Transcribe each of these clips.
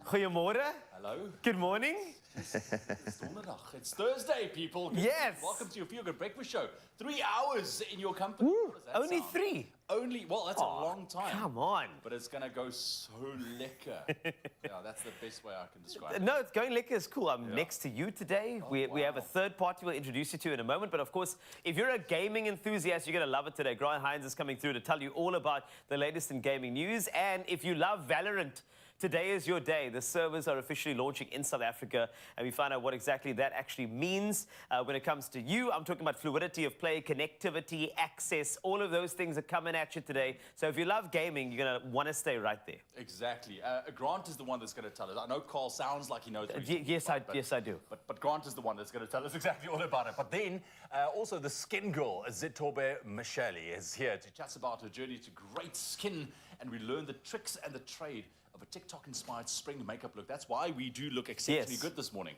Goeiemorgen. Hello. Good morning. It's Donderdag. It's Thursday, people. Yes. Welcome to your Feel Good Breakfast Show. 3 hours in your company. Ooh, What does that only sound? 3. Well, that's a long time. Come on. But it's going to go so lekker. Yeah, that's the best way I can describe it. No, it's going lekker is cool. I'm next to you today. We have a third party we'll introduce you to in a moment. But of course, if you're a gaming enthusiast, you're going to love it today. Grant Hines is coming through to tell you all about the latest in gaming news. And if you love Valorant, today is your day. The servers are officially launching in South Africa, and we find out what exactly that actually means when it comes to you. I'm talking about fluidity of play, connectivity, access, all of those things are coming at you today. So if you love gaming, you're going to want to stay right there. Exactly. Grant is the one that's going to tell us. I know Carl sounds like he knows what he's Yes, talking about, yes, I do. But Grant is the one that's going to tell us exactly all about it. But then, also the skin girl, Zitobe Mashali, is here to chat about her journey to great skin, and we learn the tricks and the trade of a TikTok-inspired spring makeup look. That's why we do look exceptionally good this morning.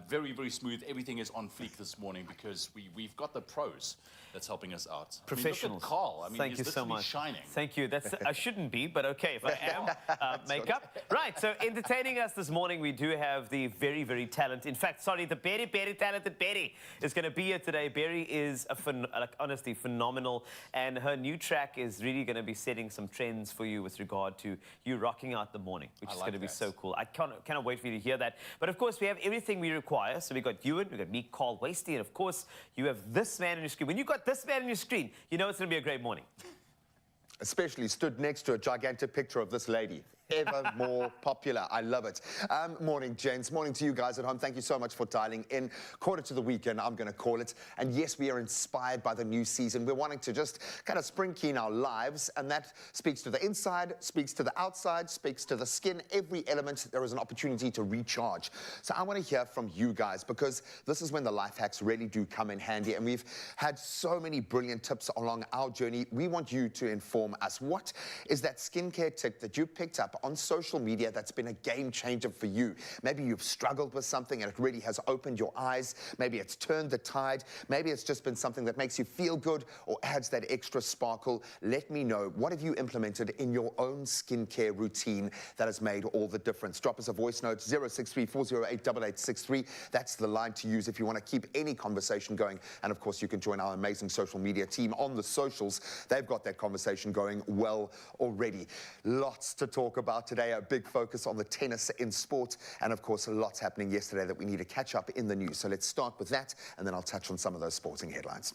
Very, very smooth. Everything is on fleek this morning because we've got the pros that's helping us out. Professionals. I mean, look at Carl. I mean, Thank he's you so literally much. shining. Thank you. I shouldn't be, but okay, if I am, makeup. Right, so entertaining us this morning, we do have the very, very talented, in fact, sorry, the very, very talented Berry is going to be here today. Berry is, honestly, phenomenal, and her new track is really going to be setting some trends for you with regard to you rocking out the morning, which is going to be so cool. I cannot wait for you to hear that. But of course, we have everything we require. So we've got Ewan, we've got me, Carl Wasty, and of course, you have this man on your screen. When you've got this man on your screen, you know it's going to be a great morning. Especially stood next to a gigantic picture of this lady. Ever more popular. I love it. Morning, gents. Morning to you guys at home. Thank you so much for dialing in. Quarter to the weekend, I'm going to call it. And yes, we are inspired by the new season. We're wanting to just kind of spring clean our lives, and that speaks to the inside, speaks to the outside, speaks to the skin. Every element, there is an opportunity to recharge. So I want to hear from you guys, because this is when the life hacks really do come in handy, and we've had so many brilliant tips along our journey. We want you to inform us. What is that skincare tip that you picked up on social media that's been a game changer for you? Maybe you've struggled with something and it really has opened your eyes. Maybe it's turned the tide. Maybe it's just been something that makes you feel good or adds that extra sparkle. Let me know. What have you implemented in your own skincare routine that has made all the difference? Drop us a voice note, 063-408-8863. That's the line to use if you want to keep any conversation going. And of course, you can join our amazing social media team on the socials. They've got that conversation going well already. Lots to talk about today, a big focus on the tennis in sport, and of course lots happening yesterday that we need to catch up in the news. So let's start with that, and then I'll touch on some of those sporting headlines.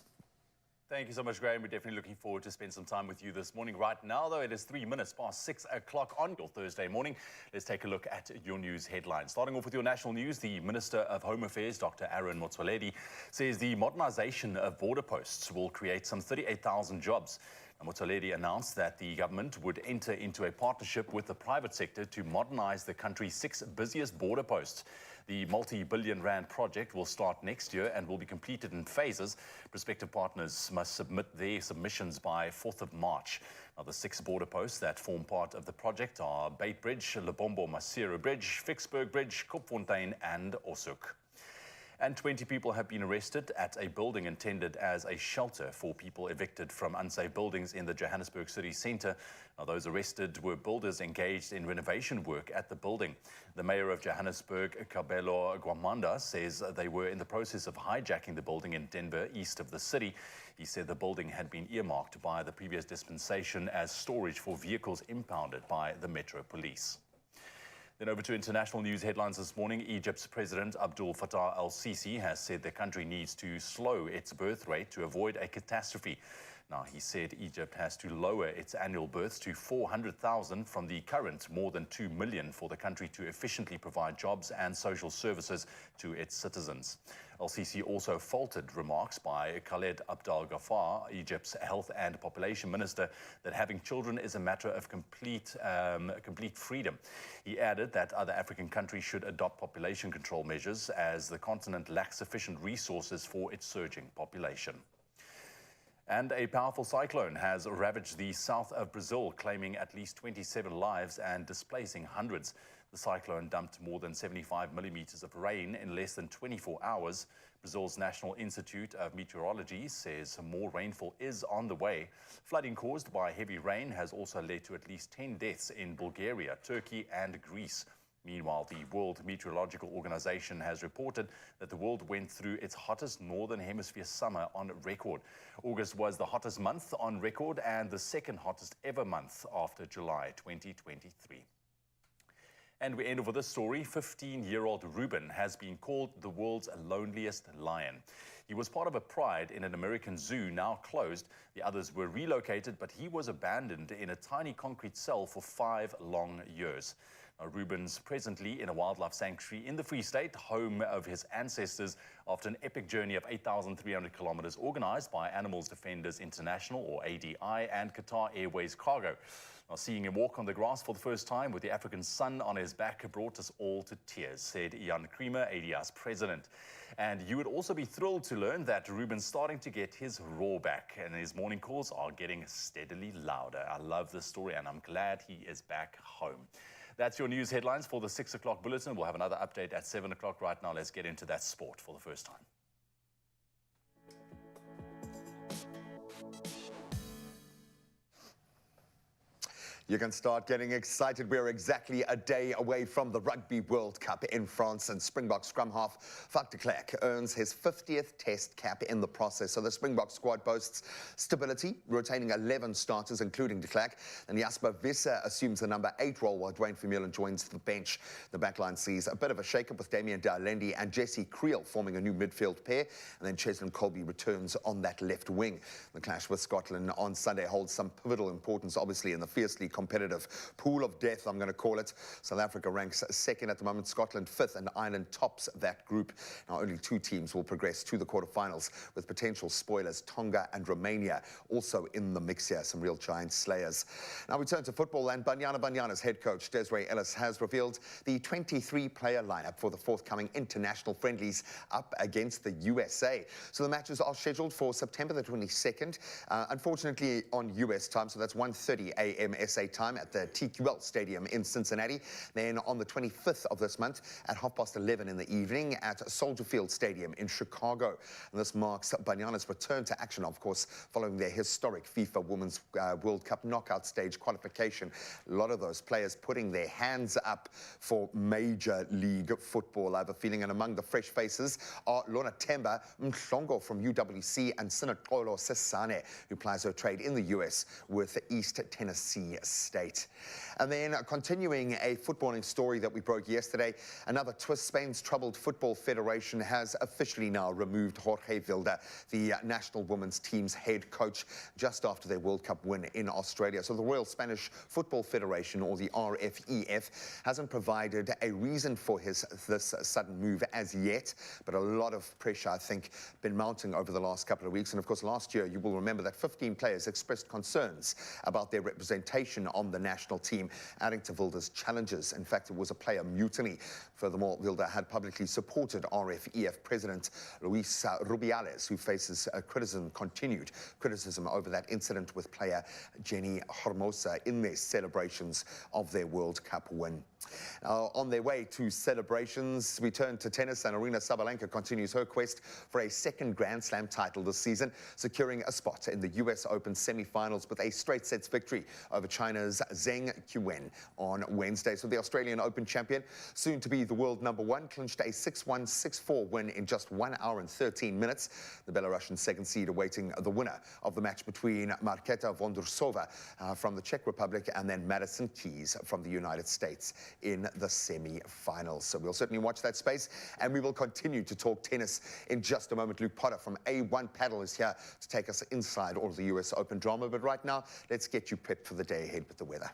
Thank you so much, Graham. We're definitely looking forward to spend some time with you this morning. Right now, though, it is 3 minutes past 6 o'clock on your Thursday morning. Let's take a look at your news headlines. Starting off with your national news, the Minister of Home Affairs, Dr. Aaron Motsoaledi, says the modernization of border posts will create some 38,000 jobs. Motsoaledi announced that the government would enter into a partnership with the private sector to modernize the country's 6 busiest border posts. The multi-billion rand project will start next year and will be completed in phases. Prospective partners must submit their submissions by 4th of March. Now, the 6 border posts that form part of the project are Beit Bridge, Lebombo Masiro Bridge, Vicksburg Bridge, Kopfontein and Osuk. And 20 people have been arrested at a building intended as a shelter for people evicted from unsafe buildings in the Johannesburg city centre. Now, those arrested were builders engaged in renovation work at the building. The mayor of Johannesburg, Kabelo Gwamanda, says they were in the process of hijacking the building in Denver, east of the city. He said the building had been earmarked by the previous dispensation as storage for vehicles impounded by the Metro Police. Then over to international news headlines this morning. Egypt's President Abdel Fattah al-Sisi has said the country needs to slow its birth rate to avoid a catastrophe. Now, he said Egypt has to lower its annual births to 400,000 from the current more than 2 million for the country to efficiently provide jobs and social services to its citizens. Al-Sisi also faulted remarks by Khaled Abdel Ghaffar, Egypt's health and population minister, that having children is a matter of complete freedom. He added that other African countries should adopt population control measures as the continent lacks sufficient resources for its surging population. And a powerful cyclone has ravaged the south of Brazil, claiming at least 27 lives and displacing hundreds. The cyclone dumped more than 75 millimeters of rain in less than 24 hours. Brazil's National Institute of Meteorology says more rainfall is on the way. Flooding caused by heavy rain has also led to at least 10 deaths in Bulgaria, Turkey and Greece. Meanwhile, the World Meteorological Organization has reported that the world went through its hottest northern hemisphere summer on record. August was the hottest month on record and the second hottest ever month after July 2023. And we end off with this story. 15-year-old Ruben has been called the world's loneliest lion. He was part of a pride in an American zoo, now closed. The others were relocated, but he was abandoned in a tiny concrete cell for 5 long years. Now, Ruben's presently in a wildlife sanctuary in the Free State, home of his ancestors, after an epic journey of 8,300 kilometers organized by Animals Defenders International, or ADI, and Qatar Airways Cargo. Now, seeing him walk on the grass for the first time with the African sun on his back brought us all to tears, said Jan Creamer, ADI's president. And you would also be thrilled to learn that Ruben's starting to get his roar back, and his morning calls are getting steadily louder. I love this story, and I'm glad he is back home. That's your news headlines for the 6 o'clock bulletin. We'll have another update at 7 o'clock. Right now, let's get into that sport for the first time. You can start getting excited. We're exactly a day away from the Rugby World Cup in France, and Springbok scrum half Van de Klerk earns his 50th test cap in the process. So the Springbok squad boasts stability, retaining 11 starters, including de Klerk. And Jasper Visser assumes the number 8 role, while Dwayne Vermeulen joins the bench. The backline sees a bit of a shake-up with Damien D'Alendi and Jesse Creel forming a new midfield pair. And then Cheslin Colby returns on that left wing. The clash with Scotland on Sunday holds some pivotal importance, obviously, in the fiercely competitive pool of death, I'm going to call it. South Africa ranks second at the moment, Scotland 5th, and Ireland tops that group. Now, only 2 teams will progress to the quarterfinals, with potential spoilers Tonga and Romania also in the mix here, some real giant slayers. Now we turn to football, and Banyana's head coach Desiree Ellis has revealed the 23-player lineup for the forthcoming international friendlies up against the USA. So the matches are scheduled for September the 22nd, unfortunately on US time, so that's 1:30 a.m. SA time at the TQL Stadium in Cincinnati. Then on the 25th of this month at 11:30 in the evening at Soldier Field Stadium in Chicago. And this marks Banyana's return to action, of course, following their historic FIFA Women's World Cup knockout stage qualification. A lot of those players putting their hands up for Major League Football, I have a feeling. And among the fresh faces are Lorna Temba Mhlongo from UWC and Sinatolo Sesane, who plies her trade in the US with East Tennessee State. And then continuing a footballing story that we broke yesterday, another twist. Spain's troubled Football Federation has officially now removed Jorge Vilda, the national women's team's head coach, just after their World Cup win in Australia. So the Royal Spanish Football Federation, or the RFEF, hasn't provided a reason for this sudden move as yet, but a lot of pressure, I think, been mounting over the last couple of weeks. And of course, last year, you will remember that 15 players expressed concerns about their representation on the national team, adding to Vilda's challenges. In fact, it was a player mutiny. Furthermore, Vilda had publicly supported RFEF President Luis Rubiales, who faces continued criticism over that incident with player Jenny Hermosa in their celebrations of their World Cup win. On their way to celebrations, we turn to tennis, and Aryna Sabalenka continues her quest for a second Grand Slam title this season, securing a spot in the US Open semi-finals with a straight sets victory over China's Zheng Quen on Wednesday. So the Australian Open champion, soon to be the world number 1, clinched a 6-1, 6-4 win in just 1 hour and 13 minutes. The Belarusian second seed awaiting the winner of the match between Marketa Vondrousova from the Czech Republic and then Madison Keys from the United States in the semi-finals. So we'll certainly watch that space, and we will continue to talk tennis in just a moment. Luke Potter from A1 Paddle is here to take us inside all of the US Open drama. But right now, let's get you prepped for the day ahead with the weather.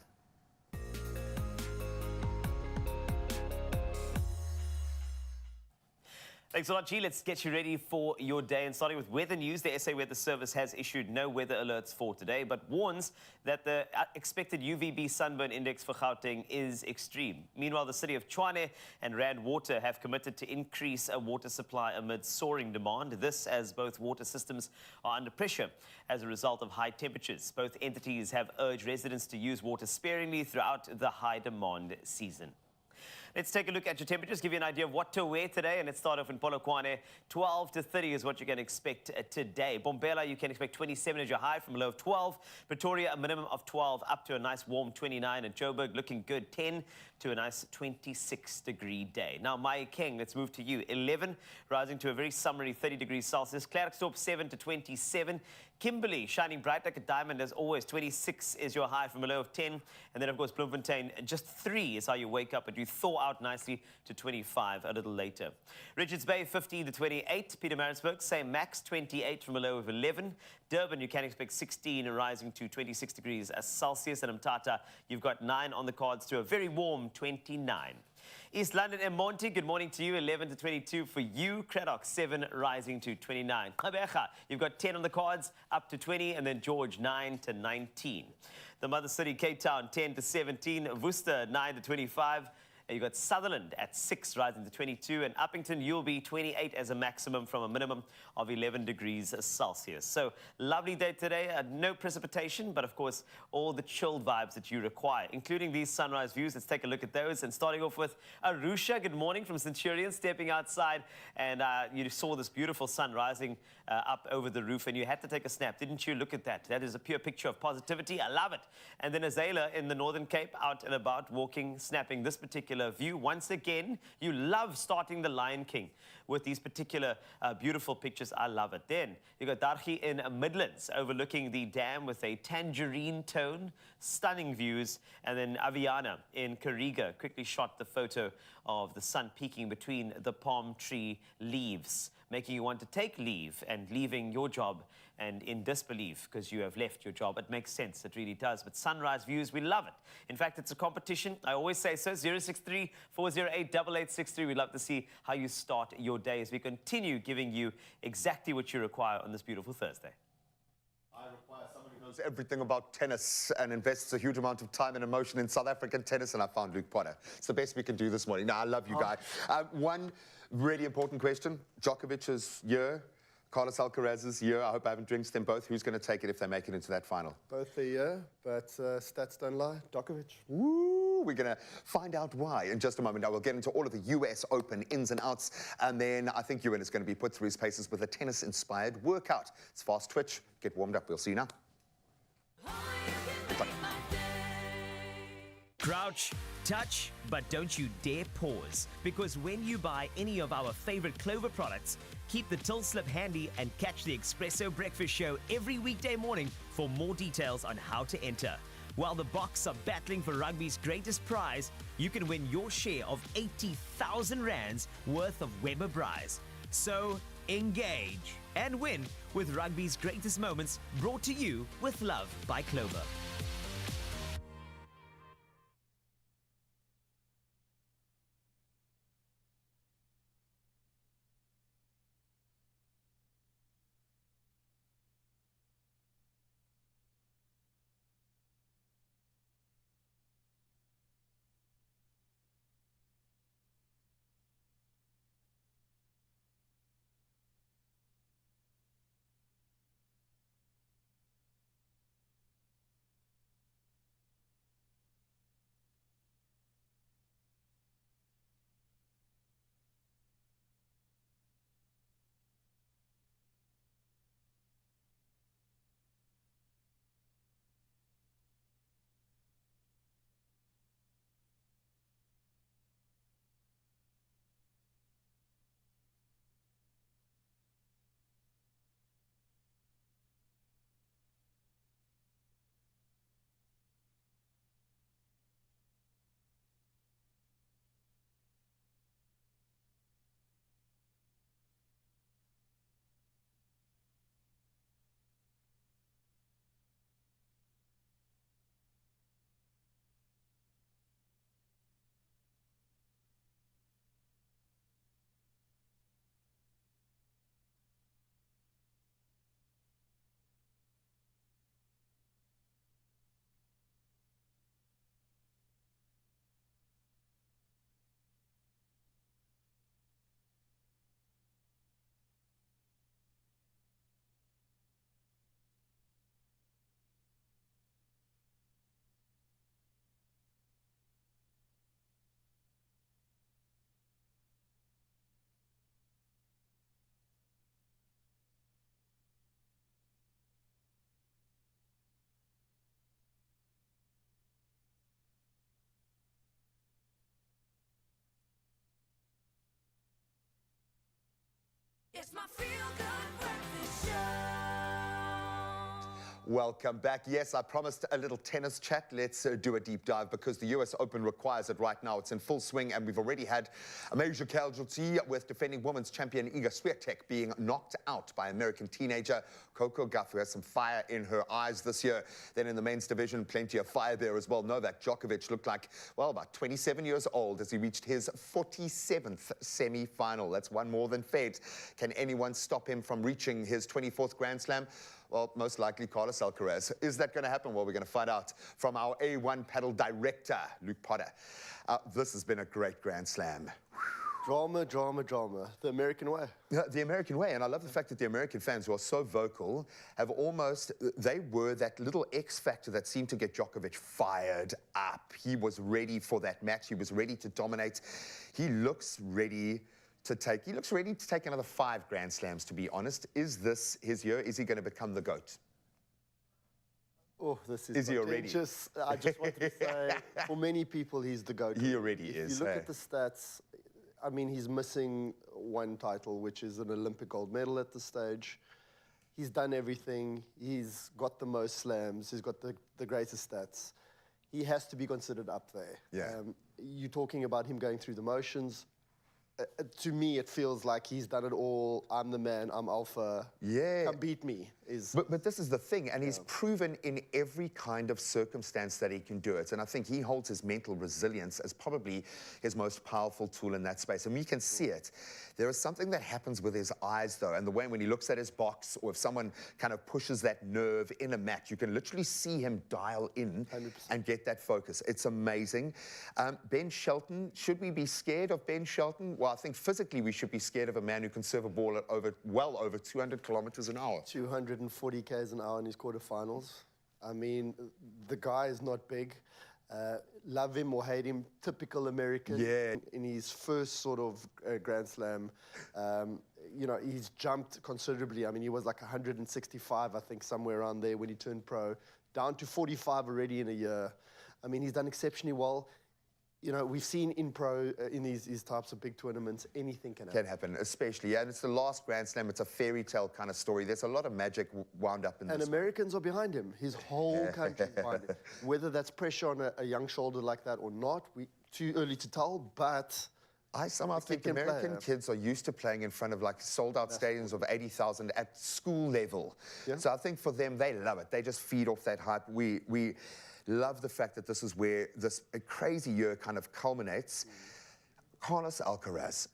Thanks a lot, G. Let's get you ready for your day. And starting with weather news, the SA Weather Service has issued no weather alerts for today, but warns that the expected UVB sunburn index for Gauteng is extreme. Meanwhile, the city of Tshwane and Rand Water have committed to increase a water supply amid soaring demand. This as both water systems are under pressure as a result of high temperatures. Both entities have urged residents to use water sparingly throughout the high demand season. Let's take a look at your temperatures, give you an idea of what to wear today. And let's start off in Polokwane. 12 to 30 is what you can expect today. Bombela, you can expect 27 as your high from a low of 12. Pretoria, a minimum of 12 up to a nice warm 29. And Joburg, looking good, 10 to a nice 26-degree day. Now, Mahikeng, let's move to you. 11, rising to a very summery 30 degrees Celsius. Klerksdorp, 7 to 27. Kimberley, shining bright like a diamond as always. 26 is your high from a low of 10. And then, of course, Bloemfontein, just 3 is how you wake up, but you thaw out nicely to 25 a little later. Richards Bay, 15 to 28. Pietermaritzburg, same max, 28 from a low of 11. Durban, you can expect 16, rising to 26 degrees Celsius. And Mthatha, you've got 9 on the cards to a very warm 29. East London and Monty, good morning to you. 11 to 22 for you. Cradock, 7 rising to 29. Gqeberha, you've got 10 on the cards, up to 20. And then George, 9 to 19. The mother city, Cape Town, 10 to 17. Worcester, 9 to 25. You've got Sutherland at 6, rising to 22. And Uppington, you'll be 28 as a maximum from a minimum of 11 degrees Celsius. So, lovely day today. No precipitation, but of course, all the chilled vibes that you require, including these sunrise views. Let's take a look at those. And starting off with Arusha, good morning from Centurion, stepping outside. And you saw this beautiful sun rising up over the roof, and you had to take a snap, didn't you? Look at that. That is a pure picture of positivity. I love it. And then Azela in the Northern Cape, out and about, walking, snapping this particular view. Once again, you love starting the Lion King with these particular beautiful pictures. I love it. Then you got Dargi in Midlands, overlooking the dam with a tangerine tone, stunning views. And then Aviana in Kariga quickly shot the photo of the sun peeking between the palm tree leaves, making you want to take leave and leaving your job and in disbelief because you have left your job. It makes sense, it really does. But sunrise views, we love it. In fact, it's a competition. I always say so. 063 408 8863. We'd love to see how you start your day as we continue giving you exactly what you require on this beautiful Thursday. I require someone who knows everything about tennis and invests a huge amount of time and emotion in South African tennis, and I found Luke Potter. It's the best we can do this morning. Now, I love you guys. One really important question. Djokovic's year, Carlos Alcaraz's year. I hope I haven't jinxed them both. Who's going to take it if they make it into that final? Both a year, but stats don't lie. Djokovic. Woo! We're going to find out why in just a moment. Now, we'll get into all of the US Open ins and outs, and then I think Ewan is going to be put through his paces with a tennis-inspired workout. It's Fast Twitch. Get warmed up. We'll see you now. Crouch, touch, but don't you dare pause. Because when you buy any of our favorite Clover products, keep the till slip handy and catch the Expresso Breakfast Show every weekday morning for more details on how to enter. While the Boks are battling for rugby's greatest prize, you can win your share of 80,000 rands worth of Weber Braais. So engage and win with rugby's greatest moments, brought to you with love by Clover. It's my feel-good breakfast show. Welcome back. Yes, I promised a little tennis chat. Let's do a deep dive because the US Open requires it right now. It's in full swing, and we've already had a major casualty with defending women's champion Iga Swiatek being knocked out by American teenager Coco Gauff, who has some fire in her eyes this year. Then in the men's division, plenty of fire there as well. Novak Djokovic looked like, well, about 27 years old as he reached his 47th semi-final. That's one more than Fed. Can anyone stop him from reaching his 24th Grand Slam? Well, most likely Carlos Alcaraz. Is that going to happen? Well, we're going to find out from our A1 paddle director, Luke Potter. This has been a great Grand Slam. Drama, drama, drama. The American way. Yeah, the American way, and I love the fact that the American fans who are so vocal have almost, they were that little X factor that seemed to get Djokovic fired up. He was ready for that match. He was ready to dominate. He looks ready to take another 5 Grand Slams, to be honest. Is this his year? Is he going to become the GOAT? Oh, this is he already? contentious. I just wanted to say, for many people, he's the GOAT. He already is. If you look at the stats, I mean, he's missing one title, which is an Olympic gold medal at this stage. He's done everything. He's got the most slams. He's got the greatest stats. He has to be considered up there. Yeah. You're talking about him going through the motions. To me, it feels like he's done it all. I'm the man. I'm alpha. Yeah. Come beat me. But this is the thing, and he's proven in every kind of circumstance that he can do it. And I think he holds his mental resilience as probably his most powerful tool in that space. And we can see it. There is something that happens with his eyes, though, and the way when he looks at his box, or if someone kind of pushes that nerve in a match, you can literally see him dial in 100%. and get that focus. It's amazing. Ben Shelton, should we be scared of Ben Shelton? Well, I think physically we should be scared of a man who can serve a ball at well over 200 kilometers an hour. 240 k's an hour in his quarterfinals. I mean, the guy is not big. Love him or hate him, typical American. Yeah. In his first sort of Grand Slam, you know, he's jumped considerably. I mean, he was like 165, I think, somewhere around there when he turned pro, down to 45 already in a year. I mean, he's done exceptionally well. You know, we've seen in pro, in these types of big tournaments, anything can happen. Can happen, especially, yeah, and it's the last Grand Slam. It's a fairy tale kind of story. There's a lot of magic wound up in this. And Americans are behind him. His whole country's behind him. Whether that's pressure on a young shoulder like that or not, too early to tell, but I somehow think American kids are used to playing in front of like sold-out stadiums of 80,000 at school level. Yeah. So I think for them, they love it. They just feed off that hype. We love the fact that this is where this crazy year kind of culminates. Carlos Alcaraz,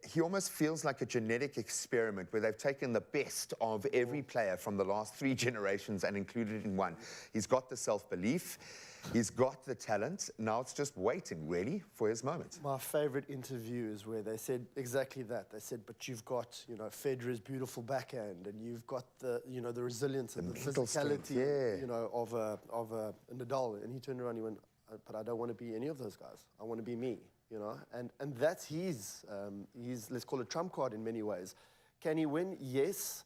he almost feels like a genetic experiment where they've taken the best of every player from the last 3 generations and included it in one. He's got the self-belief. He's got the talent. Now it's just waiting, really, for his moment. my favorite interview is where they said exactly that. They said, but you've got, you know, Federer's beautiful backhand, and you've got the, you know, the resilience and the mental physicality, strength, yeah. you know, of a Nadal. And he turned around and he went, but I don't want to be any of those guys. I want to be me, you know. And that's his, let's call it trump card in many ways. Can he win? Yes.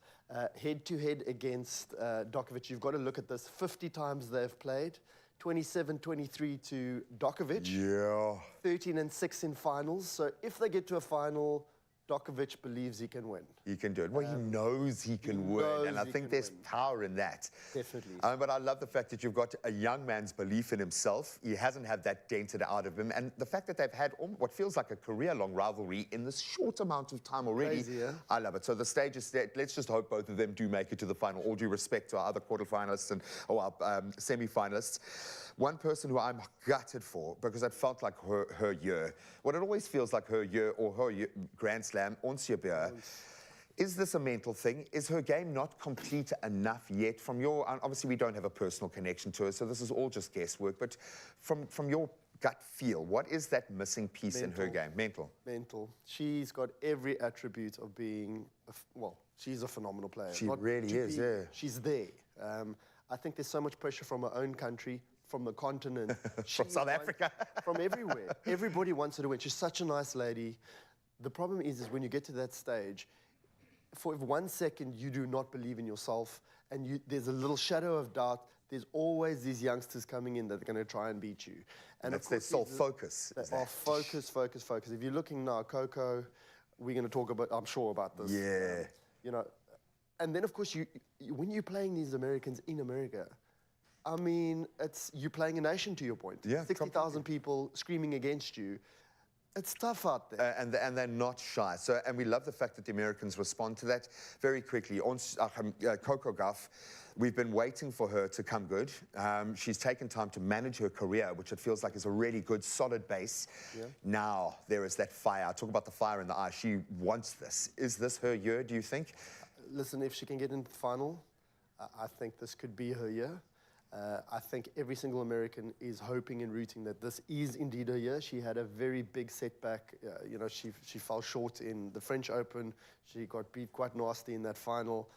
Head-to-head against Djokovic. You've got to look at this. 50 times they've played. 27-23 to Djokovic. Yeah. 13-6 in finals. So if they get to a final, Djokovic believes he can win. He can do it. Well, he knows he can win, and I think there's power in that. Definitely. But I love the fact that you've got a young man's belief in himself. He hasn't had that dented out of him, and the fact that they've had what feels like a career-long rivalry in this short amount of time already. Crazy, yeah? I love it. So the stage is set. Let's just hope both of them do make it to the final. All due respect to our other quarterfinalists and our semi-finalists. One person who I'm gutted for, because it felt like her year, what it always feels like her year or her year, Grand Slam, Ons Jabeur. Is this a mental thing? Is her game not complete enough yet? From your, obviously we don't have a personal connection to her, so this is all just guesswork, but from your gut feel, what is that missing piece in her game? Mental. Mental. She's got every attribute of being, well, she's a phenomenal player. She really is, yeah. She's there. I think there's so much pressure from her own country, from the continent. From South Africa. From everywhere. Everybody wants her to win. She's such a nice lady. The problem is when you get to that stage, for 1 second you do not believe in yourself, and there's a little shadow of doubt. There's always these youngsters coming in that are going to try and beat you. And that's their sole focus. Focus. If you're looking now, Coco, we're going to talk about, I'm sure, about this. Yeah. You know, and then, of course, when you're playing these Americans in America, I mean, you're playing a nation, to your point. Yeah, 60,000 people screaming against you. It's tough out there. And they're not shy. So, and we love the fact that the Americans respond to that very quickly. Coco Gauff, we've been waiting for her to come good. She's taken time to manage her career, which it feels like is a really good, solid base. Yeah. Now there is that fire. Talk about the fire in the eye. She wants this. Is this her year, do you think? Listen, if she can get into the final, I think this could be her year. I think every single American is hoping and rooting that this is indeed her year. She had a very big setback. You know, she fell short in the French Open. She got beat quite nasty in that final.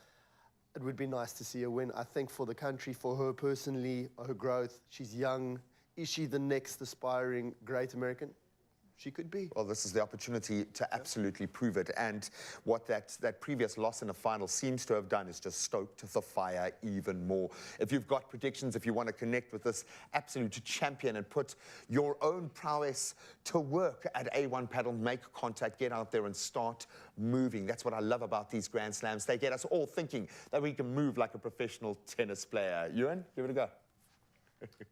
It would be nice to see her win. I think for the country, for her personally, her growth, she's young. Is she the next aspiring great American? She could be. Well, this is the opportunity to absolutely prove it. And what that previous loss in the final seems to have done is just stoked the fire even more. If you've got predictions, if you want to connect with this absolute champion and put your own prowess to work at A1 Paddle, make contact, get out there and start moving. That's what I love about these Grand Slams. They get us all thinking that we can move like a professional tennis player. Ewan, give it a go.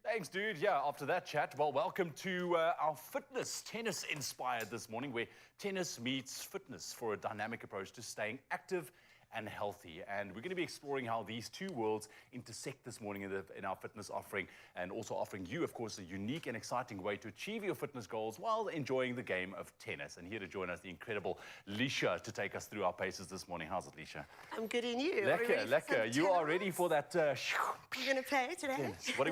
Thanks, dude. Yeah, after that chat, well, welcome to our fitness, tennis inspired this morning, where tennis meets fitness for a dynamic approach to staying active and healthy. And we're going to be exploring how these two worlds intersect this morning in our fitness offering, and also offering you, of course, a unique and exciting way to achieve your fitness goals while enjoying the game of tennis. And here to join us, the incredible Leisha to take us through our paces this morning. How's it, Leisha? I'm good in you. Lekker. You are ready for that. You're going to play today? Tennis. What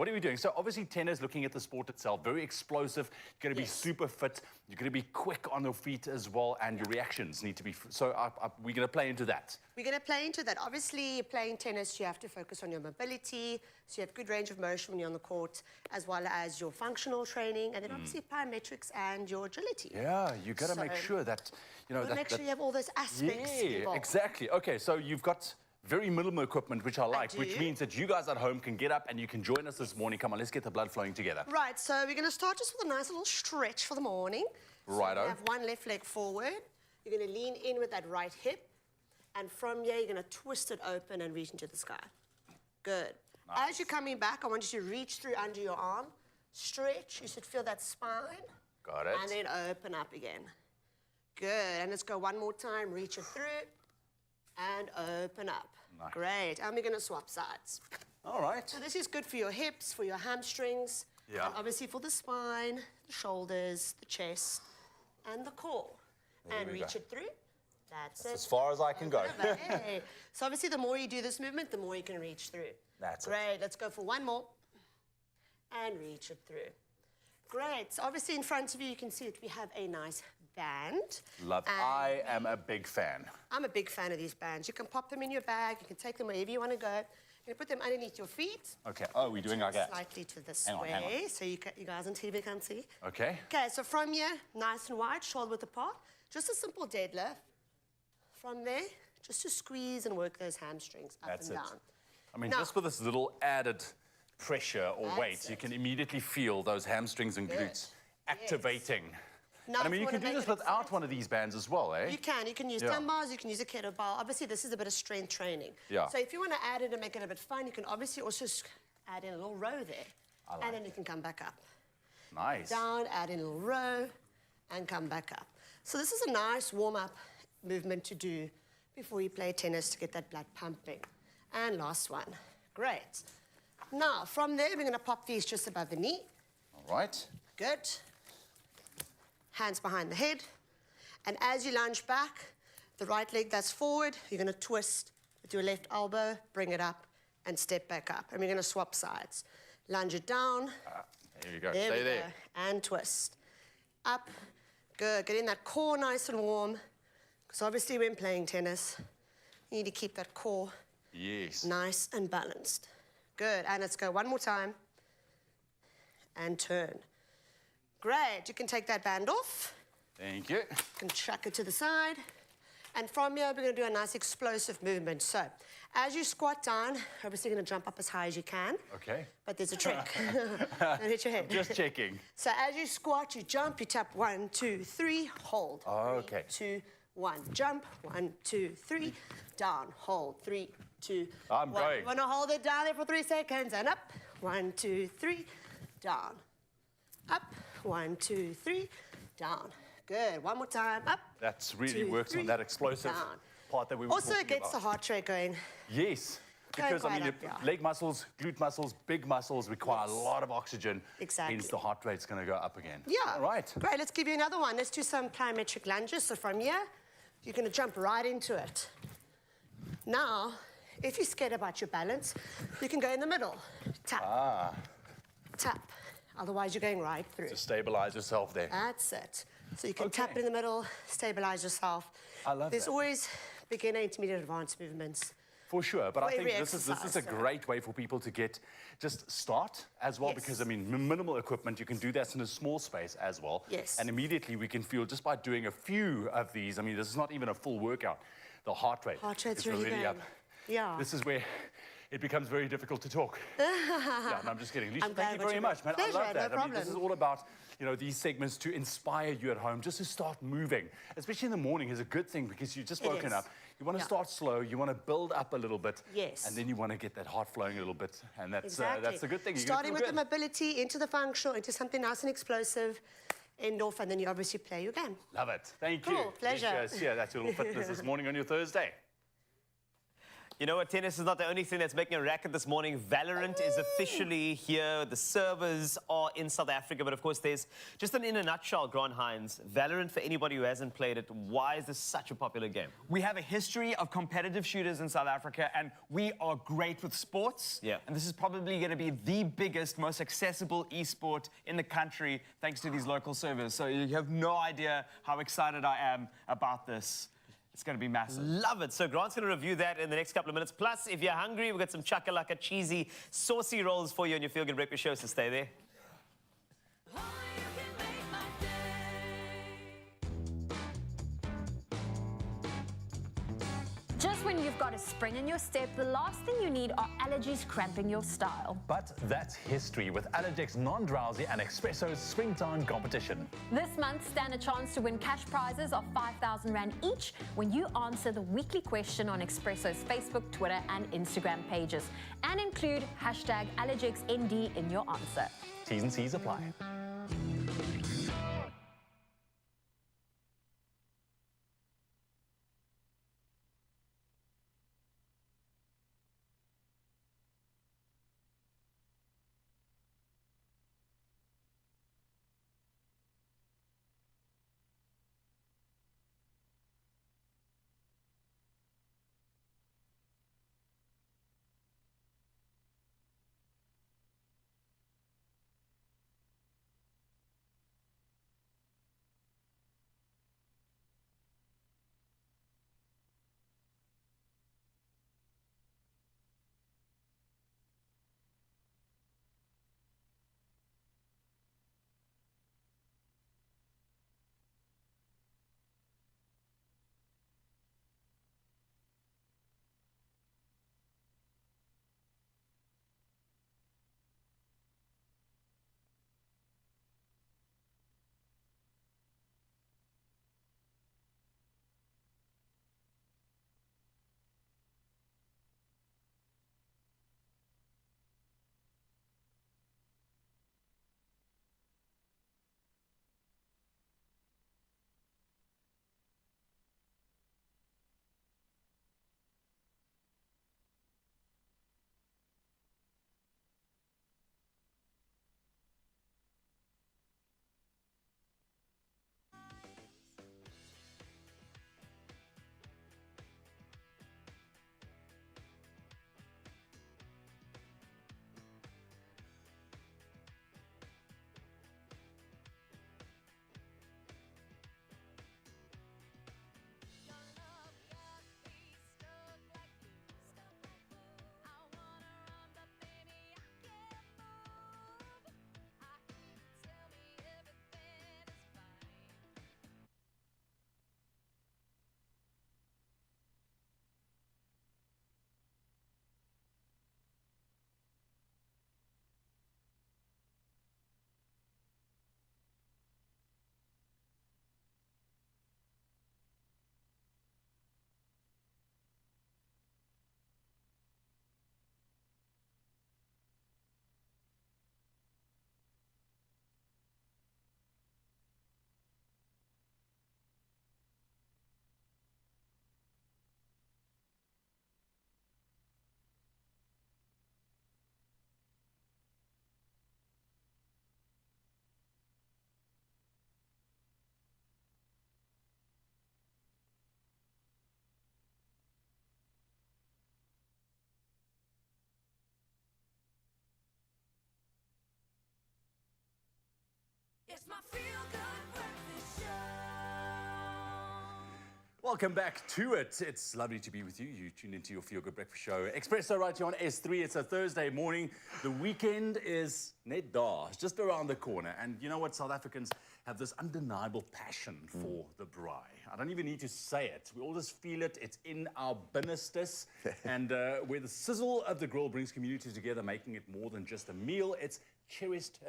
are we doing? So obviously tennis, looking at the sport itself, very explosive. You're going to be super fit. You're going to be quick on your feet as well, and your reactions need to be. So we're going to play into that. We're going to play into that. Obviously, playing tennis, you have to focus on your mobility, so you have good range of motion when you're on the court, as well as your functional training, and then obviously plyometrics and your agility. Yeah, you got to make sure that, you know, make sure you have all those aspects involved. Exactly. Okay, so you've got very minimal equipment, which I like, which means that you guys at home can get up and you can join us this morning. Come on, let's get the blood flowing together. Right, so we're going to start just with a nice little stretch for the morning. Righto. So you have one left leg forward. You're going to lean in with that right hip. And from here, you're going to twist it open and reach into the sky. Good. Nice. As you're coming back, I want you to reach through under your arm. Stretch. You should feel that spine. Got it. And then open up again. Good. And let's go one more time. Reach it through. And open up. Nice. Great. And we're going to swap sides. All right. So this is good for your hips, for your hamstrings. Yeah. And obviously for the spine, the shoulders, the chest, and the core. And reach it through. That's it. As far as I can go. Hey. So obviously the more you do this movement, the more you can reach through. That's great. Let's go for one more. And reach it through. Great. So obviously in front of you, you can see that we have a nice band. Love. I am a big fan. I'm a big fan of these bands. You can pop them in your bag. You can take them wherever you want to go. You can put them underneath your feet. Okay. Oh, we're doing like that. Slightly to this hang way, on. so you guys on TV can see. Okay. Okay, so from here, nice and wide, shoulder width apart. Just a simple deadlift. From there, just to squeeze and work those hamstrings up and down. I mean, just with this little added pressure or weight, you can immediately feel those hamstrings and glutes activating. Now, and I mean, you can do this without one of these bands as well, eh? You can use dumbbells, you can use a kettlebell. Obviously, this is a bit of strength training. Yeah. So if you want to add it and make it a bit fun, you can obviously also add in a little row there. And then you can come back up. Nice. Down, add in a little row, and come back up. So this is a nice warm-up movement to do before you play tennis to get that blood pumping. And last one. Great. Now, from there, we're going to pop these just above the knee. All right. Good. Hands behind the head. And as you lunge back, the right leg that's forward, you're going to twist with your left elbow, bring it up, and step back up. And we're going to swap sides. Lunge it down. There you go. There Stay we there. go. And twist. Up. Good. Getting that core nice and warm. Because obviously when playing tennis, you need to keep that core nice and balanced. Good. And let's go one more time. And turn. Great. You can take that band off. Thank you. You can chuck it to the side. And from here, we're going to do a nice explosive movement. So, as you squat down, obviously going to jump up as high as you can. Okay. But there's a trick. Don't hit your head. Just checking. So, as you squat, you jump, you tap 1, 2, 3, hold. Okay. 3, 2, 1. Jump. 1, 2, 3. Down. Hold. 3, 2, I'm 1. going. You want to hold it down there for 3 seconds and up. 1, 2, 3. Down. Up. 1, 2, 3. Down. Good. One more time. Up. That's really 2, works 3, on that explosive down. part that we were Also, talking it gets about. the heart rate going. Yes. Going Because, I quite mean, up, yeah. leg muscles, glute muscles, big muscles require a lot of oxygen. Exactly. Hence, the heart rate's going to go up again. Yeah. All right. Great. Let's give you another one. Let's do some plyometric lunges. So from here, you're going to jump right into it. Now, if you're scared about your balance, you can go in the middle. Tap. Tap. Otherwise, you're going right through. To stabilize yourself there. That's it. So you can tap it in the middle, stabilize yourself. I love There's that. always beginner, intermediate, advanced movements. For sure, but I For think every this is a exercise, so- great way for people to just start as well, Yes. because I mean minimal equipment, you can do that in a small space as well. Yes. And immediately we can feel just by doing a few of these. I mean, this is not even a full workout. The heart rate Heart rate's is really already going. up. Yeah. This is where it becomes very difficult to talk. Yeah, no, I'm just kidding. Lisa, I'm thank you glad very that much, man. Pleasure, I love that. no I mean, this is problem. all about, you know, these segments to inspire you at home, just to start moving. Especially in the morning is a good thing because you've just It woken is. up. You want to Yeah. start slow. You want to build up a little bit. Yes. And then you want to get that heart flowing a little bit. And that's Exactly. that's the good thing. You're gonna Starting feel with the good. mobility into the functional, into something nice and explosive, end off, and then you obviously play your game. Love it. Thank you. Cool, pleasure. Yeah, that's your little fitness this morning on your Thursday. You know what, tennis is not the only thing that's making a racket this morning. Valorant is officially here. The servers are in South Africa, but of course there's just in a nutshell, Grant Hines, Valorant, for anybody who hasn't played it, why is this such a popular game? We have a history of competitive shooters in South Africa, and we are great with sports. Yeah. And this is probably going to be the biggest, most accessible esport in the country, thanks to these local servers. So you have no idea how excited I am about this. It's going to be massive. Love it. So Grant's going to review that in the next couple of minutes. Plus, if you're hungry, we've got some chakalaka cheesy, saucy rolls for you on your Feel Good Breakfast show, so stay there. Oh, you can make my day. Just when you've got a spring in your step, the last thing you need are allergies cramping your style. But that's history with Allergy's non-drowsy and Expresso's springtime competition. This month, stand a chance to win cash prizes of 5,000 Rand each when you answer the weekly question on Expresso's Facebook, Twitter, and Instagram pages, and include hashtag AllergixND in your answer. T's and C's apply. feel-good breakfast show. Welcome back to it. It's lovely to be with you. You tune into your Feel Good Breakfast Show. Expresso right here on S3. It's a Thursday morning. The weekend is net daar. It's just around the corner. And you know what? South Africans have this undeniable passion for the braai. I don't even need to say it. We all just feel it. It's in our binnesters. And where the sizzle of the grill brings community together, making it more than just a meal, it's cherished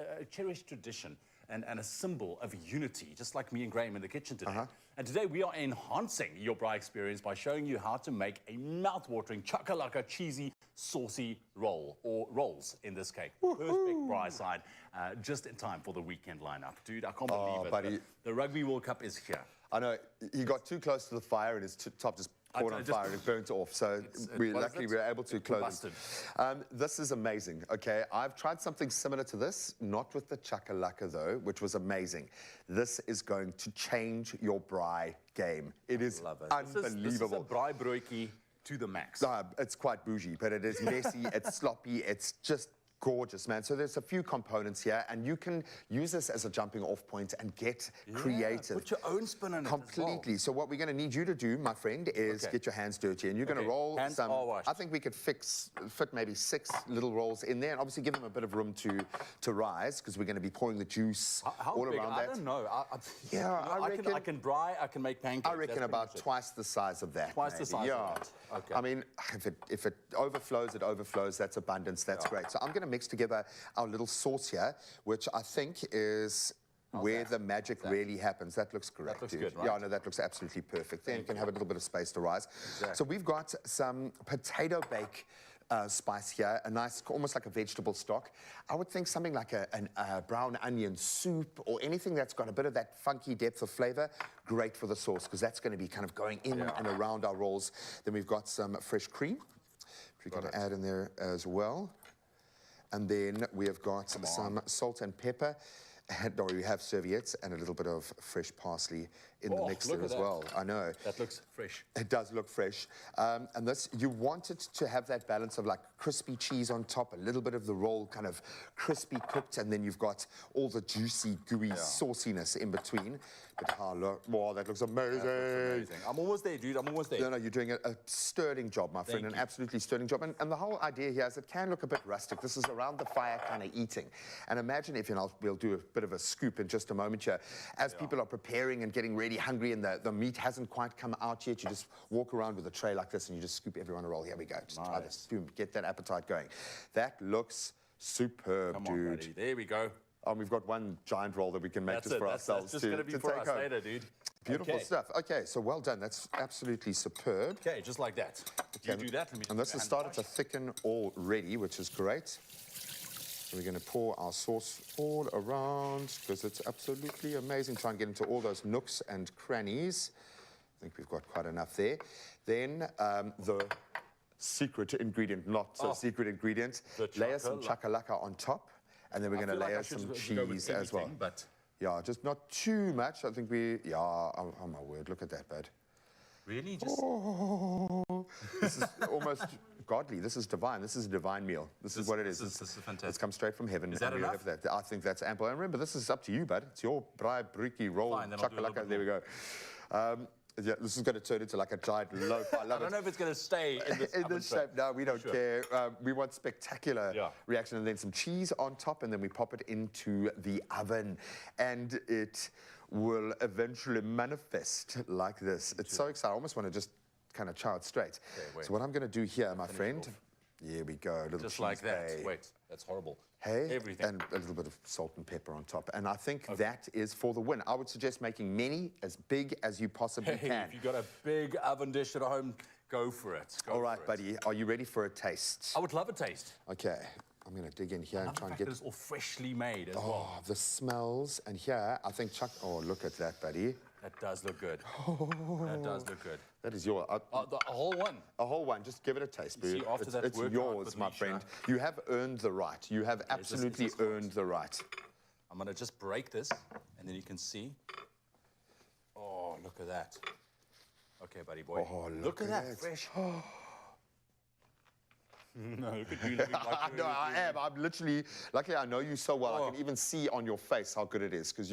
tradition. And a symbol of unity, just like me and Graham in the kitchen today. And today we are enhancing your braai experience by showing you how to make a mouth-watering, chakalaka, cheesy, saucy roll, or rolls in this case. Perfect braai side, just in time for the weekend lineup. Dude, I can't believe it. Buddy. The Rugby World Cup is here. I know, he got too close to the fire and his top just caught on fire and it burnt off. So luckily we were able to close it. This is amazing, okay? I've tried something similar to this, not with the chakalaka though, which was amazing. This is going to change your braai game. It is unbelievable. This is a braai broodjie to the max. It's quite bougie, but it is messy, it's sloppy, it's just gorgeous, man. So there's a few components here, and you can use this as a jumping off point and get creative. Put your own spin on it completely. So what we're going to need you to do, my friend, is get your hands dirty, and you're going to roll some. I think we could fit maybe 6 little rolls in there, and obviously give them a bit of room to rise, because we're going to be pouring the juice all big? around I that. don't know. I reckon I can braai. I can make pancakes. I reckon about twice the size of that. Twice the size of that. Okay. I mean, if it overflows, it overflows. That's abundance. That's great. So I'm going to mix together our little sauce here, which I think is where the magic really happens. That looks correct. That looks dude. good, right? Yeah, no, that looks absolutely perfect. Then you can have a little bit of space to rise. Exactly. So we've got some potato bake spice here, a nice, almost like a vegetable stock. I would think something like a brown onion soup or anything that's got a bit of that funky depth of flavor, great for the sauce, because that's going to be kind of going in and around our rolls. Then we've got some fresh cream, which we're going to add in there as well. And then we have got some salt and pepper, or we have serviettes and a little bit of fresh parsley in the mix there as well. I know. That looks fresh. It does look fresh. And this, you want it to have that balance of like crispy cheese on top, a little bit of the roll kind of crispy cooked, and then you've got all the juicy, gooey sauciness in between. But wow, that looks amazing. That looks amazing. I'm almost there, dude. I'm almost there. No, you're doing a sterling job, my friend, an absolutely sterling job. And the whole idea here is it can look a bit rustic. This is around the fire kind of eating. And imagine if, we'll do a bit of a scoop in just a moment here. As people are preparing and getting really hungry and the meat hasn't quite come out yet, you just walk around with a tray like this and you just scoop everyone a roll. Here we go. Just try this. Boom. Get that appetite going. That looks superb, Come dude. on, buddy. There we go. We've got one giant roll that we can make just for ourselves that's just going to be for us home. later, dude. Beautiful stuff. Okay, so well done. That's absolutely superb. Okay, just like that. You do that. And this has started to thicken already, which is great. So we're going to pour our sauce all around because it's absolutely amazing. Try and get into all those nooks and crannies. I think we've got quite enough there. Then the secret ingredient, not so secret ingredient, layer some chakalaka on top. And then we're going to layer some cheese as well. But yeah, just not too much. I think oh my word, look at that, bud. Really? Just... Oh, this is almost godly. This is divine. This is a divine meal. This is what it is. This is fantastic. It's come straight from heaven. Is that enough? I think that's ample. And remember, this is up to you, bud. It's your braai broodjie roll, chakalaka. There we go. Yeah, this is going to turn into like a giant loaf. I love it. I don't know if it's going to stay in this shape. No, we don't care. We want spectacular reaction, and then some cheese on top, and then we pop it into the oven, and it will eventually manifest like this. It's so exciting. I almost want to just kind of chow it straight. Okay, so what I'm going to do here, my friend, here we go. A little just cheese like that. bay. Wait, that's horrible. Hey, everything. And a little bit of salt and pepper on top. And I think that is for the win. I would suggest making many as big as you possibly can. If you've got a big oven dish at home, go for it. All right, buddy. Are you ready for a taste? I would love a taste. Okay. I'm going to dig in here and try and get... It's all freshly made as well. Oh, the smells. And here, I think oh, look at that, buddy. That does look good. That does look good. That is your... a whole one? A whole one. Just give it a taste, boo. See, after that it's yours, my friend. You have earned the right. You have absolutely earned the right. I'm going to just break this, and then you can see. Oh, look at that. Okay, buddy boy. Oh, look at that. Fresh. No, look at you looking like No, I am. I'm literally, luckily I know you so well. I can even see on your face how good it is because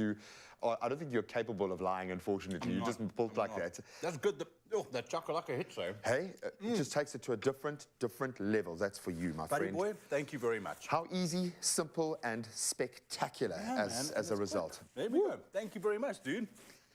I don't think you're capable of lying, unfortunately. You're just built like that. That's good. That chocolate hits, though. Hey, it just takes it to a different level. That's for you, my Buddy friend. boy, thank you very much. How easy, simple, and spectacular as a result. There we go. Thank you very much, dude,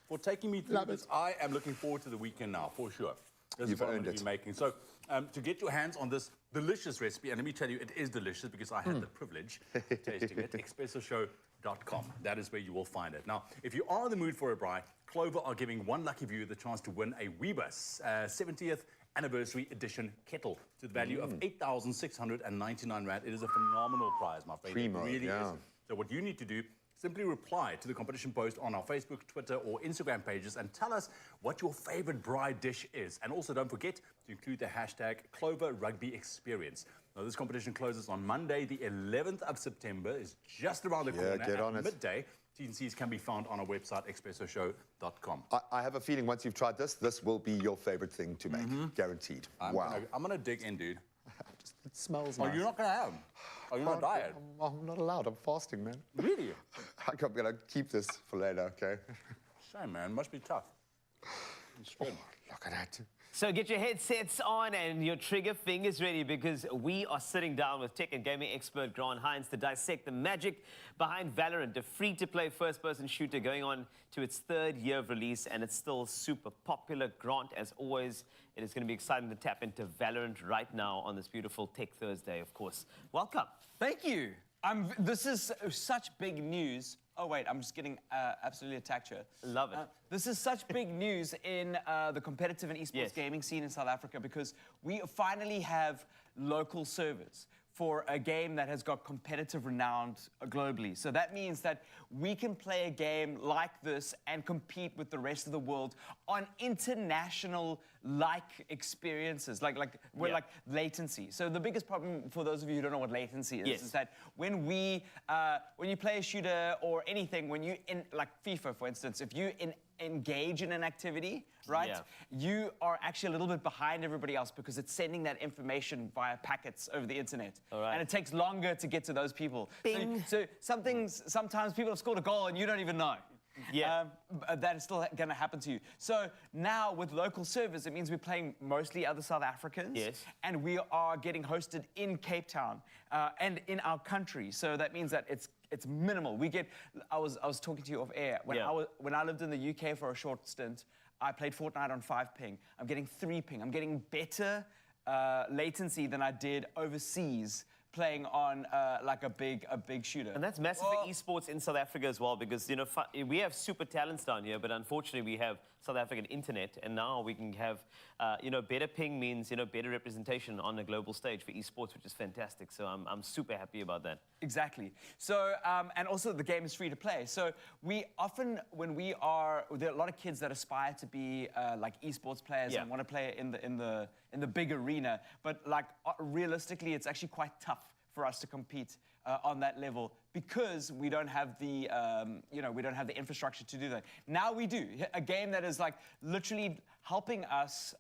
for taking me through this. I am looking forward to the weekend now, for sure. This You've is what I'm earned going to it. be making. So, to get your hands on this delicious recipe, and let me tell you, it is delicious because I had the privilege of tasting it, expressoshow.com. That is where you will find it. Now, if you are in the mood for a braai, Clover are giving one lucky viewer the chance to win a Weebus 70th anniversary edition kettle to the value of 8,699 Rand. It is a phenomenal prize, my friend. Primo, it really yeah. is. So what you need to do, simply reply to the competition post on our Facebook, Twitter, or Instagram pages and tell us what your favorite braai dish is. And also don't forget to include the hashtag Clover Rugby Experience. Now, this competition closes on Monday, the 11th of September. It's just around the corner get on at it. midday. T&Cs can be found on our website, expressoshow.com. I have a feeling once you've tried this will be your favorite thing to make, guaranteed. Wow. I'm gonna dig in, dude. It smells Oh, nice. you're not gonna have? Are you on a diet? I'm not allowed. I'm fasting, man. Really? I'm going to keep this for later, okay? Shame, man. Must be tough. It's good. Look at that. So get your headsets on and your trigger fingers ready because we are sitting down with tech and gaming expert Grant Hines to dissect the magic behind Valorant, a free-to-play first-person shooter going on to its 3rd year of release, and it's still super popular. Grant, as always, it is going to be exciting to tap into Valorant right now on this beautiful Tech Thursday, of course. Welcome. Thank you. This is such big news. Oh, wait, I'm just getting absolutely attacked here. Love it. This is such big news in the competitive and esports gaming scene in South Africa because we finally have local servers for a game that has got competitive renown globally. So that means that we can play a game like this and compete with the rest of the world on international-like experiences, like latency. So the biggest problem for those of you who don't know what latency is, is that when you play a shooter or anything, when you like FIFA, for instance, if you engage in an activity, right, you are actually a little bit behind everybody else because it's sending that information via packets over the internet. And it takes longer to get to those people. So sometimes people have scored a goal and you don't even know. That is still going to happen to you. So now with local servers, it means we're playing mostly other South Africans. And we are getting hosted in Cape Town and in our country. So that means that it's minimal. I was talking to you off air. When I lived in the UK for a short stint, I played Fortnite on 5 ping. I'm getting 3 ping. I'm getting better latency than I did overseas playing on like a big shooter. And that's massive for esports in South Africa as well because, you know, we have super talents down here, but unfortunately we have South African internet, and now we can have, you know, better ping means, you know, better representation on the global stage for esports, which is fantastic. So I'm super happy about that. Exactly. So, and also the game is free to play. So we often, there are a lot of kids that aspire to be like esports players and want to play in the big arena, but like realistically, it's actually quite tough for us to compete on that level because we don't have the, we don't have the infrastructure to do that. Now we do. A game that is like literally helping us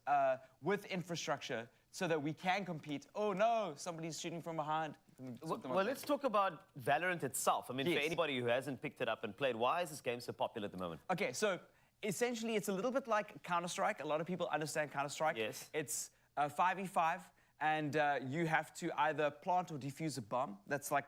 with infrastructure so that we can compete. Oh no, somebody's shooting from behind. Well, let's talk about Valorant itself. I mean, for anybody who hasn't picked it up and played, why is this game so popular at the moment? Okay, so essentially it's a little bit like Counter-Strike. A lot of people understand Counter-Strike. It's 5v5. And you have to either plant or defuse a bomb. That's like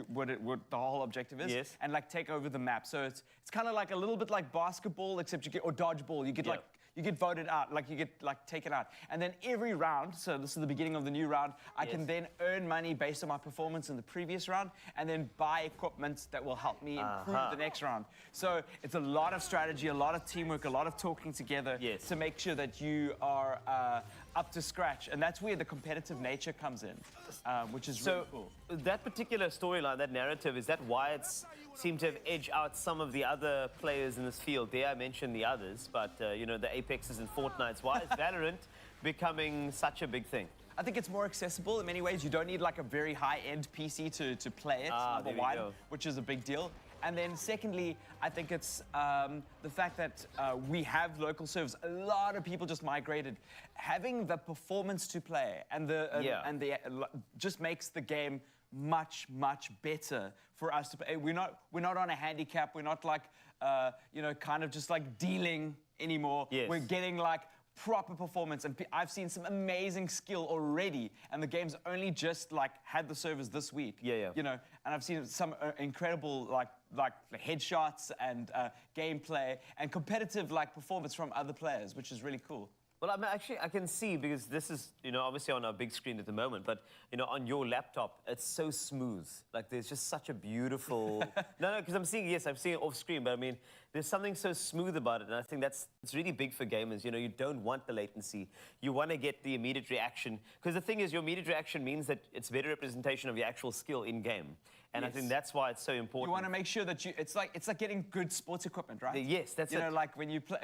what the whole objective is. And like take over the map. So it's kind of like a little bit like basketball, except or dodgeball. You get like you get voted out, like you get like taken out. And then every round, so this is the beginning of the new round, I can then earn money based on my performance in the previous round, and then buy equipment that will help me improve the next round. So it's a lot of strategy, a lot of teamwork, a lot of talking together to make sure that you are up to scratch. And that's where the competitive nature comes in, which is really cool. That particular storyline, that narrative, is that why it's seemed to have edged out some of the other players in this field? There I mentioned the others, but you know, the Apexes and Fortnites. Why is Valorant becoming such a big thing? I think it's more accessible in many ways. You don't need like a very high-end PC to play it, number one, which is a big deal. And then secondly, I think it's the fact that we have local servers. A lot of people just migrated. Having the performance to play and just makes the game much better for us to play. We're not on a handicap. We're not like kind of just like dealing anymore. Yes. We're getting like proper performance, and I've seen some amazing skill already, and the game's only just like had the servers this week. Yeah. And I've seen some incredible like headshots and gameplay and competitive like performance from other players, which is really cool. Well, I can see, because this is, obviously on our big screen at the moment, but, on your laptop, it's so smooth. Like, there's just such a beautiful... No, because I'm seeing it off screen, but I mean, there's something so smooth about it, and I think it's really big for gamers. You don't want the latency. You want to get the immediate reaction, because the thing is, your immediate reaction means that it's better representation of your actual skill in-game. And I think that's why it's so important. You want to make sure that it's like getting good sports equipment, right? Yes, that's it. Like when you play,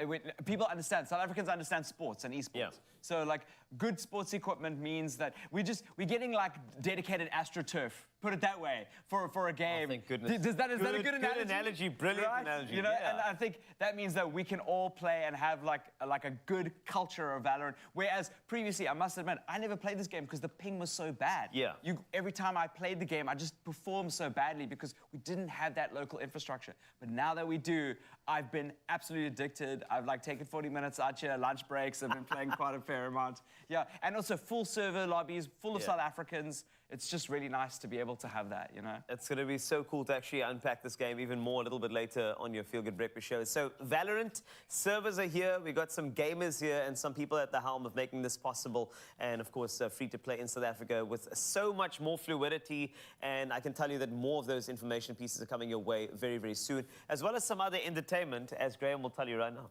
people understand, South Africans understand sports and esports. Yeah. So like good sports equipment means that we're getting like dedicated AstroTurf, put it that way, for a game. Oh, thank goodness. Is that a good analogy? Good analogy, brilliant right? analogy. And I think that means that we can all play and have like a good culture of Valorant. Whereas previously, I must admit, I never played this game because the ping was so bad. Yeah. Every time I played the game, I just performed so badly because we didn't have that local infrastructure. But now that we do, I've been absolutely addicted. I've like taken 40 minutes out here, lunch breaks. I've been playing quite a fair amount. Yeah, and also full server lobbies, full of South Africans. It's just really nice to be able to have that, It's going to be so cool to actually unpack this game even more a little bit later on your Feel Good Breakfast show. So Valorant, servers are here. We've got some gamers here and some people at the helm of making this possible. And of course, free to play in South Africa with so much more fluidity. And I can tell you that more of those information pieces are coming your way very, very soon, as well as some other entertainment, as Graham will tell you right now.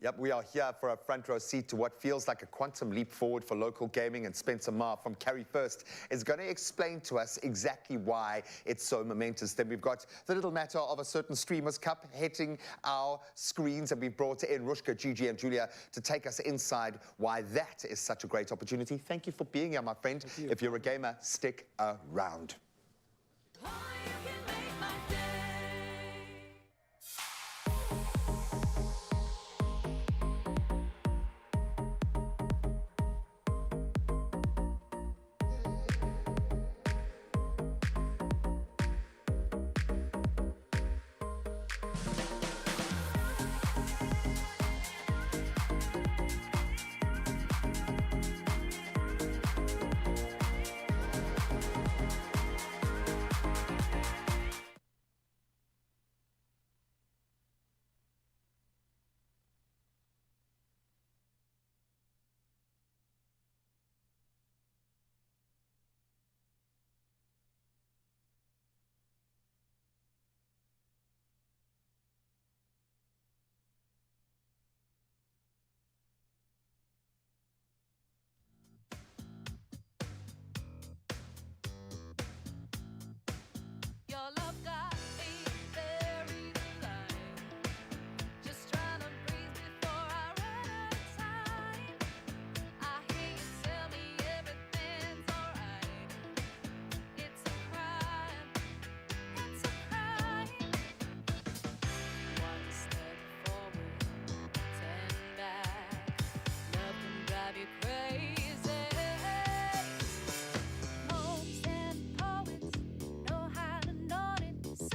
Yep, we are here for a front row seat to what feels like a quantum leap forward for local gaming, and Spencer Ma from Carry First is going to explain to us exactly why it's so momentous. Then we've got the little matter of a certain Streamers Cup hitting our screens, and we've brought in Rushka, Gigi and Julia to take us inside why that is such a great opportunity. Thank you for being here, my friend. If you're a gamer, stick around. Oh, you can make my day. Your love got me buried alive. Just trying to breathe before I run out of time. I hear you tell me everything's alright. It's a crime. It's a crime. 1 step forward, 10 back. Love can drive you crazy. Poets and poets know how to note it.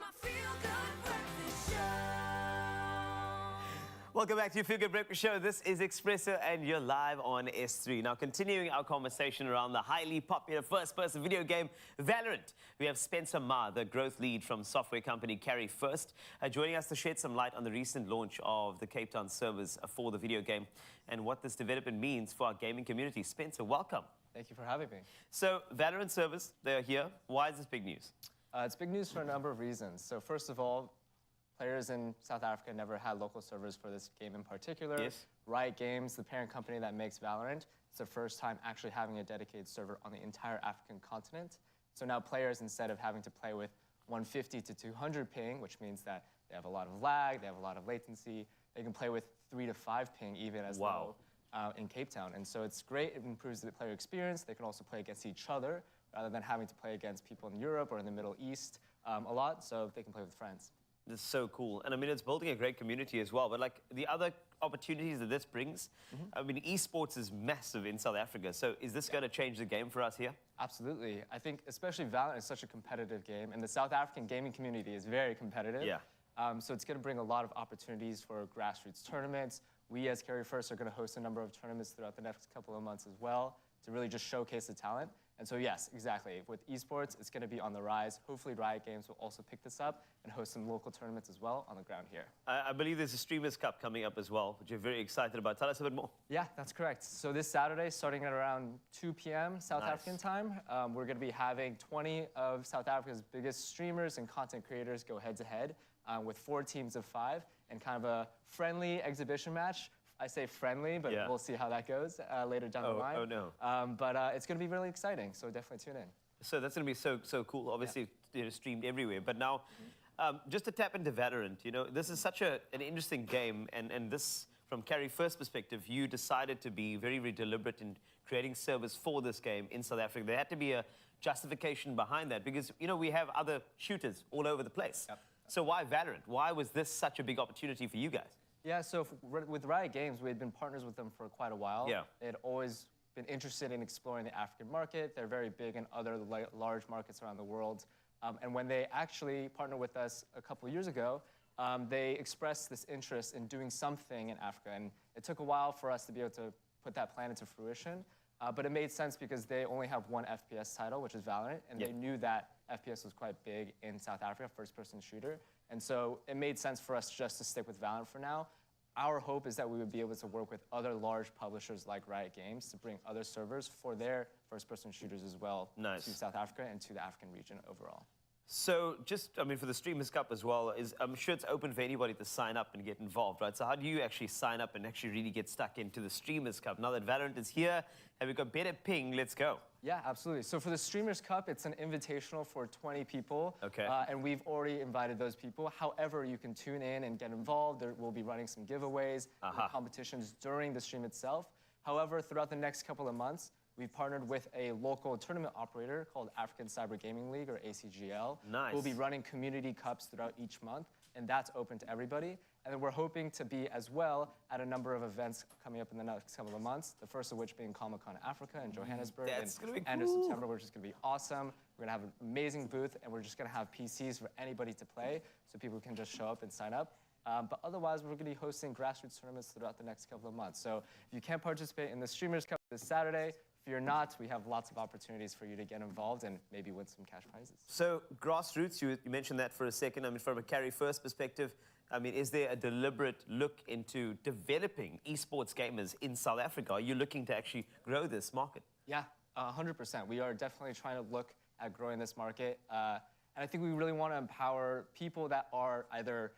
my feel-good breakfast show. Welcome back to your Feel Good Breakfast Show. This is Expresso and you're live on S3. Now, continuing our conversation around the highly popular first-person video game, Valorant. We have Spencer Ma, the growth lead from software company Carry First, joining us to shed some light on the recent launch of the Cape Town servers for the video game and what this development means for our gaming community. Spencer, welcome. Thank you for having me. So, Valorant servers, they're here. Why is this big news? It's big news for a number of reasons. So first of all, players in South Africa never had local servers for this game in particular. Yes. Riot Games, the parent company that makes Valorant, it's the first time actually having a dedicated server on the entire African continent. So now players, instead of having to play with 150 to 200 ping, which means that they have a lot of lag, they have a lot of latency, they can play with 3 to 5 ping even as low in Cape Town. And so it's great, it improves the player experience. They can also play against each other rather than having to play against people in Europe or in the Middle East a lot, so they can play with friends. This is so cool. And I mean, it's building a great community as well. But like the other opportunities that this brings, I mean, esports is massive in South Africa. So is this going to change the game for us here? Absolutely. I think especially Valorant is such a competitive game, and the South African gaming community is very competitive. Yeah. So it's going to bring a lot of opportunities for grassroots tournaments. We as Carry First are going to host a number of tournaments throughout the next couple of months as well to really just showcase the talent. And so yes, exactly. With esports, it's going to be on the rise. Hopefully Riot Games will also pick this up and host some local tournaments as well on the ground here. I believe there's a Streamers Cup coming up as well, which you're very excited about. Tell us a bit more. Yeah, that's correct. So this Saturday, starting at around 2 p.m. South African time, we're going to be having 20 of South Africa's biggest streamers and content creators go head-to-head with 4 teams of 5 and kind of a friendly exhibition match. I say friendly, but we'll see how that goes later down the line. Oh, no. But it's going to be really exciting, so definitely tune in. So that's going to be so cool. Obviously, you know, streamed everywhere. But now, just to tap into Valorant, you know, this is such an interesting game. And this, from Carry First perspective, you decided to be very, very deliberate in creating servers for this game in South Africa. There had to be a justification behind that because, you know, we have other shooters all over the place. So why Valorant? Why was this such a big opportunity for you guys? Yeah, so with Riot Games, we had been partners with them for quite a while. Yeah. They had always been interested in exploring the African market. They're very big in other large markets around the world. And when they actually partnered with us a couple of years ago, they expressed this interest in doing something in Africa. And it took a while for us to be able to put that plan into fruition. But it made sense because they only have one FPS title, which is Valorant, and they knew that FPS was quite big in South Africa, first-person shooter. And so it made sense for us just to stick with Valorant for now. Our hope is that we would be able to work with other large publishers like Riot Games to bring other servers for their first-person shooters as well to South Africa and to the African region overall. So just, I mean, for the Streamers Cup as well, I'm sure it's open for anybody to sign up and get involved, right? So how do you actually sign up and actually really get stuck into the Streamers Cup? Now that Valorant is here, have we got better ping? Let's go. Yeah, absolutely. So for the Streamers Cup, it's an invitational for 20 people. Okay. And we've already invited those people. However, you can tune in and get involved. We'll be running some giveaways, competitions during the stream itself. However, throughout the next couple of months, we've partnered with a local tournament operator called African Cyber Gaming League, or ACGL. Nice. We'll be running community cups throughout each month, and that's open to everybody. And then we're hoping to be as well at a number of events coming up in the next couple of months, the first of which being Comic-Con Africa in Johannesburg That's gonna be end of cool. September, which is going to be awesome. We're going to have an amazing booth, and we're just going to have PCs for anybody to play, so people can just show up and sign up. But otherwise, we're going to be hosting grassroots tournaments throughout the next couple of months. So if you can't participate in the Streamers Cup this Saturday, if you're not, we have lots of opportunities for you to get involved and maybe win some cash prizes. So grassroots, you mentioned that for a second. I mean, from a Carry First perspective, I mean, is there a deliberate look into developing esports gamers in South Africa? Are you looking to actually grow this market? Yeah, 100%. We are definitely trying to look at growing this market. And I think we really want to empower people that are either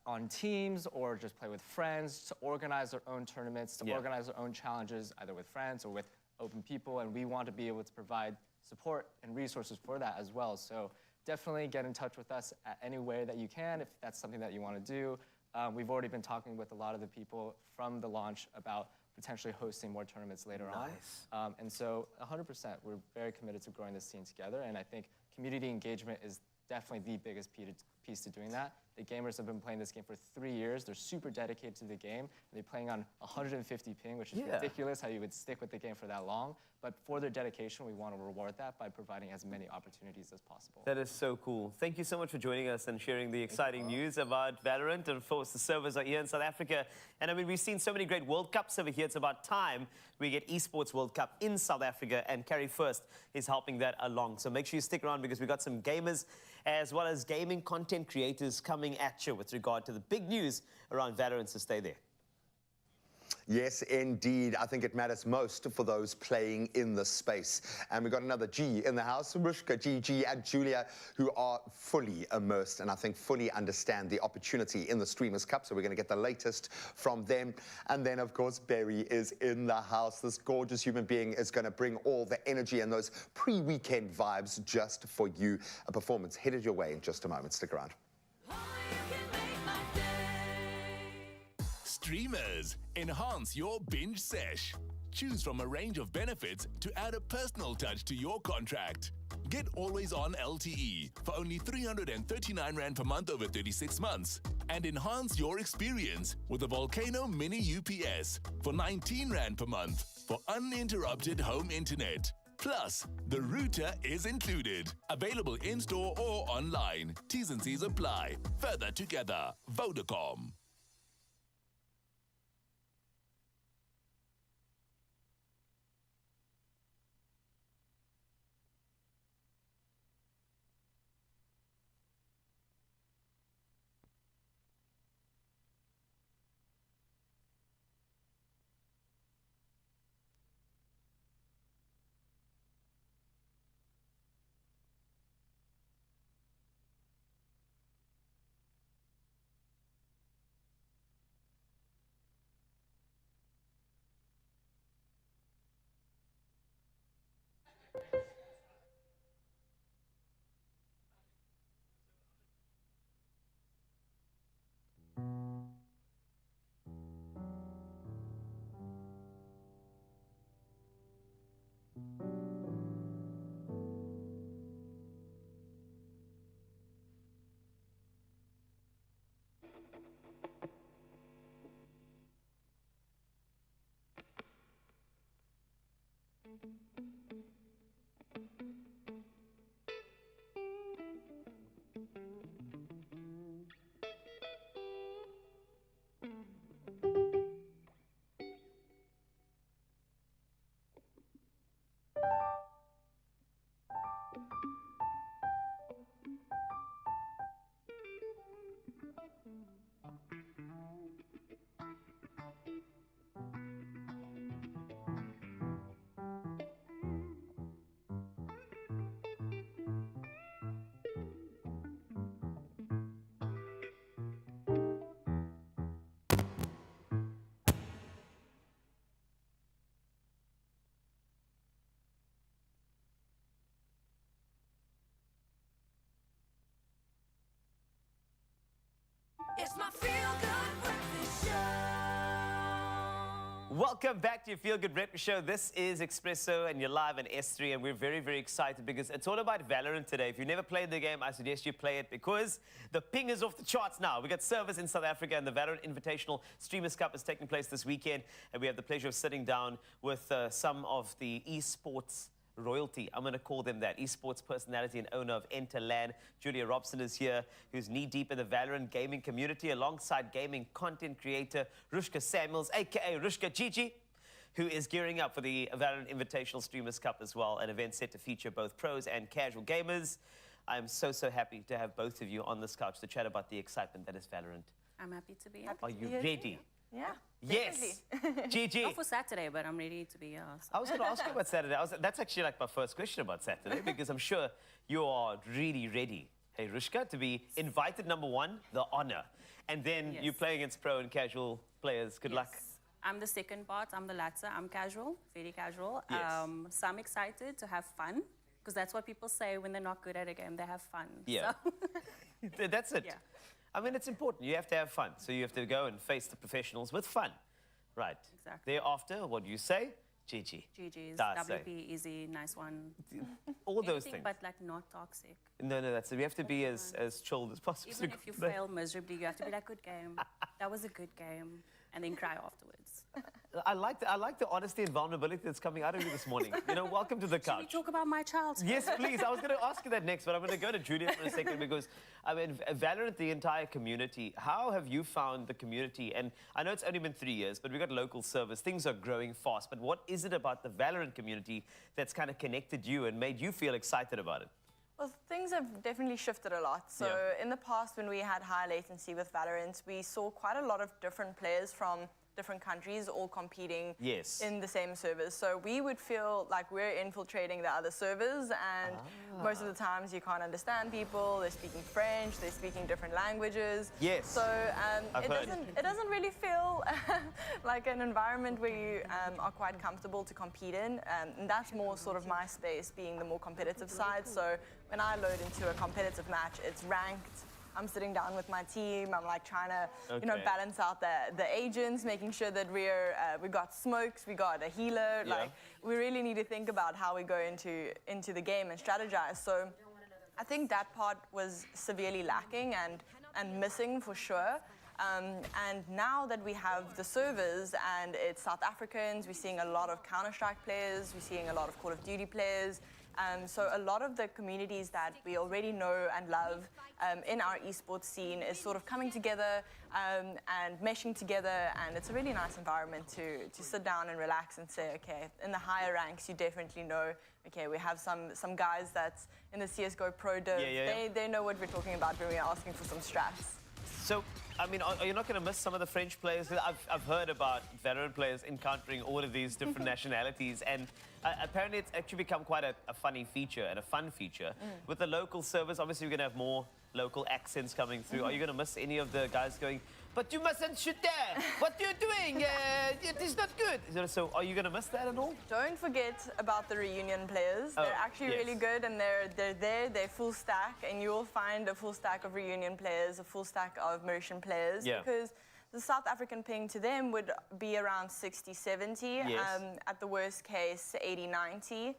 on teams or just play with friends to organize their own tournaments, to organize their own challenges, either with friends or with open people. And we want to be able to provide support and resources for that as well. So definitely get in touch with us at any way that you can if that's something that you want to do. We've already been talking with a lot of the people from the launch about potentially hosting more tournaments later on. And so 100%, we're very committed to growing this scene together. And I think community engagement is definitely the biggest piece to doing that. The gamers have been playing this game for 3 years. They're super dedicated to the game. They're playing on 150 ping, which is ridiculous how you would stick with the game for that long. But for their dedication, we want to reward that by providing as many opportunities as possible. That is so cool. Thank you so much for joining us and sharing the exciting news about Valorant. And of course, the servers are here in South Africa. And I mean, we've seen so many great World Cups over here. It's about time we get Esports World Cup in South Africa. And Carrie First is helping that along. So make sure you stick around because we've got some gamers as well as gaming content creators coming at you with regard to the big news around Valorant, so stay there. Yes, indeed. I think it matters most for those playing in the space. And we've got another G in the house, Rushka, Gigi, and Julia, who are fully immersed and I think fully understand the opportunity in the Streamers Cup. So we're going to get the latest from them. And then, of course, Barry is in the house. This gorgeous human being is going to bring all the energy and those pre-weekend vibes just for you. A performance headed your way in just a moment. Stick around. Streamers, enhance your binge sesh. Choose from a range of benefits to add a personal touch to your contract. Get always on LTE for only 339 Rand per month over 36 months. And enhance your experience with a Volcano Mini UPS for 19 Rand per month for uninterrupted home internet. Plus, the router is included. Available in-store or online. T's and C's apply. Further together. Vodacom. It's my feel-good breakfast show. Welcome back to your Feel Good Breakfast Show. This is Expresso and you're live on S3 and we're very, very excited because it's all about Valorant today. If you've never played the game, I suggest you play it because the ping is off the charts now. We've got servers in South Africa and the Valorant Invitational Streamers Cup is taking place this weekend and we have the pleasure of sitting down with some of the esports royalty. I'm going to call them that. Esports personality and owner of Enterland. Julia Robson is here, who's knee-deep in the Valorant gaming community, alongside gaming content creator Rushka Samuels, a.k.a. Rushka Gigi, who is gearing up for the Valorant Invitational Streamers Cup as well, an event set to feature both pros and casual gamers. I'm so happy to have both of you on this couch to chat about the excitement that is Valorant. I'm happy to be here. Are you ready? Yeah. Yes. Gigi. Not for Saturday, but I'm ready to be here. So. I was going to ask you about Saturday. That's actually like my first question about Saturday because I'm sure you are really ready, hey Rushka, to be invited number one, the honor. And then you play against pro and casual players. Good luck. I'm the second part. I'm the latter. I'm casual, very casual. Yes. So I'm excited to have fun because that's what people say when they're not good at a game. They have fun. Yeah. So. That's it. Yeah. I mean, it's important. You have to have fun. So you have to go and face the professionals with fun. Right. Exactly. Thereafter, what do you say? GG. GG's, That's WP, easy, nice one. All those Anything things. but like not toxic. No, that's it. We have to be as chilled as possible. Even if you fail miserably, you have to be like, good game. That was a good game. And then cry afterwards. I like the honesty and vulnerability that's coming out of you this morning. You know, welcome to the Should we couch. talk about my childhood? Yes, please. I was going to ask you that next, but I'm going to go to Julia for a second because, I mean, Valorant, the entire community, how have you found the community? And I know it's only been 3 years, but we've got local servers. Things are growing fast. But what is it about the Valorant community that's kind of connected you and made you feel excited about it? Well, things have definitely shifted a lot. So in the past, when we had high latency with Valorant, we saw quite a lot of different players from different countries all competing in the same servers. So we would feel like we're infiltrating the other servers, and most of the times you can't understand people. They're speaking French, they're speaking different languages. Yes. So it doesn't really feel like an environment where you are quite comfortable to compete in. And that's more sort of my space, being the more competitive side. So when I load into a competitive match, it's ranked. I'm sitting down with my team. I'm like trying to, you know, balance out the agents, making sure that we got smokes, we got a healer. Like we really need to think about how we go into the game and strategize. So I think that part was severely lacking and missing for sure. And now that we have the servers and it's South Africans, we're seeing a lot of Counter-Strike players, we're seeing a lot of Call of Duty players. So a lot of the communities that we already know and love in our esports scene is sort of coming together and meshing together, and it's a really nice environment to sit down and relax and say, okay, in the higher ranks you definitely know, okay, we have some guys that's in the CSGO Pro Div, they know what we're talking about when we're asking for some strats. So, I mean, are you not going to miss some of the French players? I've heard about Valorant players encountering all of these different nationalities, and apparently it's actually become quite a funny feature and a fun feature. With the local servers, obviously we're going to have more local accents coming through. Are you going to miss any of the guys going, but you mustn't shoot there, what you're doing, it is not good? So are you going to miss that at all? Don't forget about the reunion players. They're actually really good, and they're full stack, and you will find a full stack of reunion players, a full stack of Mauritian players, because the South African ping to them would be around 60, 70, at the worst case 80, 90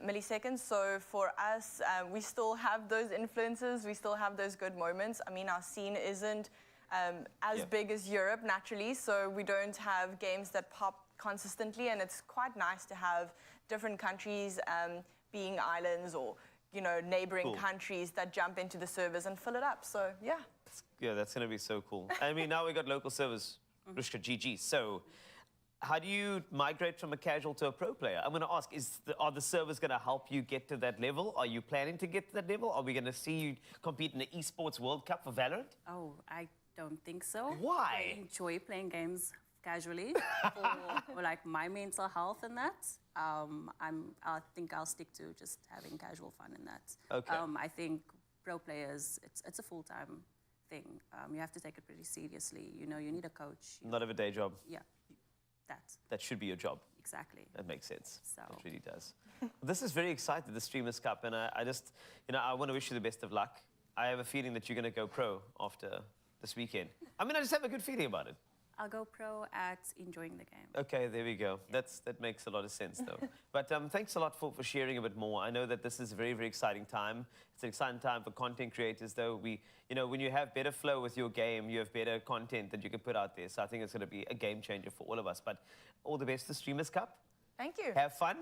milliseconds. So for us, we still have those influences, we still have those good moments. I mean, our scene isn't as big as Europe naturally, so we don't have games that pop consistently, and it's quite nice to have different countries being islands or, you know, neighboring countries that jump into the servers and fill it up. So yeah, that's going to be so cool. I mean, now we got local servers, Rushka, GG. So how do you migrate from a casual to a pro player? I'm going to ask, are the servers going to help you get to that level? Are you planning to get to that level? Are we going to see you compete in the Esports World Cup for Valorant? Oh, I don't think so. Why? I enjoy playing games casually for like my mental health and that. I think I'll stick to just having casual fun in that. Okay. I think pro players, it's a full-time thing. You have to take it pretty seriously. You know, you need a coach. Not have a day job. Yeah, that should be your job. Exactly. That makes sense. So. It really does. This is very exciting, the Streamers Cup, and I just, you know, I want to wish you the best of luck. I have a feeling that you're going to go pro after this weekend. I mean, I just have a good feeling about it. I'll go pro at enjoying the game. Okay, there we go. That makes a lot of sense, though. But thanks a lot for sharing a bit more. I know that this is a very, very exciting time. It's an exciting time for content creators, though. You know, when you have better flow with your game, you have better content that you can put out there. So I think it's going to be a game changer for all of us. But all the best to Streamers Cup. Thank you. Have fun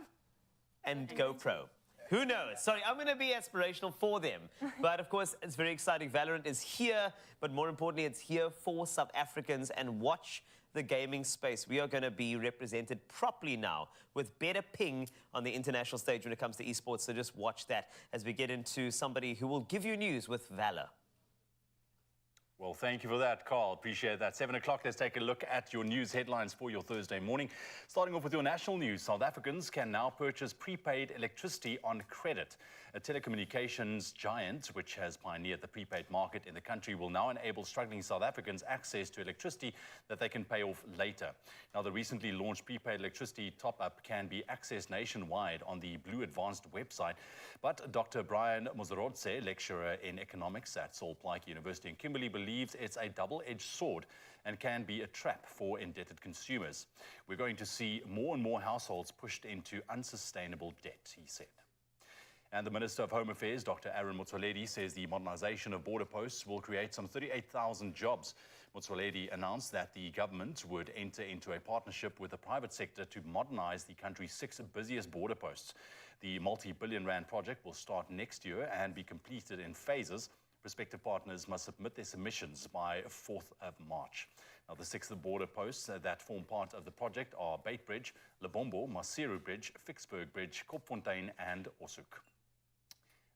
and go pro. Who knows? Sorry, I'm going to be aspirational for them. But, of course, it's very exciting. Valorant is here, but more importantly, it's here for South Africans. And watch the gaming space. We are going to be represented properly now with better ping on the international stage when it comes to esports. So just watch that as we get into somebody who will give you news with valor. Well, thank you for that, Carl. Appreciate that. 7 o'clock, let's take a look at your news headlines for your Thursday morning. Starting off with your national news, South Africans can now purchase prepaid electricity on credit. A telecommunications giant, which has pioneered the prepaid market in the country, will now enable struggling South Africans access to electricity that they can pay off later. Now, the recently launched prepaid electricity top-up can be accessed nationwide on the Blue Advanced website. But Dr. Brian Mozerodze, lecturer in economics at Saul Plaatje University in Kimberley, believes believes it's a double-edged sword and can be a trap for indebted consumers. We're going to see more and more households pushed into unsustainable debt, he said. And the Minister of Home Affairs, Dr. Aaron Motsoaledi, says the modernization of border posts will create some 38,000 jobs. Motsoaledi announced that the government would enter into a partnership with the private sector to modernize the country's 6 busiest border posts. The multi-billion rand project will start next year and be completed in phases. Prospective partners must submit their submissions by 4th of March. Now, the 6 border posts that form part of the project are Beitbridge, Lebombo, Maseru Bridge, Vicksburg Bridge, Kopfontein and Osuk.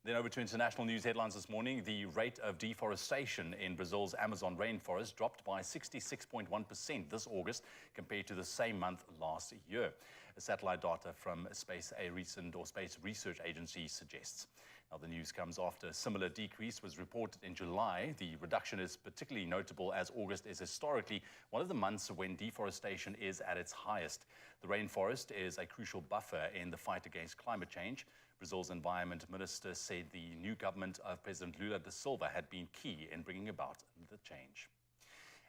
Then over to international news headlines this morning. The rate of deforestation in Brazil's Amazon rainforest dropped by 66.1% this August compared to the same month last year. Satellite data from Space Research Agency suggests. Now, the news comes after a similar decrease was reported in July. The reduction is particularly notable as August is historically one of the months when deforestation is at its highest. The rainforest is a crucial buffer in the fight against climate change. Brazil's environment minister said the new government of President Lula da Silva had been key in bringing about the change.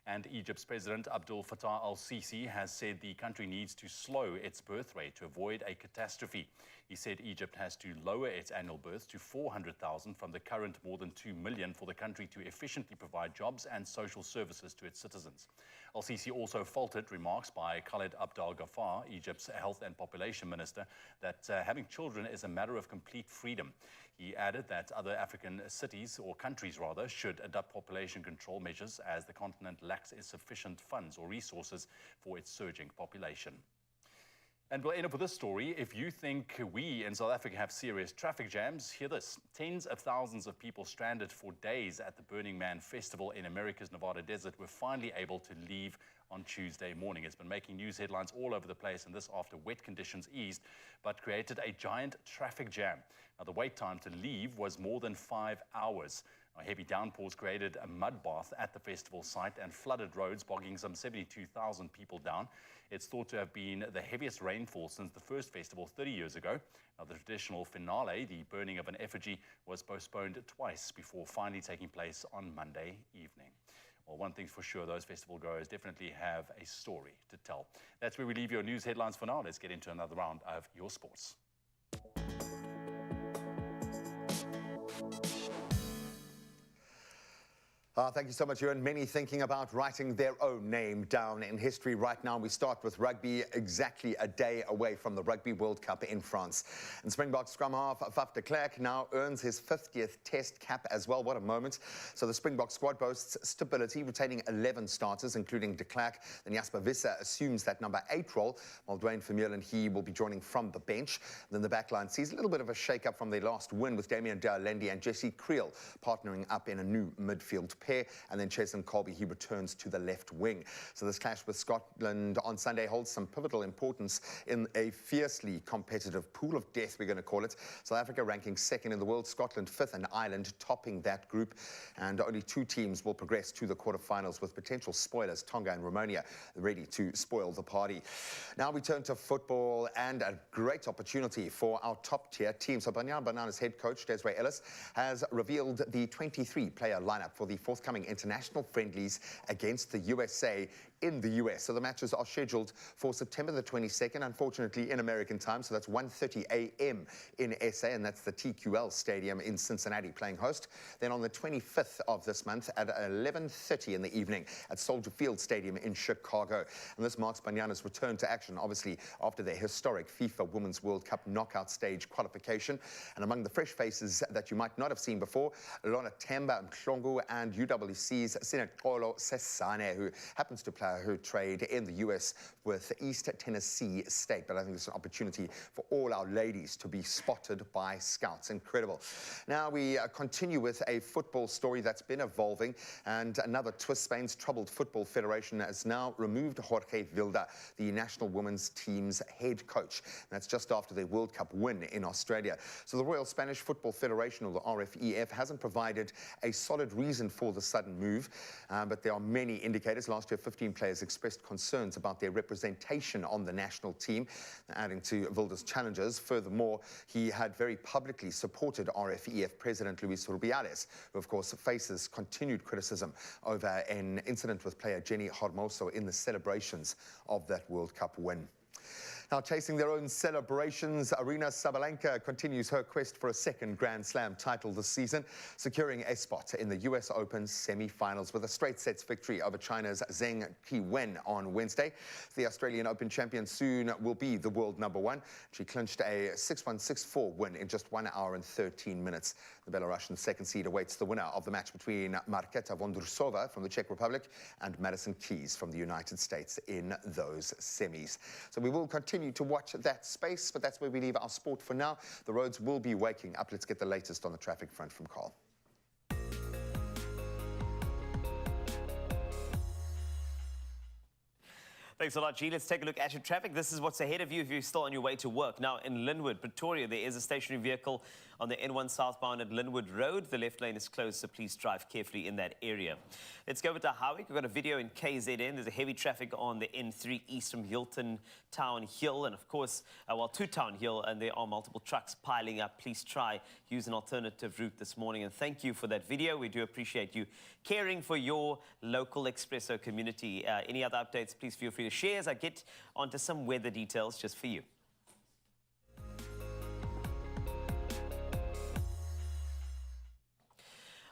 And Egypt's President Abdel Fattah al-Sisi has said the country needs to slow its birth rate to avoid a catastrophe. He said Egypt has to lower its annual births to 400,000 from the current more than 2 million for the country to efficiently provide jobs and social services to its citizens. Al-Sisi also faulted remarks by Khaled Abdel Ghaffar, Egypt's health and population minister, that having children is a matter of complete freedom. He added that other African cities, or countries rather, should adopt population control measures as the continent lacks sufficient funds or resources for its surging population. And we'll end up with this story. If you think we in South Africa have serious traffic jams, hear this. Tens of thousands of people stranded for days at the Burning Man festival in America's Nevada desert were finally able to leave on Tuesday morning. It's been making news headlines all over the place, and this after wet conditions eased, but created a giant traffic jam. Now, the wait time to leave was more than 5 hours. Now, heavy downpours created a mud bath at the festival site and flooded roads, bogging some 72,000 people down. It's thought to have been the heaviest rainfall since the first festival 30 years ago. Now, the traditional finale, the burning of an effigy, was postponed twice before finally taking place on Monday evening. Well, one thing's for sure, those festival goers definitely have a story to tell. That's where we leave your news headlines for now. Let's get into another round of your sports. Thank you so much, Ewan. Many thinking about writing their own name down in history right now. We start with rugby, exactly a day away from the Rugby World Cup in France. And Springbok scrum half Faf de Klerk now earns his 50th Test cap as well. What a moment. So the Springbok squad boasts stability, retaining 11 starters, including de Klerk. Then Jasper Visser assumes that number 8 role, while Dwayne Vermeulen, he will be joining from the bench. Then the backline sees a little bit of a shake-up from their last win with Damian D'Alendi and Jesse Creel partnering up in a new midfield pair. And then Cheslin Colby, he returns to the left wing. So this clash with Scotland on Sunday holds some pivotal importance in a fiercely competitive pool of death, we're going to call it. South Africa ranking 2nd in the world, Scotland 5th, and Ireland topping that group. And only 2 teams will progress to the quarterfinals, with potential spoilers, Tonga and Romania, ready to spoil the party. Now we turn to football, and a great opportunity for our top-tier team. So Banyana Bananas head coach Desiree Ellis has revealed the 23-player lineup for the forthcoming international friendlies against the USA in the US. So the matches are scheduled for September the 22nd, unfortunately in American time, so that's 1:30 a.m. in SA, and that's the TQL Stadium in Cincinnati playing host. Then on the 25th of this month at 11:30 in the evening at Soldier Field Stadium in Chicago. And this marks Banyana's return to action, obviously after their historic FIFA Women's World Cup knockout stage qualification. And among the fresh faces that you might not have seen before, Lona Temba Mhlongo and UWC's Sinekolo Sesane, who happens to play her trade in the US with East Tennessee State. But I think it's an opportunity for all our ladies to be spotted by scouts. Incredible. Now we continue with a football story that's been evolving, and another twist. Spain's troubled football federation has now removed Jorge Vilda, the national women's team's head coach. And that's just after their World Cup win in Australia. So the Royal Spanish Football Federation, or the RFEF, hasn't provided a solid reason for the sudden move, but there are many indicators. Last year, 15 players expressed concerns about their representation on the national team, adding to Wilder's challenges. Furthermore, he had very publicly supported RFEF President Luis Rubiales, who of course faces continued criticism over an incident with player Jenny Hermoso in the celebrations of that World Cup win. Now, chasing their own celebrations, Aryna Sabalenka continues her quest for a second Grand Slam title this season, securing a spot in the US Open semi-finals with a straight sets victory over China's Zheng Qi-wen on Wednesday. The Australian Open champion soon will be the world #1. She clinched a 6-1, 6-4 win in just 1 hour and 13 minutes. The Belarusian second seed awaits the winner of the match between Marketa Vondrousova from the Czech Republic and Madison Keys from the United States in those semis. So we will continue to watch that space, but that's where we leave our sport for now. The roads will be waking up. Let's get the latest on the traffic front from Carl. Thanks a lot, G. Let's take a look at your traffic. This is what's ahead of you if you're still on your way to work. Now, in Linwood, Pretoria, there is a stationary vehicle on the N1 southbound at Linwood Road. The left lane is closed, so please drive carefully in that area. Let's go over to Howick. We've got a video in KZN. There's a heavy traffic on the N3 east from Hilton Town Hill. And of course, to Town Hill, and there are multiple trucks piling up. Please try use an alternative route this morning. And thank you for that video. We do appreciate you caring for your local Expresso community. Any other updates, please feel free to share as I get onto some weather details just for you.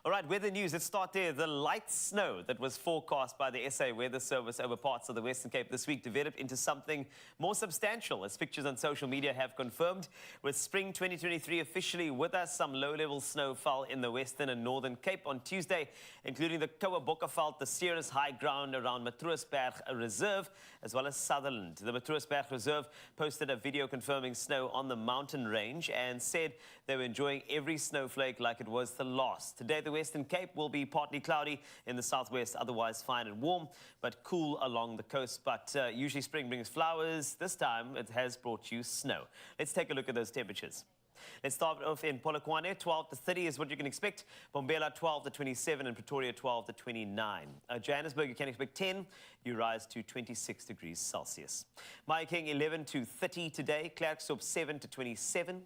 All right, weather news. Let's start there. The light snow that was forecast by the SA Weather Service over parts of the Western Cape this week developed into something more substantial, as pictures on social media have confirmed. With spring 2023 officially with us, some low-level snow fell in the Western and Northern Cape on Tuesday, including the Kowa Bokkeveld, the Ceres High Ground around Matroosberg Reserve, as well as Sutherland. The Matroosberg Reserve posted a video confirming snow on the mountain range and said they were enjoying every snowflake like it was the last. Today, the Western Cape will be partly cloudy in the southwest, otherwise fine and warm, but cool along the coast. But usually spring brings flowers. This time, it has brought you snow. Let's take a look at those temperatures. Let's start off in Polokwane. 12 to 30 is what you can expect. Bombela, 12 to 27, and Pretoria, 12 to 29. Johannesburg, you can expect 10. You rise to 26 degrees Celsius. Mahikeng, 11 to 30 today. Klerksdorp, 7 to 27.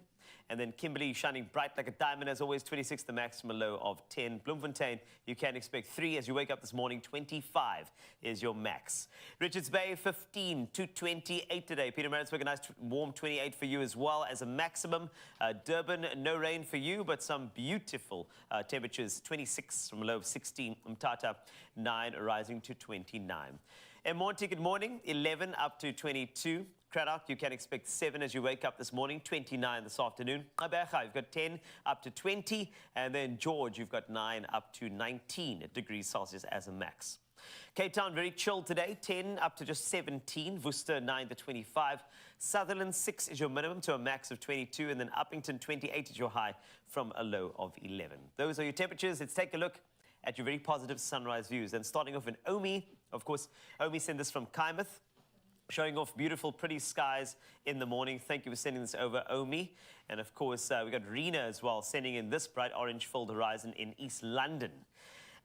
And then Kimberley shining bright like a diamond, as always, 26, the maximum low of 10. Bloemfontein, you can expect 3 as you wake up this morning. 25 is your max. Richards Bay, 15 to 28 today. Pietermaritzburg, a nice warm 28 for you as well as a maximum. Durban, no rain for you, but some beautiful temperatures. 26 from a low of 16. Umtata, 9 rising to 29. Monty, good morning. 11 up to 22. Cradock, you can expect 7 as you wake up this morning, 29 this afternoon. Aberga, you've got 10 up to 20. And then George, you've got 9 up to 19 degrees Celsius as a max. Cape Town, very chilled today, 10 up to just 17. Worcester, 9 to 25. Sutherland, 6 is your minimum to a max of 22. And then Uppington, 28 is your high from a low of 11. Those are your temperatures. Let's take a look at your very positive sunrise views. And starting off in Omi, of course, Omi sent this from Kymuth, showing off beautiful, pretty skies in the morning. Thank you for sending this over, Omi. And of course, we got Rena as well, sending in this bright orange-filled horizon in East London.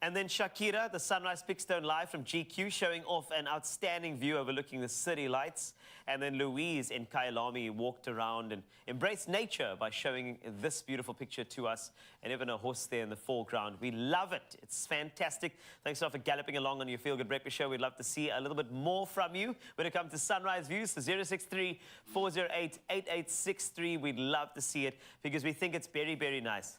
And then Shakira, the Sunrise Pickstone Live from GQ, showing off an outstanding view overlooking the city lights. And then Louise in Kyalami walked around and embraced nature by showing this beautiful picture to us. And even a horse there in the foreground. We love it. It's fantastic. Thanks a lot for galloping along on your Feel Good Breakfast Show. We'd love to see a little bit more from you when it comes to sunrise views. So 063-408-8863. We'd love to see it because we think it's very, very nice.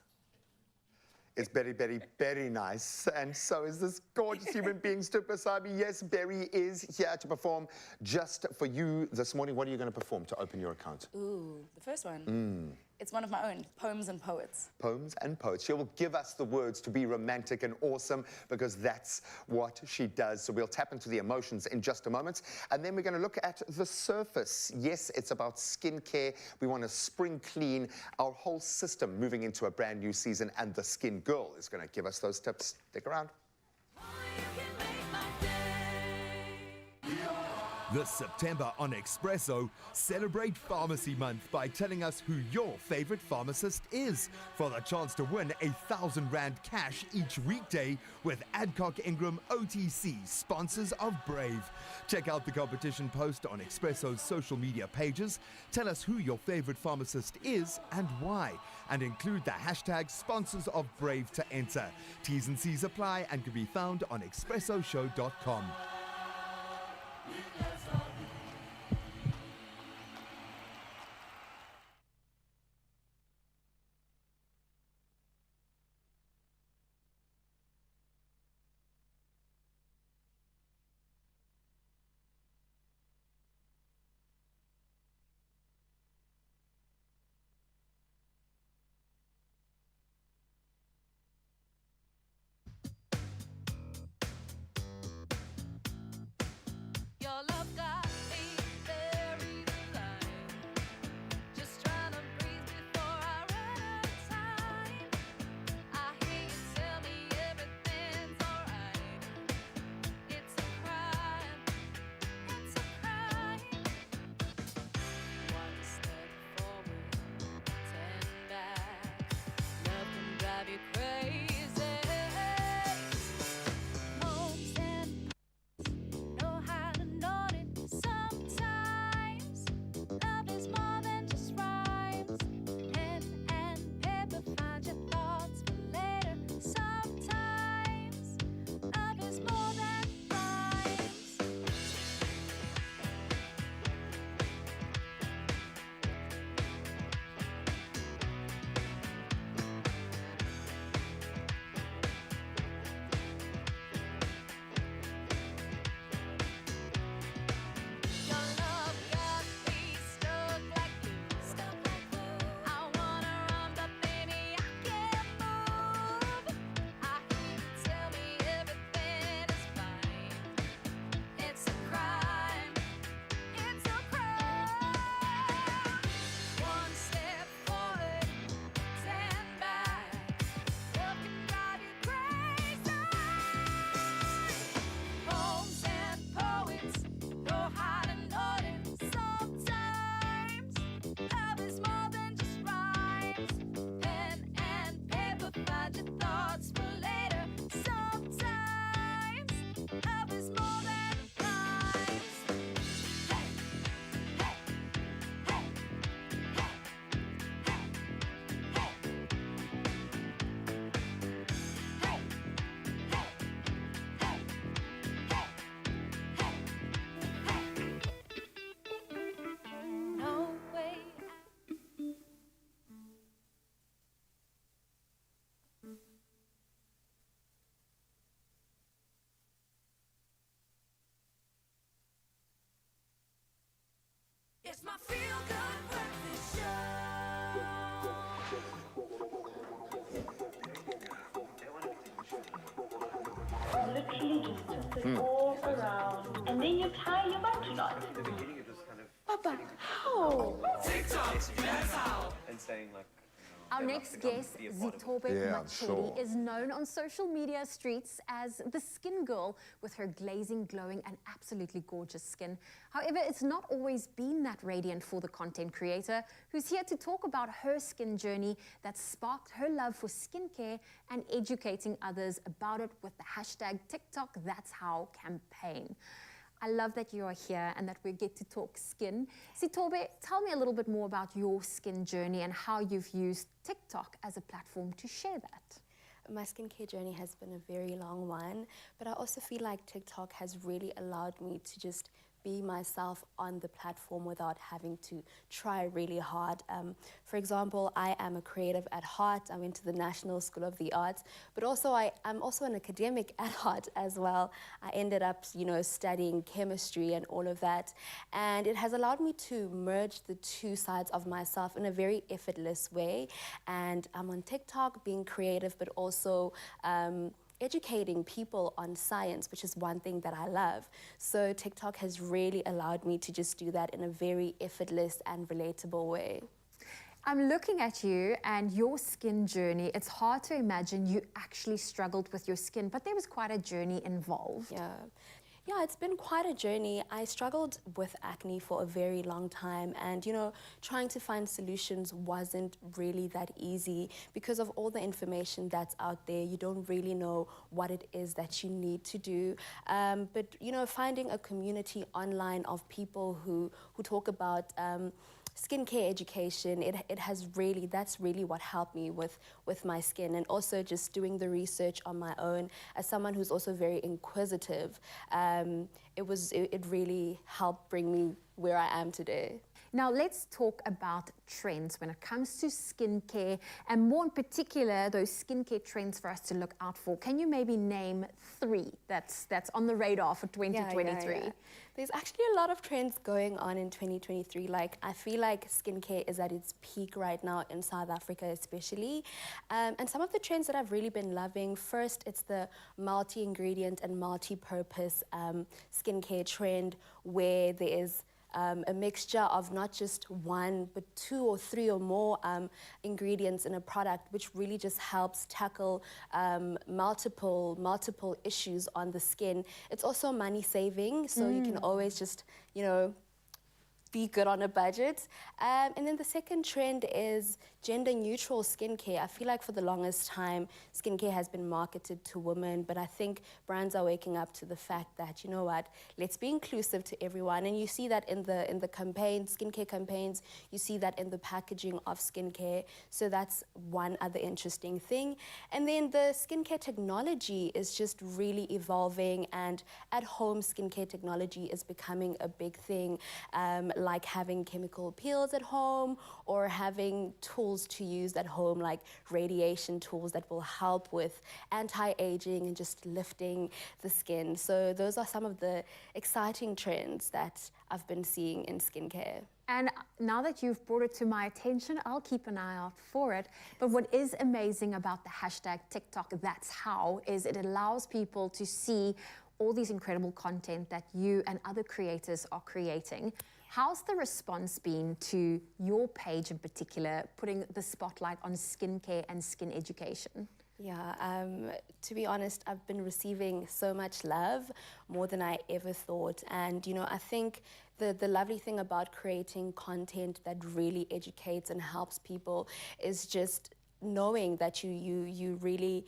It's very, very, very nice. And so is this gorgeous human being stood beside me. Yes, Berry is here to perform just for you this morning. What are you going to perform to open your account? Ooh, the first one. It's one of my own, Poems and Poets. Poems and Poets. She will give us the words to be romantic and awesome because that's what she does. So we'll tap into the emotions in just a moment. And then we're going to look at the surface. Yes, it's about skincare. We want to spring clean our whole system moving into a brand new season. And the Skin Girl is going to give us those tips. Stick around. This September on Expresso, celebrate Pharmacy Month by telling us who your favorite pharmacist is for the chance to win R1,000 cash each weekday with Adcock Ingram OTC, sponsors of Brave. Check out the competition post on Expresso's social media pages. Tell us who your favorite pharmacist is and why. And include the hashtag sponsors of Brave to enter. T's and C's apply and can be found on expressoshow.com. Your love got me buried alive. Just trying to breathe before I run out of time. I hear you tell me everything's alright. It's a crime. It's a crime. One step forward, 10 back. Love can drive you crazy. Homes and know how to note it sometimes. Love is more than just rhymes. Pen and paper, find your thoughts for later. Sometimes love is more than rhymes. Your love got me stuck like glue. I wanna run, but baby I can't move. I hear you tell me everything is fine. It's a crime. It's a crime. One step forward, 10 back. Love can drive you crazy. Poems and poets know how to note it sometimes. Love is more than just rhymes. Pen and paper, find your thoughts for later. Sometimes love is more than rhymes. Hey, hey, hey, hey, no way. It's my feel-good breakfast Literally just twist it all around, and then you tie your bunch knot. Papa, how? TikTok, that's how. And saying like, Our next guest, Zitobe Yeah, Machedi, sure. is known on social media streets as the skin girl with her glazing, glowing and absolutely gorgeous skin. However, it's not always been that radiant for the content creator, who's here to talk about her skin journey that sparked her love for skincare and educating others about it with the hashtag TikTok That's How campaign. I love that you are here and that we get to talk skin. Zitobe, tell me a little bit more about your skin journey and how you've used TikTok as a platform to share that. My skincare journey has been a very long one, but I also feel like TikTok has really allowed me to just be myself on the platform without having to try really hard. For example, I am a creative at heart. I went to the National School of the Arts, but also I'm also an academic at heart as well. I ended up, studying chemistry and all of that. And it has allowed me to merge the two sides of myself in a very effortless way. And I'm on TikTok being creative, but also educating people on science, which is one thing that I love. So TikTok has really allowed me to just do that in a very effortless and relatable way. I'm looking at you and your skin journey. It's hard to imagine you actually struggled with your skin, but there was quite a journey involved. Yeah. Yeah, it's been quite a journey. I struggled with acne for a very long time, and trying to find solutions wasn't really that easy because of all the information that's out there. You don't really know what it is that you need to do. But finding a community online of people who talk about skincare education, that's really what helped me with my skin, and also just doing the research on my own. As someone who's also very inquisitive, it really helped bring me where I am today. Now let's talk about trends when it comes to skincare, and more in particular those skincare trends for us to look out for. Can you maybe name 3 that's on the radar for 2023? Yeah. There's actually a lot of trends going on in 2023. Like, I feel like skincare is at its peak right now in South Africa especially. And some of the trends that I've really been loving, first, it's the multi-ingredient and multi-purpose skincare trend, where there is a mixture of not just 1, but 2 or 3 or more ingredients in a product, which really just helps tackle multiple issues on the skin. It's also money saving, so you can always just, be good on a budget. And then the second trend is gender neutral skincare. I feel like for the longest time, skincare has been marketed to women, but I think brands are waking up to the fact that, let's be inclusive to everyone. And you see that in the campaigns, skincare campaigns, you see that in the packaging of skincare. So that's one other interesting thing. And then the skincare technology is just really evolving, and at-home skincare technology is becoming a big thing. Like having chemical peels at home, or having tools to use at home, like radiation tools that will help with anti-aging and just lifting the skin. So those are some of the exciting trends that I've been seeing in skincare. And now that you've brought it to my attention, I'll keep an eye out for it. But what is amazing about the hashtag TikTok, that's how, is it allows people to see all these incredible content that you and other creators are creating. How's the response been to your page in particular, putting the spotlight on skincare and skin education? Yeah, to be honest, I've been receiving so much love, more than I ever thought. And, I think the lovely thing about creating content that really educates and helps people is just knowing that you really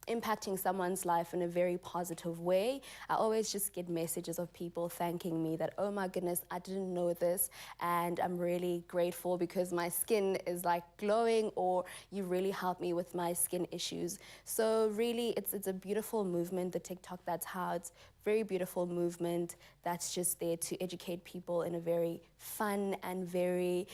impacting someone's life in a very positive way. I always just get messages of people thanking me that, oh my goodness, I didn't know this, and I'm really grateful because my skin is like glowing, or you really helped me with my skin issues. So really, it's a beautiful movement, the TikTok. That's how it's very beautiful movement that's just there to educate people in a very fun and very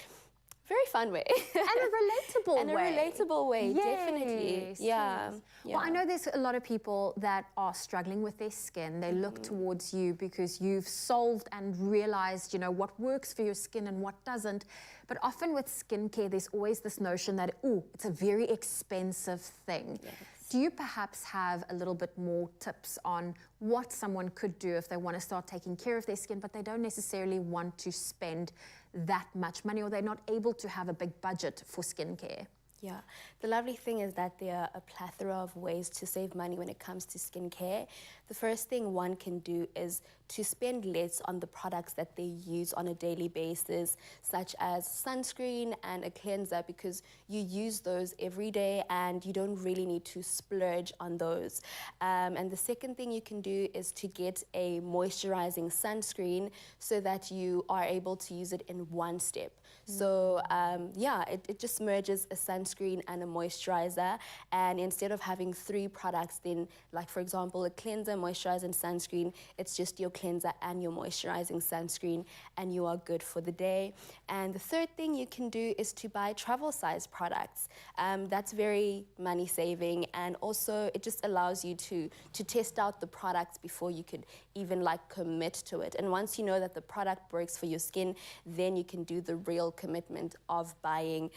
fun way. And a relatable way. And a relatable way, Yes, definitely. Yeah. yes. Well, I know there's a lot of people that are struggling with their skin. They look towards you because you've solved and realized, what works for your skin and what doesn't. But often with skincare, there's always this notion that, it's a very expensive thing. Yes. Do you perhaps have a little bit more tips on what someone could do if they want to start taking care of their skin, but they don't necessarily want to spend that much money, or they're not able to have a big budget for skincare? Yeah, the lovely thing is that there are a plethora of ways to save money when it comes to skincare. The first thing one can do is to spend less on the products that they use on a daily basis, such as sunscreen and a cleanser, because you use those every day and you don't really need to splurge on those. And the second thing you can do is to get a moisturizing sunscreen so that you are able to use it in one step. So it just merges a sunscreen and a moisturizer, and instead of having 3 products, then, like for example, a cleanser, moisturizer, and sunscreen, it's just your cleanser and your moisturizing sunscreen, and you are good for the day. And the third thing you can do is to buy travel size products. That's very money saving, and also it just allows you to test out the products before you could even commit to it. And once you know that the product works for your skin, then you can do the real commitment of buying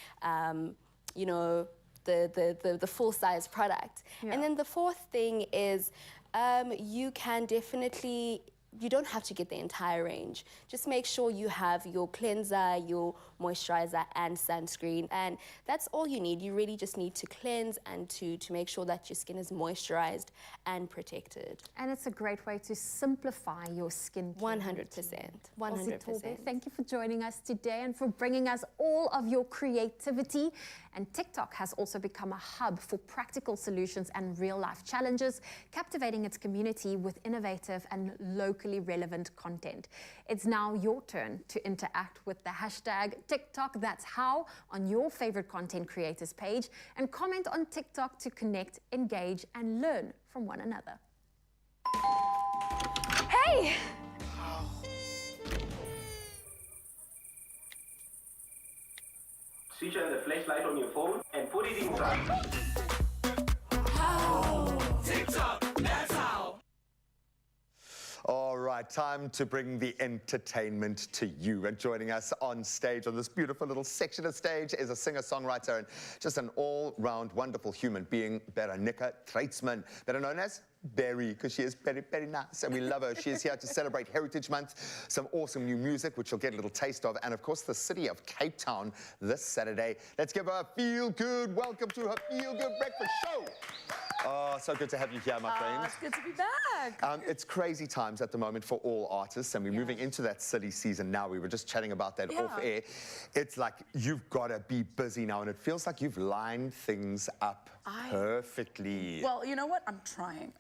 the full size product. Yeah. And then the fourth thing is you can definitely, you don't have to get the entire range. Just make sure you have your cleanser, your moisturizer and sunscreen. And that's all you need. You really just need to cleanse and to make sure that your skin is moisturized and protected. And it's a great way to simplify your skin. 100%. 100%. Thank you for joining us today and for bringing us all of your creativity. And TikTok has also become a hub for practical solutions and real-life challenges, captivating its community with innovative and locally relevant content. It's now your turn to interact with the hashtag TikTok That's How on your favorite content creators page, and comment on TikTok to connect, engage, and learn from one another. Hey! Switch on the flashlight on your phone and put it inside. TikTok, that's how. All right, time to bring the entertainment to you. And joining us on stage, on this beautiful little section of stage, is a singer-songwriter and just an all-round wonderful human being, Veronica Treitzman, better known as Berry, because she is very, very nice, and we love her. She is here to celebrate Heritage Month, some awesome new music, which you'll get a little taste of, and of course, the city of Cape Town this Saturday. Let's give her a feel-good welcome to her feel-good breakfast show. Oh, so good to have you here, my friend. It's good to be back. It's crazy times at the moment for all artists, and we're moving into that silly season now. We were just chatting about that off air. It's like you've got to be busy now, and it feels like you've lined things up perfectly. Well, you know what? I'm trying.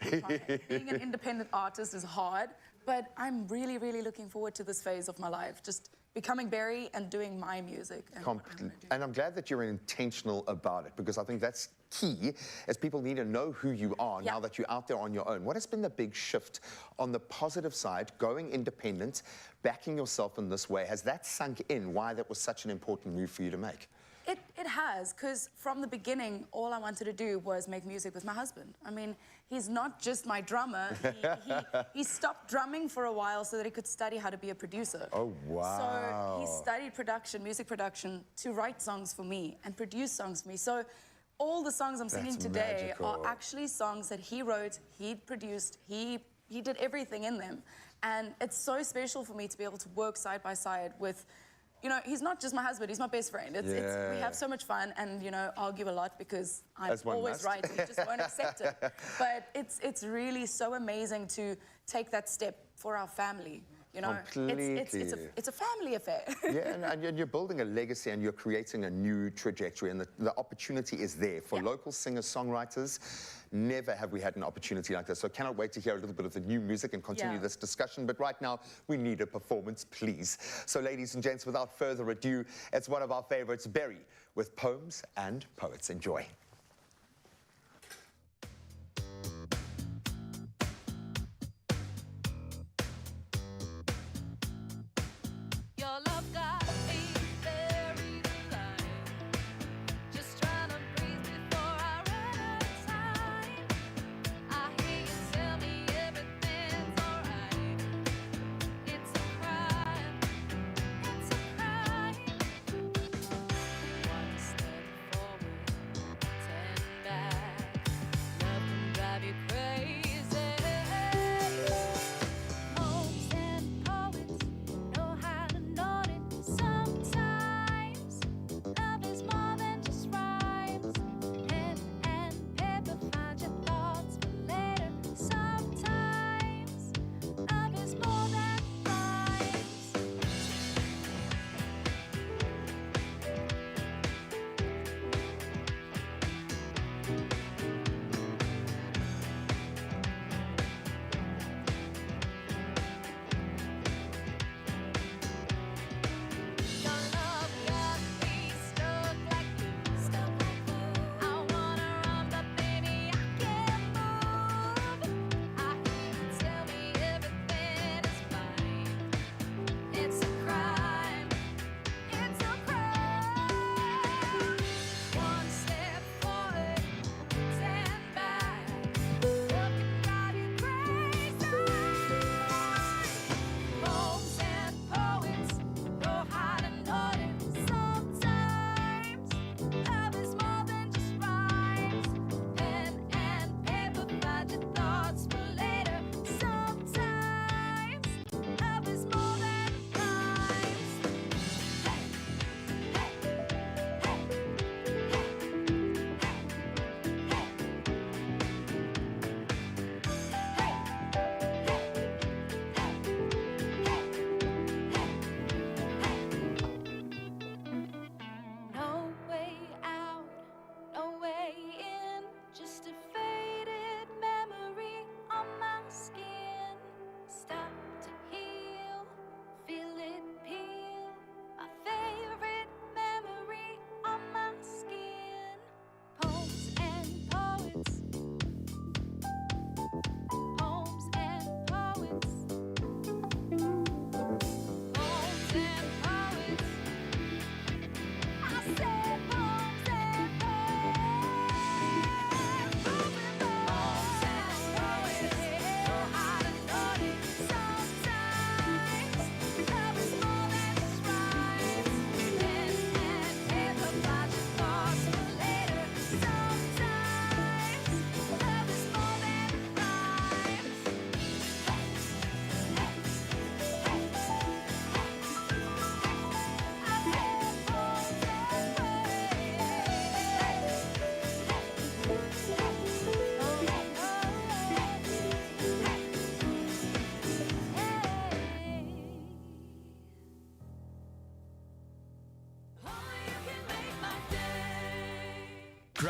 Being an independent artist is hard, but I'm really, really looking forward to this phase of my life. Just becoming Berry and doing my music. And I'm glad that you're intentional about it, because I think that's key, as people need to know who you are now that you're out there on your own. What has been the big shift on the positive side, going independent, backing yourself in this way? Has that sunk in, why that was such an important move for you to make? It has, because from the beginning, all I wanted to do was make music with my husband. I mean, he's not just my drummer. He stopped drumming for a while so that he could study how to be a producer. Oh, wow. So he studied production, music production, to write songs for me and produce songs for me. So all the songs I'm singing today are actually songs that he wrote, he produced, he did everything in them. And it's so special for me to be able to work side by side with, you know, he's not just my husband, he's my best friend. We have so much fun and, you know, argue a lot because I'm always right. He just won't accept it. But it's really so amazing to take that step for our family. You know, it's a family affair. Yeah, and you're building a legacy and you're creating a new trajectory, and the opportunity is there for local singer-songwriters. Never have we had an opportunity like this, so I cannot wait to hear a little bit of the new music and continue this discussion. But right now, we need a performance, please. So ladies and gents, without further ado, it's one of our favorites, Berry, with Poems and Poets. Enjoy. Your love got me buried alive. Just trying to breathe before I run out of time. I hear you tell me everything's alright. It's a crime. It's a crime. One step forward,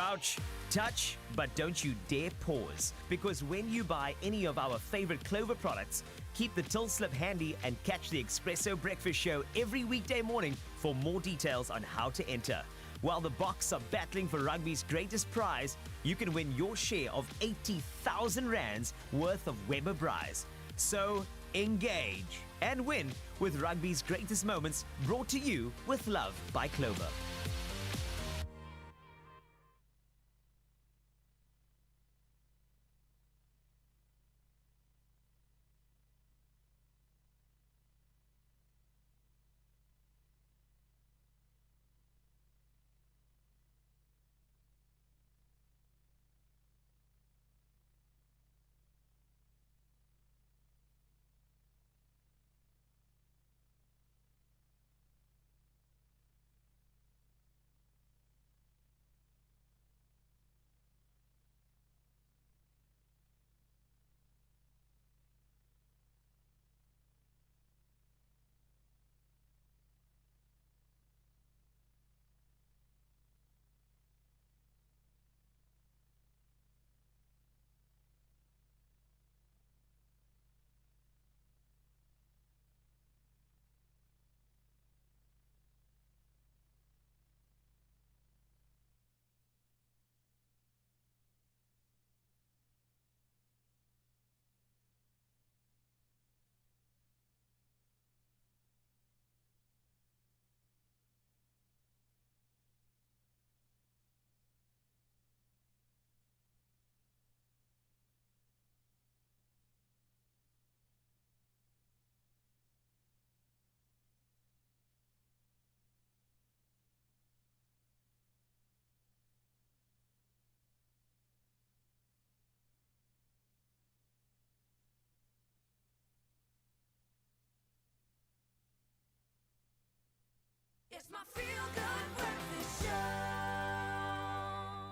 Crouch, touch, but don't you dare pause. Because when you buy any of our favorite Clover products, keep the till slip handy and catch the Expresso Breakfast Show every weekday morning for more details on how to enter. While the Boks are battling for rugby's greatest prize, you can win your share of 80,000 rands worth of Weber Braais. So engage and win with rugby's greatest moments, brought to you with love by Clover. It's my feel-good breakfast show.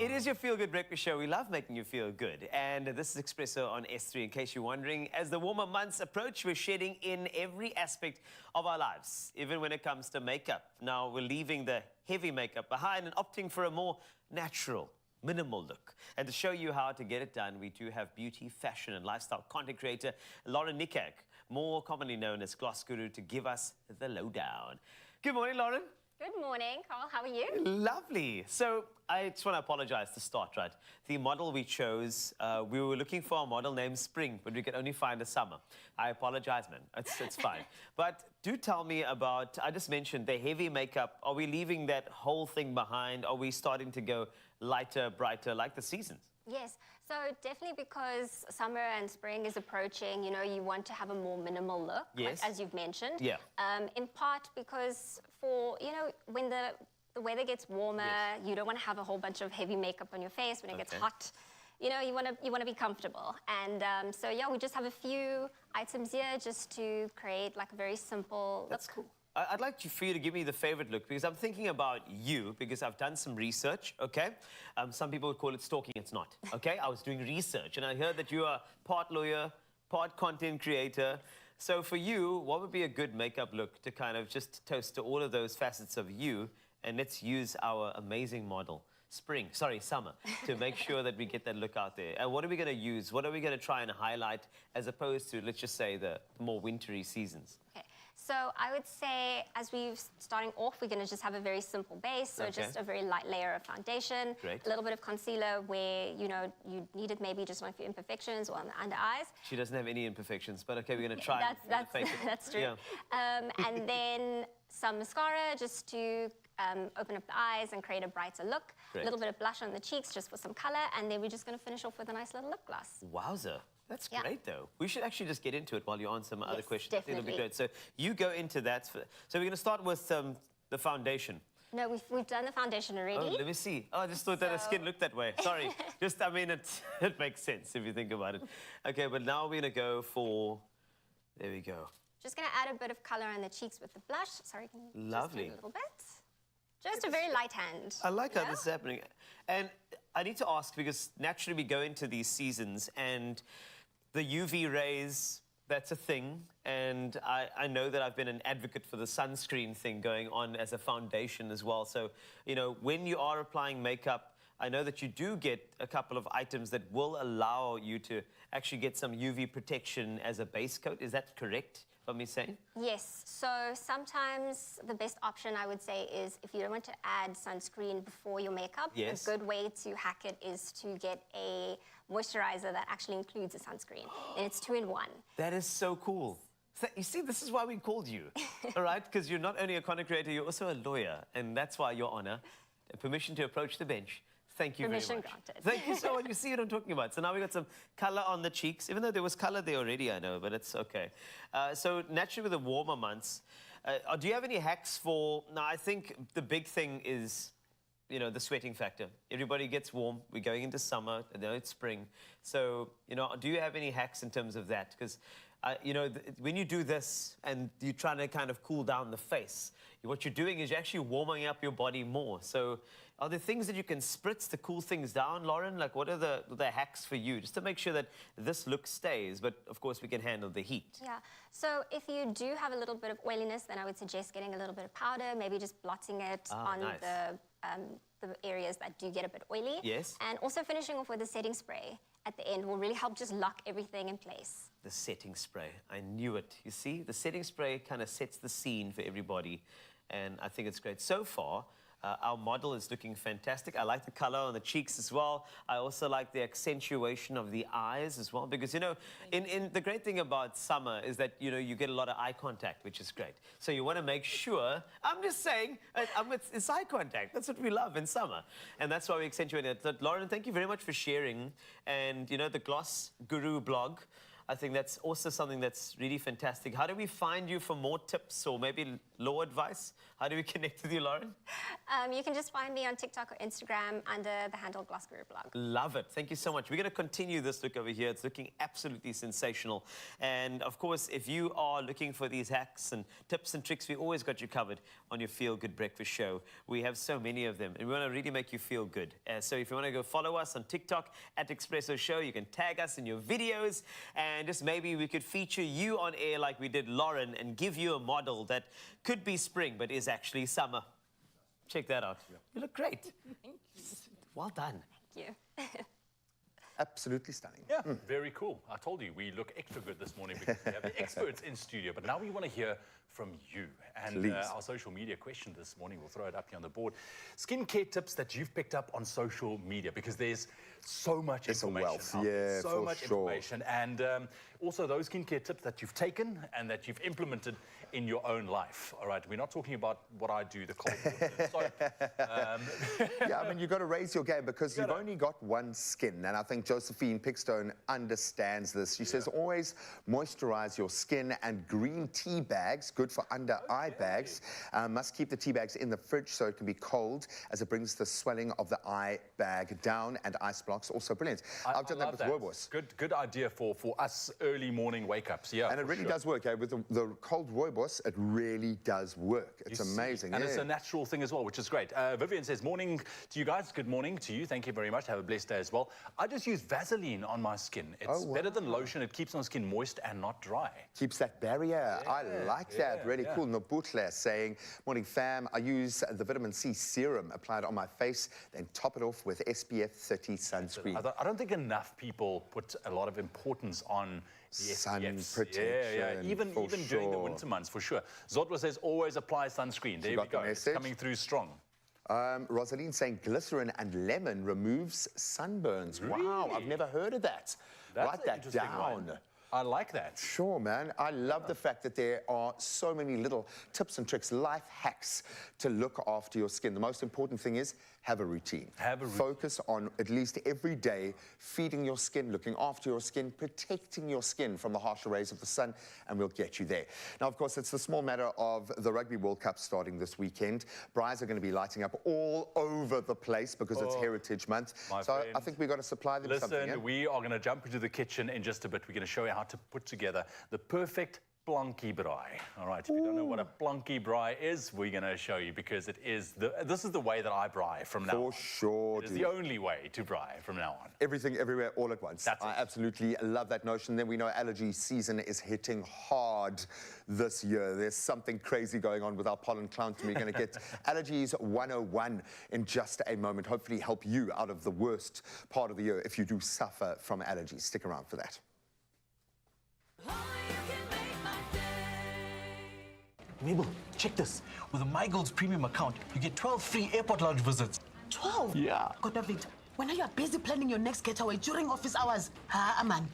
It is your feel-good breakfast show. We love making you feel good. And this is Expresso on S3, in case you're wondering. As the warmer months approach, we're shedding in every aspect of our lives, even when it comes to makeup. Now, we're leaving the heavy makeup behind and opting for a more natural, minimal look. And to show you how to get it done, we do have beauty, fashion, and lifestyle content creator Lauren Nikak, more commonly known as Gloss Guru, to give us the lowdown. Good morning, Lauren. Good morning, Carl. How are you? Lovely. So I just want to apologize to start, right? The model we chose, we were looking for a model named Spring, but we could only find a summer. I apologize, man. It's fine. But do tell me about, I just mentioned the heavy makeup. Are we leaving that whole thing behind? Are we starting to go lighter, brighter, like the seasons? Yes, so definitely because summer and spring is approaching, you know, you want to have a more minimal look, Yes. like, as you've mentioned. Yeah. In part because for, you know, when the weather gets warmer, you don't want to have a whole bunch of heavy makeup on your face when it gets hot. You know, you want to be comfortable. And so, yeah, we just have a few items here just to create like a very simple That's look. cool. I'd like for you to give me the favorite look, because I'm thinking about you, because I've done some research, okay? Some people would call it stalking. It's not, okay? I was doing research, and I heard that you are part lawyer, part content creator. So for you, what would be a good makeup look to kind of just toast to all of those facets of you? And let's use our amazing model, Summer, to make sure that we get that look out there. And what are we going to use? What are we going to try and highlight as opposed to, let's just say, the more wintry seasons? Okay. So I would say, as we're starting off, we're going to just have a very simple base. So just a very light layer of foundation, Great. a little bit of concealer where, you know, you needed maybe just on a few imperfections or on the under eyes. She doesn't have any imperfections, but okay, we're going to try. That's true. Yeah. And then some mascara just to open up the eyes and create a brighter look. Great. A little bit of blush on the cheeks just for some color. And then we're just going to finish off with a nice little lip gloss. Wowza. That's Yeah. great, though. We should actually just get into it while you answer some other questions. I think it'll be definitely. good. So you go into that. So we're going to start with the foundation. No, we've done the foundation already. Oh, let me see. Oh, I just thought that the skin looked that way. Sorry. I mean, it makes sense if you think about it. Okay, but now we're going to go for, there we go. Just going to add a bit of color on the cheeks with the blush. Sorry, can you Lovely. just do a little bit? Just a very light hand. I like how this is happening. And I need to ask, because naturally we go into these seasons and the UV rays, that's a thing. And I know that I've been an advocate for the sunscreen thing going on as a foundation as well. So, you know, when you are applying makeup, I know that you do get a couple of items that will allow you to actually get some UV protection as a base coat. Is that correct, for me saying? Yes, so sometimes the best option I would say is if you don't want to add sunscreen before your makeup, Yes. a good way to hack it is to get a moisturizer that actually includes a sunscreen. And it's 2-in-1. That is so cool. So, you see, this is why we called you, all right? Because you're not only a content creator, you're also a lawyer. And that's why, Your Honor, permission to approach the bench. Thank you Permission very much. granted. Thank you so much. You see what I'm talking about. So now we got some color on the cheeks, even though there was color there already, I know, but it's okay. So naturally with the warmer months, do you have any hacks for... Now, I think the big thing is, you know, the sweating factor. Everybody gets warm. We're going into summer, and now it's spring. So, you know, do you have any hacks in terms of that? Because, you know, when you do this and you're trying to kind of cool down the face, what you're doing is you're actually warming up your body more. So are there things that you can spritz to cool things down, Lauren? Like, what are the hacks for you? Just to make sure that this look stays, but of course we can handle the heat. Yeah, so if you do have a little bit of oiliness, then I would suggest getting a little bit of powder, maybe just blotting it on nice. the areas that do get a bit oily. Yes. And also finishing off with a setting spray at the end will really help just lock everything in place. The setting spray, I knew it. You see, the setting spray kind of sets the scene for everybody, and I think it's great. So far, our model is looking fantastic. I like the color on the cheeks as well. I also like the accentuation of the eyes as well, because, you know, in the great thing about summer is that, you know, you get a lot of eye contact, which is great. So you want to make sure, I'm just saying, it's eye contact. That's what we love in summer. And that's why we accentuate it. But Lauren, thank you very much for sharing. And, you know, the Gloss Guru blog, I think that's also something that's really fantastic. How do we find you for more tips or maybe law advice? How do we connect with you, Lauren? You can just find me on TikTok or Instagram under the handle Gloss Guru blog. Love it. Thank you so much. We're going to continue this look over here. It's looking absolutely sensational. And, of course, if you are looking for these hacks and tips and tricks, we always got you covered on your Feel Good Breakfast show. We have so many of them, and we want to really make you feel good. So if you want to go follow us on TikTok at Expresso Show, you can tag us in your videos, and just maybe we could feature you on air like we did Lauren and give you a model that could be spring but is actually summer. Check that out. You look great. Thank you. Well done. Thank you. Absolutely stunning. Yeah, very cool. I told you we look extra good this morning because we have the experts in studio, but now we want to hear from you. And our social media question this morning, we'll throw it up here on the board. Skincare tips that you've picked up on social media, because there's so much information. It's a wealth, yeah, so much information. And also those skincare tips that you've taken and that you've implemented in your own life. All right, we're not talking about what I do, the cold water and soap. Yeah, I mean, you've got to raise your game because you've only got one skin. And I think Josephine Pickstone understands this. She says always moisturize your skin, and green tea bags, good for under eye bags, must keep the tea bags in the fridge so it can be cold, as it brings the swelling of the eye bag down, and ice blocks also brilliant. I've done that with rooibos. Good idea for us early morning wake-ups, yeah. And it really does work, with the cold rooibos, it really does work. It's amazing. And it's a natural thing as well, which is great. Vivian says, morning to you guys. Good morning to you. Thank you very much. Have a blessed day as well. I just use Vaseline on my skin. It's better than lotion. It keeps my skin moist and not dry. Keeps that barrier. I like that. Really cool. Nobutla saying, morning fam, I use the vitamin C serum applied on my face, then top it off with SPF 30 sunscreen. I don't think enough people put a lot of importance on the sun SPFs. protection. Even during the winter months, for sure. Zodwa says always apply sunscreen. There we go. It's coming through strong. Rosaline saying glycerin and lemon removes sunburns. Really? Wow, I've never heard of that. Write that down. One. I like that. Sure, man. I love the fact that there are so many little tips and tricks, life hacks to look after your skin. The most important thing is have a routine. Focus on at least every day feeding your skin, looking after your skin, protecting your skin from the harsher rays of the sun, and we'll get you there. Now, of course, it's the small matter of the Rugby World Cup starting this weekend. Braais are going to be lighting up all over the place because it's Heritage Month. So I think we've got to supply them something. Listen, we are going to jump into the kitchen in just a bit. We're going to show you how to put together the perfect Blonky Braai. All right, if you don't know what a Blonky Braai is, we're going to show you because it is this is the way that I braai from now on. For sure, It is the only way to braai from now on. Everything, everywhere, all at once. I absolutely love that notion. Then we know allergy season is hitting hard this year. There's something crazy going on with our pollen count, and we're going to get Allergies 101 in just a moment. Hopefully help you out of the worst part of the year if you do suffer from allergies. Stick around for that. Mabel, check this. With a MyGold's premium account, you get 12 free airport lounge visits. 12? Yeah. God, David, when are you busy planning your next getaway during office hours? Man.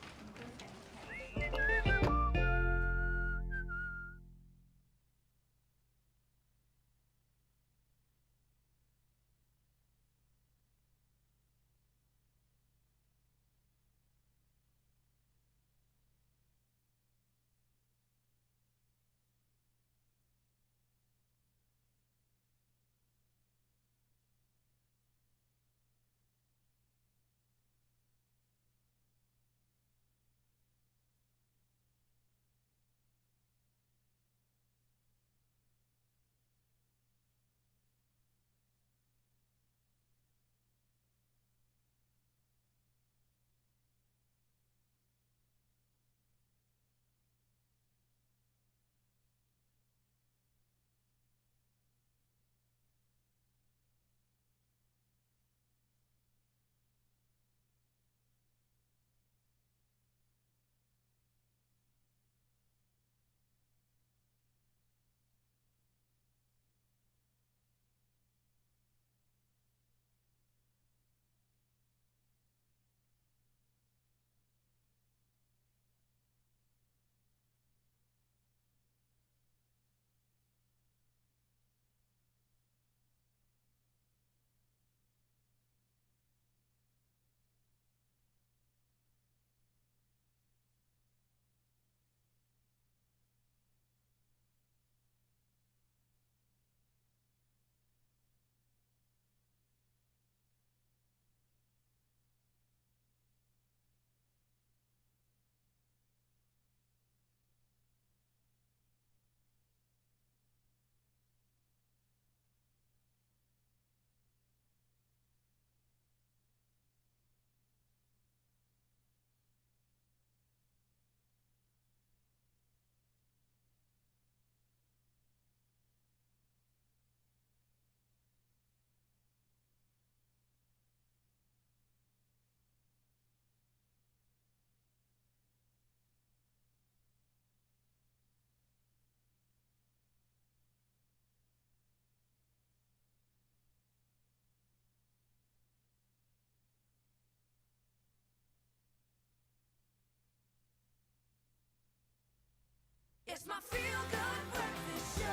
It's my feel-good breakfast show.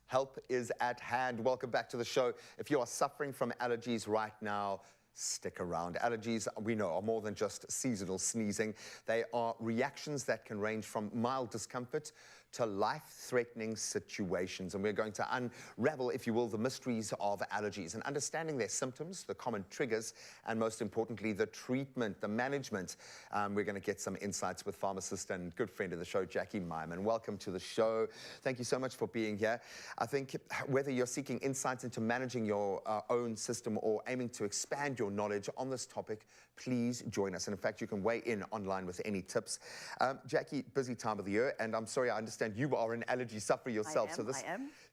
Help is at hand. Welcome back to the show. If you are suffering from allergies right now, stick around. Allergies, we know, are more than just seasonal sneezing. They are reactions that can range from mild discomfort to life-threatening situations. And we're going to unravel, if you will, the mysteries of allergies and understanding their symptoms, the common triggers, and most importantly, the treatment, the management. We're going to get some insights with pharmacist and good friend of the show, Jackie Myman. Welcome to the show. Thank you so much for being here. I think whether you're seeking insights into managing your own system or aiming to expand your knowledge on this topic, please join us. And in fact, you can weigh in online with any tips. Jackie, busy time of the year, and I'm sorry, I understand you are an allergy sufferer yourself.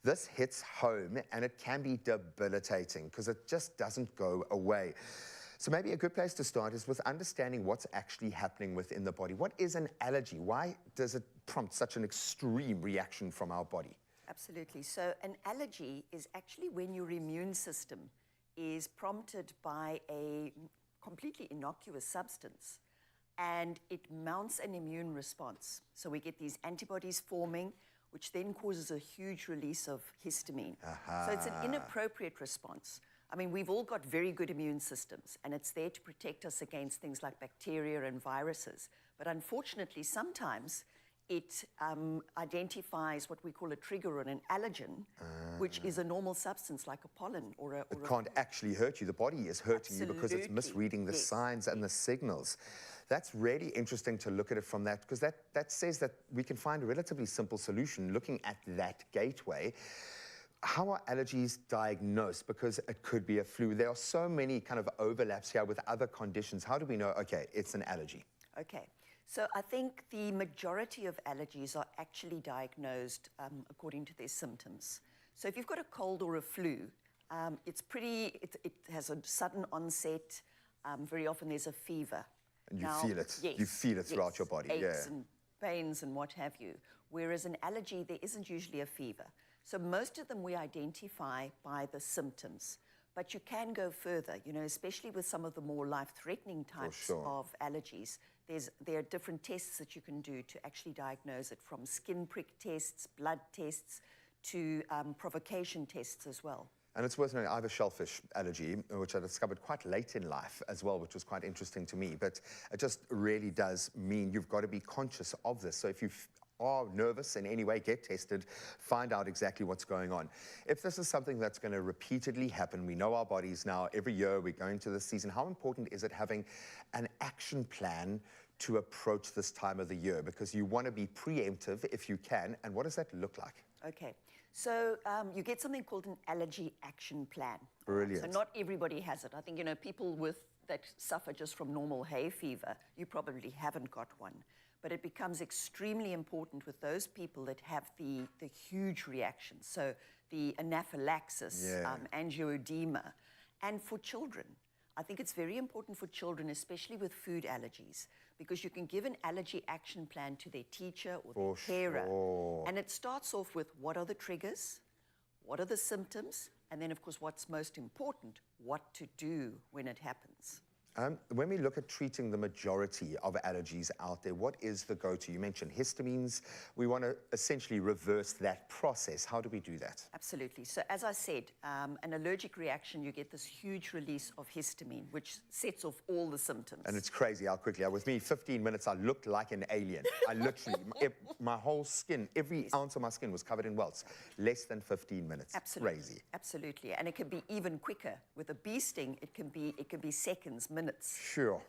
This hits home, and it can be debilitating because it just doesn't go away. So maybe a good place to start is with understanding what's actually happening within the body. What is an allergy? Why does it prompt such an extreme reaction from our body? Absolutely. So an allergy is actually when your immune system is prompted by a completely innocuous substance and it mounts an immune response. So we get these antibodies forming, which then causes a huge release of histamine. So it's an inappropriate response. I mean, we've all got very good immune systems, and it's there to protect us against things like bacteria and viruses. But unfortunately, sometimes it identifies what we call a trigger or an allergen, which is a normal substance like a pollen or a... It can't actually hurt you. The body is hurting you because it's misreading the signs and the signals. That's really interesting to look at it from that, because that says that we can find a relatively simple solution looking at that gateway. How are allergies diagnosed? Because it could be a flu. There are so many kind of overlaps here with other conditions. How do we know, okay, it's an allergy? Okay. So I think the majority of allergies are actually diagnosed according to their symptoms. So if you've got a cold or a flu, it has a sudden onset. Very often there's a fever. And you feel it. Yes, you feel it throughout your body. Aches and pains and what have you. Whereas an allergy, there isn't usually a fever. So most of them we identify by the symptoms. But you can go further, you know, especially with some of the more life-threatening types of allergies. There are different tests that you can do to actually diagnose it, from skin prick tests, blood tests, to provocation tests as well. And it's worth knowing I have a shellfish allergy, which I discovered quite late in life as well, which was quite interesting to me. But it just really does mean you've got to be conscious of this. So if you are nervous in any way, get tested, find out exactly what's going on. If this is something that's going to repeatedly happen, we know our bodies now, every year we go into this season, how important is it having an action plan to approach this time of the year? Because you want to be preemptive if you can, and what does that look like? Okay, so you get something called an allergy action plan. Brilliant. So not everybody has it. I think, you know, people that suffer just from normal hay fever, you probably haven't got one. But it becomes extremely important with those people that have the huge reactions. So the anaphylaxis, angioedema, and for children. I think it's very important for children, especially with food allergies, because you can give an allergy action plan to their teacher or their carer. Sure. And it starts off with what are the triggers, what are the symptoms, and then, of course, what's most important, what to do when it happens. When we look at treating the majority of allergies out there, what is the go-to? You mentioned histamines. We want to essentially reverse that process. How do we do that? Absolutely. So as I said, an allergic reaction, you get this huge release of histamine, which sets off all the symptoms. And it's crazy how quickly. With me, 15 minutes, I looked like an alien. I literally, my whole skin, every ounce of my skin was covered in welts. Less than 15 minutes. Absolutely. Crazy. Absolutely. And it can be even quicker. With a bee sting, it can be seconds, minutes. Sure.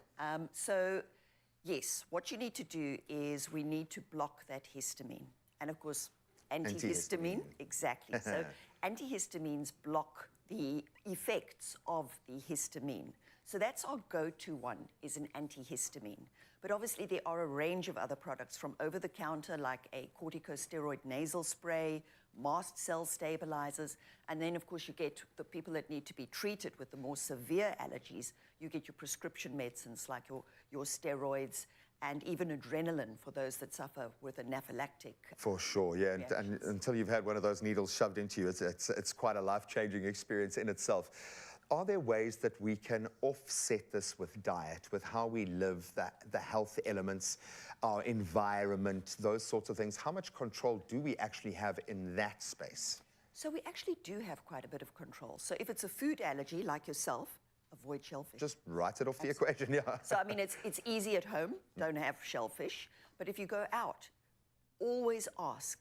So, yes, what you need to do is we need to block that histamine. And, of course, antihistamine. Exactly. So antihistamines block the effects of the histamine. So that's our go-to one, is an antihistamine. But obviously there are a range of other products from over-the-counter, like a corticosteroid nasal spray, mast cell stabilizers, and then, of course, you get the people that need to be treated with the more severe allergies. You get your prescription medicines like your steroids and even adrenaline for those that suffer with anaphylactic. For sure, yeah. And until you've had one of those needles shoved into you, it's quite a life-changing experience in itself. Are there ways that we can offset this with diet, with how we live, the health elements, our environment, those sorts of things? How much control do we actually have in that space? So we actually do have quite a bit of control. So if it's a food allergy like yourself, avoid shellfish. Just write it off the equation, yeah. So, I mean, it's easy at home. Don't have shellfish. But if you go out, always ask,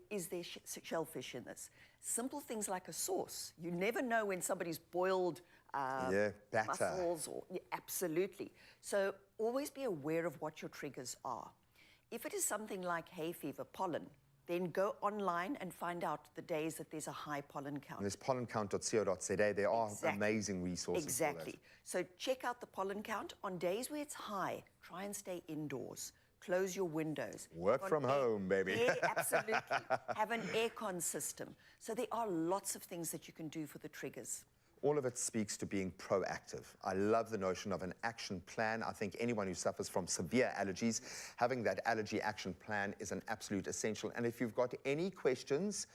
is there shellfish in this? Simple things like a sauce. You never know when somebody's boiled batter. mussels. Absolutely. So always be aware of what your triggers are. If it is something like hay fever, pollen, then go online and find out the days that there's a high pollen count. And there's pollencount.co.za. There are amazing resources Exactly. for that. So check out the pollen count. On days where it's high, try and stay indoors. Close your windows. Work from home, baby. Absolutely. Have an aircon system. So there are lots of things that you can do for the triggers. All of it speaks to being proactive. I love the notion of an action plan. I think anyone who suffers from severe allergies, having that allergy action plan is an absolute essential. And if you've got any questions,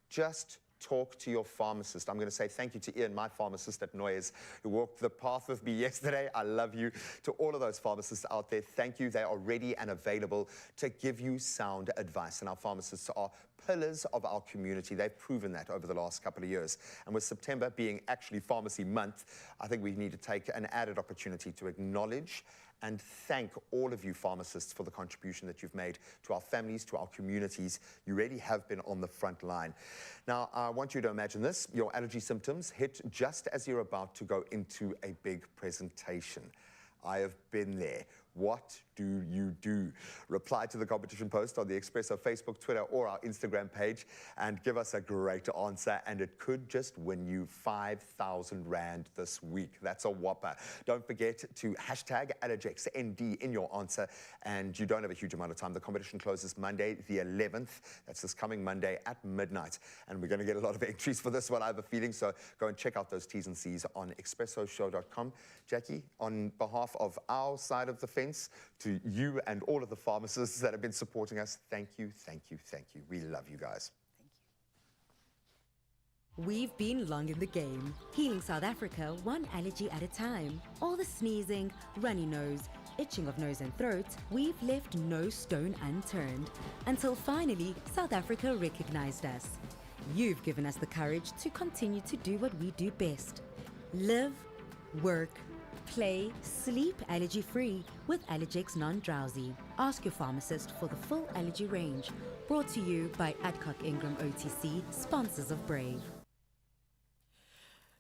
just talk to your pharmacist. I'm going to say thank you to Ian, my pharmacist at Noyes, who walked the path with me yesterday. I love you. To all of those pharmacists out there, thank you. They are ready and available to give you sound advice. And our pharmacists are pillars of our community. They've proven that over the last couple of years. And with September being actually Pharmacy Month, I think we need to take an added opportunity to acknowledge and thank all of you pharmacists for the contribution that you've made to our families, to our communities. You really have been on the front line. Now, I want you to imagine this. Your allergy symptoms hit just as you're about to go into a big presentation. I have been there. What do you do? Reply to the competition post on the Expresso Facebook, Twitter, or our Instagram page and give us a great answer, and it could just win you 5,000 Rand this week. That's a whopper. Don't forget to hashtag AllergyXND in your answer, and you don't have a huge amount of time. The competition closes Monday the 11th. That's this coming Monday at midnight, and we're going to get a lot of entries for this one, I have a feeling, so go and check out those T's and C's on expressoshow.com. Jackie, on behalf of our side of the fence, to you and all of the pharmacists that have been supporting us, thank you, thank you, thank you. We love you guys. We've been long in the game, healing South Africa one allergy at a time. All the sneezing, runny nose, itching of nose and throat, we've left no stone unturned. Until finally, South Africa recognized us. You've given us the courage to continue to do what we do best. Live, work, play, sleep allergy-free with Allergex Non-Drowsy. Ask your pharmacist for the full allergy range. Brought to you by Adcock Ingram OTC, sponsors of Brave.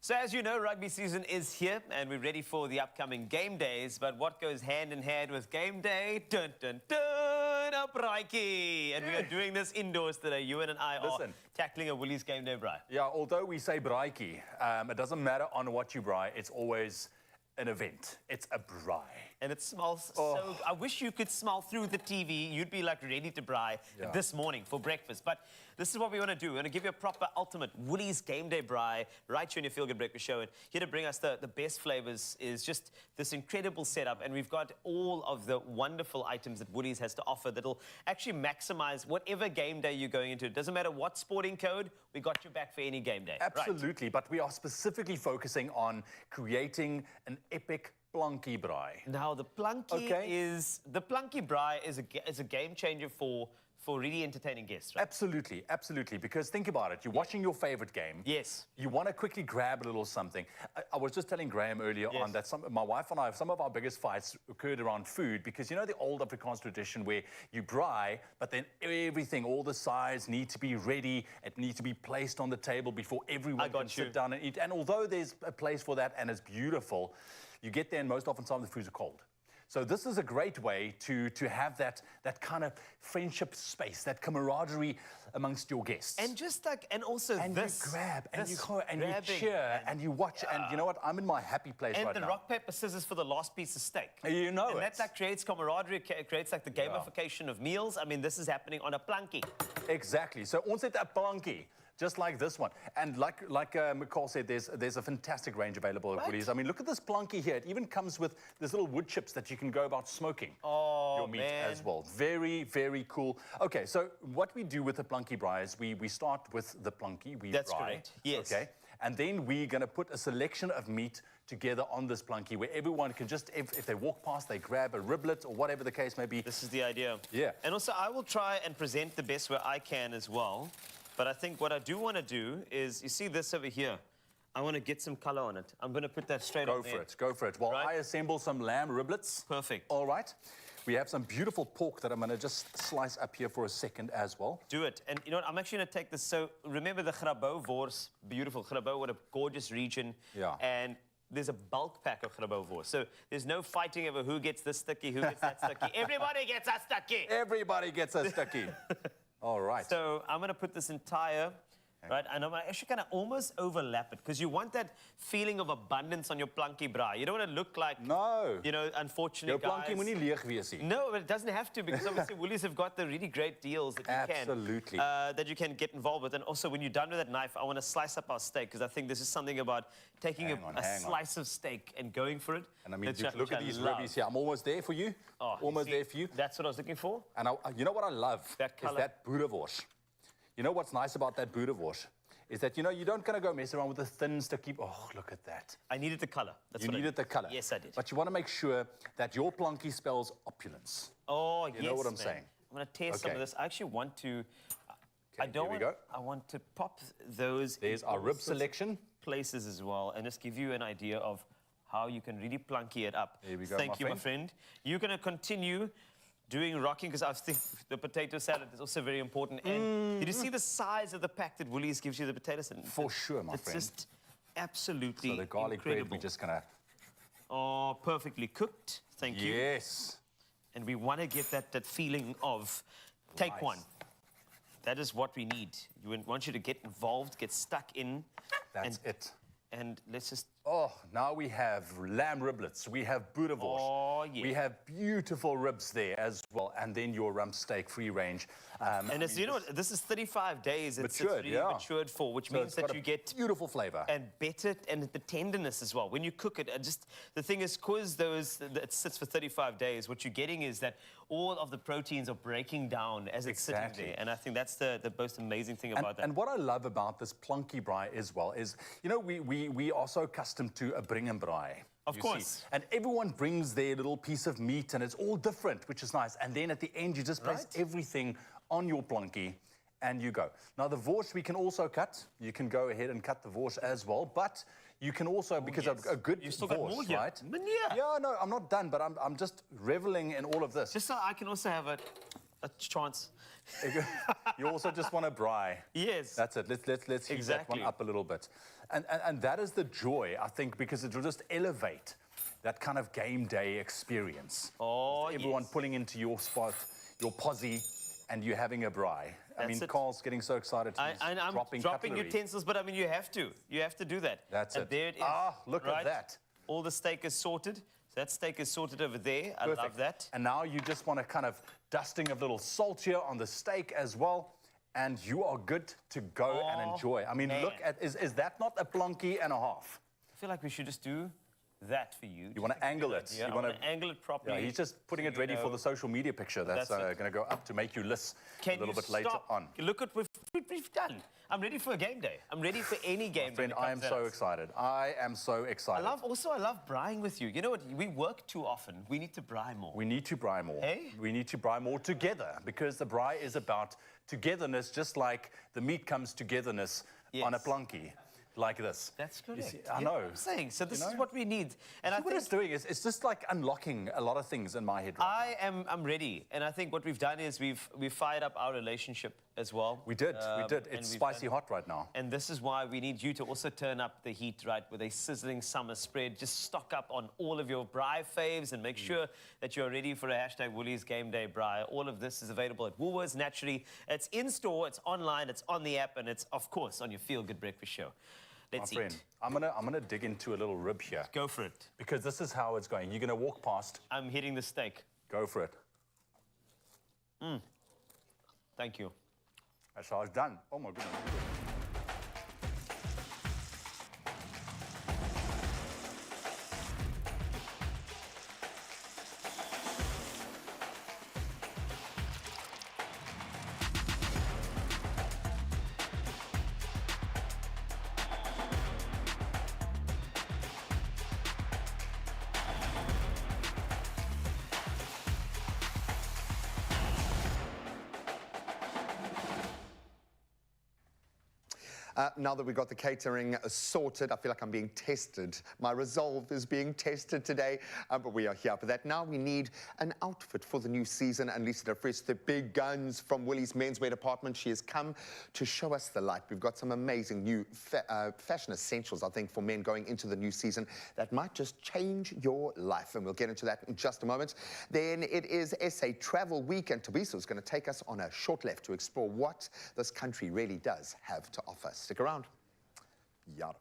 So as you know, rugby season is here and we're ready for the upcoming game days. But what goes hand in hand with game day? Dun, dun, dun, a braakie. And we are doing this indoors today. Ewan and I are tackling a Woolies game day braai. Yeah, although we say braakie, it doesn't matter on what you braai. It's always an event. It's a braai. And it smells so... I wish you could smell through the TV. You'd be like ready to braai this morning for breakfast. But this is what we want to do. We're going to give you a proper ultimate Woolies game day braai right here in your Feel Good Breakfast Show. And here to bring us the best flavors is just this incredible setup. And we've got all of the wonderful items that Woolies has to offer that'll actually maximize whatever game day you're going into. It doesn't matter what sporting code, we got your back for any game day. Absolutely, right. But we are specifically focusing on creating an epic plunky braai. Now, the plunky braai is a game changer for really entertaining guests, right? Absolutely, absolutely. Because think about it. You're watching your favorite game. Yes. You want to quickly grab a little something. I was just telling Graham earlier on that my wife and I, some of our biggest fights occurred around food because you know the old Afrikaans tradition where you braai, but then everything, all the sides need to be ready. It needs to be placed on the table before everyone can sit down and eat. And although there's a place for that and it's beautiful, you get there and most often the foods are cold. So this is a great way to have that kind of friendship space, that camaraderie amongst your guests. And just like, and also and this. you grab, and you cheer, and you watch, and you know what? I'm in my happy place right now. And the rock, paper, scissors for the last piece of steak. You know and that like creates camaraderie, creates like the gamification of meals. I mean, this is happening on a plunky. Exactly. So ons het 'n plunky. Just like this one. And like McCall said, there's a fantastic range available at Woolies. I mean, look at this plunky here. It even comes with these little wood chips that you can go about smoking your meat as well. Very, very cool. Okay, so what we do with the plunky braai is we start with the plunky. That's correct, yes. Okay, and then we're going to put a selection of meat together on this plunky where everyone can just, if they walk past, they grab a riblet or whatever the case may be. This is the idea. Yeah. And also, I will try and present the best way I can as well. But I think what I do want to do is, you see this over here? I want to get some color on it. I'm going to put that straight on there. Go for it. While I assemble some lamb riblets. Perfect. All right. We have some beautiful pork that I'm going to just slice up here for a second as well. Do it. And you know what? I'm actually going to take this. So remember the Grabouw wors, beautiful Grabouw, what a gorgeous region. Yeah. And there's a bulk pack of Grabouw wors. So there's no fighting over who gets this sticky, who gets that sticky. Everybody gets a sticky. Everybody gets a sticky. All right. So I'm going to put this entire, right, and I'm actually going to almost overlap it because you want that feeling of abundance on your plunky braai. You don't want to look like, you know, unfortunate guys. Your plunky moet nie leeg wees nie. No, but it doesn't have to because obviously Woolies have got the really great deals that you can get involved with. And also when you're done with that knife, I want to slice up our steak because I think this is something about taking a slice of steak and going for it. And I mean, look at these ribbies here. I'm almost there for you. Oh, almost there for you. That's what I was looking for. And you know what I love? Is that boerewors. You know what's nice about that boerewors? Is that, you know, you don't kind of go mess around with the thin sticky. Oh, look at that. I needed the color. You needed the color. Yes, I did. But you want to make sure that your plunky spells opulence. Oh, yes, You know what I'm saying? I'm going to taste some of this. I actually want to... I want to pop those... There's our rib selection. Places as well, and just give you an idea of how you can really plunky it up. There we go, Thank my you, my friend. friend. You're going to continue doing rocking, because I think the potato salad is also very important. And did you see the size of the pack that Woolies gives you the potato salad? For sure, my friend. It's just absolutely So the garlic incredible. bread, we're just going to... Oh, perfectly cooked. Thank you. Yes. And we want to get that feeling of take Nice. one. That is what we need. We want you to get involved, get stuck in. That's it. And let's just... Oh, now we have lamb riblets, we have boerewors, Oh, yeah. we have beautiful ribs there as well, and then your rump steak free range. And it's, you know what, this is 35 days it's Matured, really yeah. matured for, which So means it's that got you a get beautiful flavor. and better, and the tenderness as well. When you cook it, the thing is, because it sits for 35 days, what you're getting is that all of the proteins are breaking down as it's sitting there. And I think that's the most amazing thing about that. And what I love about this plunky braai as well is, you know, we are so accustomed to a bring and braai. Of you course. see. And everyone brings their little piece of meat, and it's all different, which is nice. And then at the end, you just place everything on your plunky, and you go. Now, the wors we can also cut. You can go ahead and cut the wors as well, but you can also, because yes. a good You still got wors, more here. right? Yeah. Yeah, no, I'm not done, but I'm just reveling in all of this. Just so I can also have a chance. You also just want to braai. Yes. That's it. Let's heat that one up a little bit. And that is the joy, I think, because it will just elevate that kind of game day experience. Oh, everyone pulling into your spot, your posse, and you're having a braai. I mean, That's it. Carl's getting so excited. And I'm dropping cutlery. utensils, but I mean, you have to. You have to do that. That's and it. There it is. Ah, look at right? that. All the steak is sorted. So that steak is sorted over there. I love that. And now you just want a kind of dusting of little salt here on the steak as well, and you are good to go and enjoy. I mean, look at, is that not a plunky and a half? I feel like we should just do that for you. You want to angle it. Yeah, you I want to angle it properly. Yeah, he's just putting it ready for the social media picture that's That's it. going to go up to make you list Can a little you bit later stop? on. Look at what we've done. I'm ready for a game day. I'm ready for any game day. Friend, that I am comes so out. excited. I am so excited. I love braaiing with you. You know what? We work too often. We need to braai more. We need to braai more. Hey? We need to braai more together, because the braai is about togetherness, just like the meat comes togetherness on a plunky. Like this. That's correct. See, I You know. what I'm saying. So this You is know? what we need. And See, what it's doing is it's just like unlocking a lot of things in my head. I'm ready. And I think what we've done is we've fired up our relationship as well. We did. and It's we've spicy done- hot right now. And this is why we need you to also turn up the heat, right, with a sizzling summer spread. Just stock up on all of your braai faves and make sure that you're ready for a hashtag Woolies Game Day braai. All of this is available at Woolworths, naturally. It's in-store, it's online, it's on the app, and it's, of course, on your Feel Good Breakfast Show. Let's My friend, eat. I'm gonna dig into a little rib here. Go for it. Because this is how it's going. You're gonna walk past. I'm hitting the steak. Go for it. Thank you. That's how it's done. Oh my goodness. Now that we've got the catering sorted, I feel like I'm being tested. My resolve is being tested today, but we are here for that. Now we need an outfit for the new season, and Lisa DeFries, the big guns from Woolies menswear department. She has come to show us the light. We've got some amazing new fashion essentials, I think, for men going into the new season that might just change your life, and we'll get into that in just a moment. Then it is SA Travel Week, and Tobiso is going to take us on a short left to explore what this country really does have to offer. Stick around. Beautiful.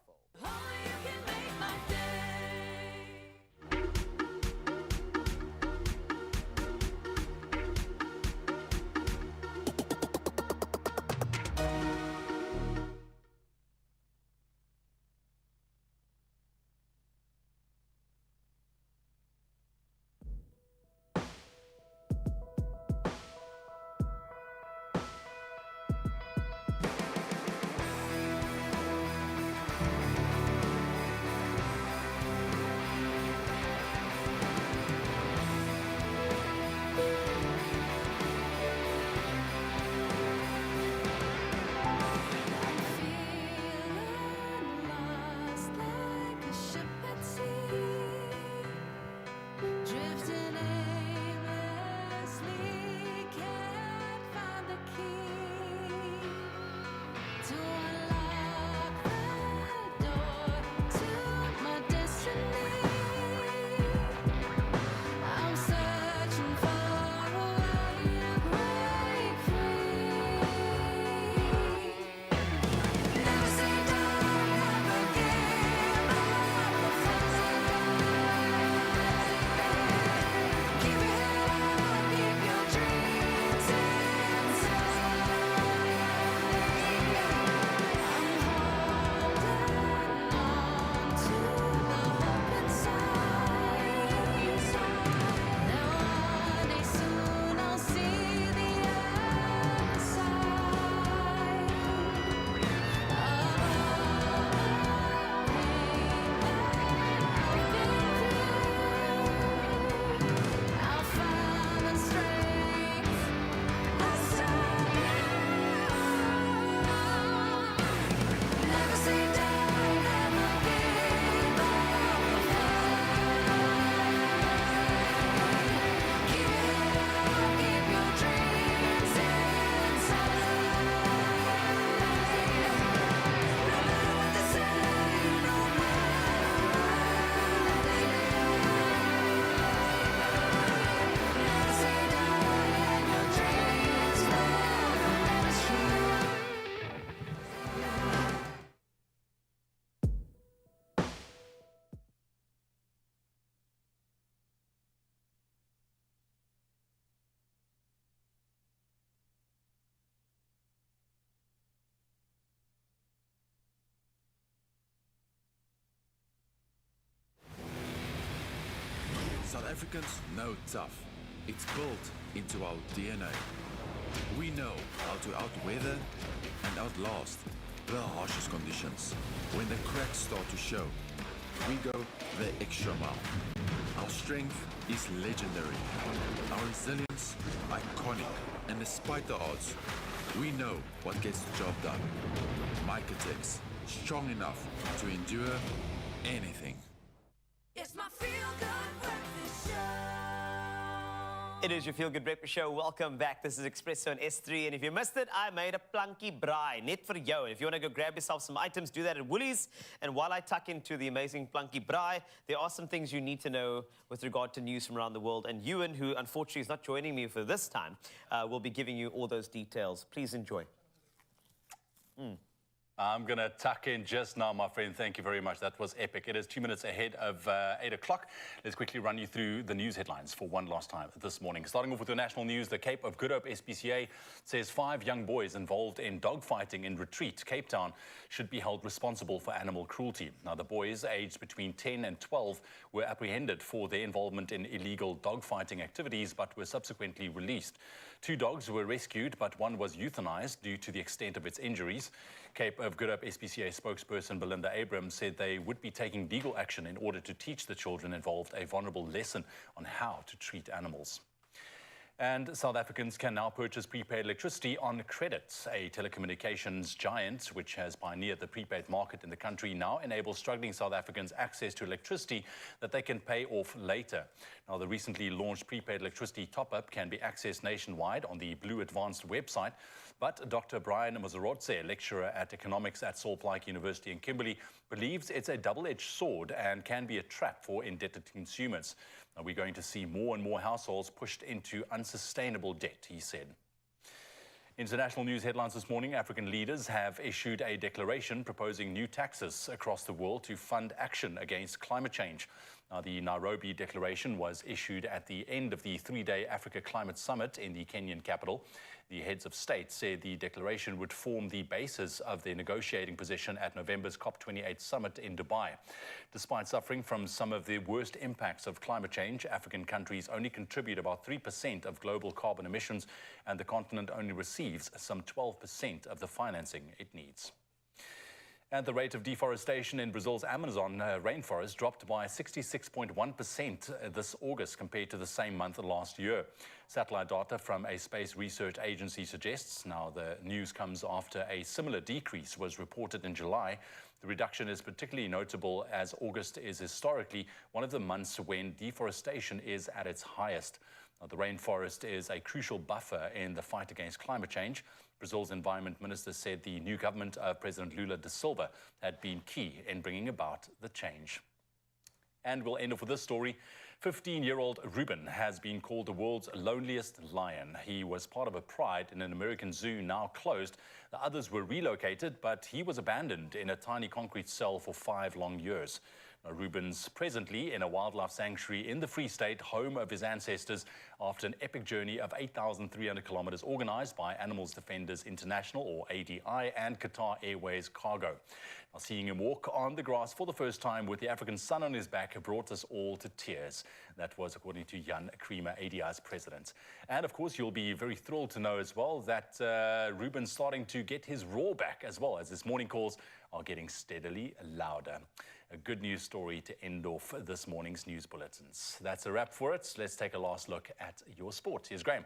Africans know tough. It's built into our DNA. We know how to outweather and outlast the harshest conditions. When the cracks start to show, we go the extra mile. Our strength is legendary. Our resilience, iconic. And despite the odds, we know what gets the job done. Mycotex, strong enough to endure anything. It's my feel-good breakfast show. It is your Feel Good Breakfast Show. Welcome back. This is Expresso on S3. And if you missed it, I made a plunky braai, net for you. And if you want to go grab yourself some items, do that at Woolies. And while I tuck into the amazing plunky braai, there are some things you need to know with regard to news from around the world. And Ewan, who unfortunately is not joining me for this time, will be giving you all those details. Please enjoy. I'm going to tuck in just now, my friend. Thank you very much. That was epic. It is 2 minutes ahead of 8 o'clock. Let's quickly run you through the news headlines for one last time this morning. Starting off with the national news, the Cape of Good Hope SPCA says 5 young boys involved in dogfighting in Retreat, Cape Town, should be held responsible for animal cruelty. Now, the boys, aged between 10 and 12, were apprehended for their involvement in illegal dogfighting activities, but were subsequently released. 2 dogs were rescued, but one was euthanized due to the extent of its injuries. Cape of Good Hope SPCA spokesperson Belinda Abrams said they would be taking legal action in order to teach the children involved a vulnerable lesson on how to treat animals. And South Africans can now purchase prepaid electricity on credit. A telecommunications giant, which has pioneered the prepaid market in the country, now enables struggling South Africans access to electricity that they can pay off later. Now, the recently launched prepaid electricity top-up can be accessed nationwide on the Blue Advanced website. But Dr. Brian Mazarodze, lecturer at economics at Saul Plaatje University in Kimberley, believes it's a double-edged sword and can be a trap for indebted consumers. Now, we're going to see more and more households pushed into unsustainable debt, he said. International news headlines this morning. African leaders have issued a declaration proposing new taxes across the world to fund action against climate change. Now, the Nairobi Declaration was issued at the end of the 3-day Africa Climate Summit in the Kenyan capital. The heads of state said the declaration would form the basis of their negotiating position at November's COP28 summit in Dubai. Despite suffering from some of the worst impacts of climate change, African countries only contribute about 3% of global carbon emissions, and the continent only receives some 12% of the financing it needs. And the rate of deforestation in Brazil's Amazon rainforest dropped by 66.1% this August compared to the same month last year. Satellite data from a space research agency suggests. Now, the news comes after a similar decrease was reported in July. The reduction is particularly notable as August is historically one of the months when deforestation is at its highest. Now, the rainforest is a crucial buffer in the fight against climate change. Brazil's environment minister said the new government of President Lula da Silva had been key in bringing about the change. And we'll end off with this story. 15-year-old Ruben has been called the world's loneliest lion. He was part of a pride in an American zoo now closed. The others were relocated, but he was abandoned in a tiny concrete cell for 5 long years. Now, Ruben's presently in a wildlife sanctuary in the Free State, home of his ancestors, after an epic journey of 8,300 kilometers organized by Animals Defenders International, or ADI, and Qatar Airways Cargo. Now, seeing him walk on the grass for the first time with the African sun on his back brought us all to tears. That was according to Jan Creamer, ADI's president. And of course, you'll be very thrilled to know as well that Ruben's starting to get his roar back as well, as his morning calls are getting steadily louder. A good news story to end off this morning's news bulletins. That's a wrap for it. Let's take a last look at your sport. Here's Graham.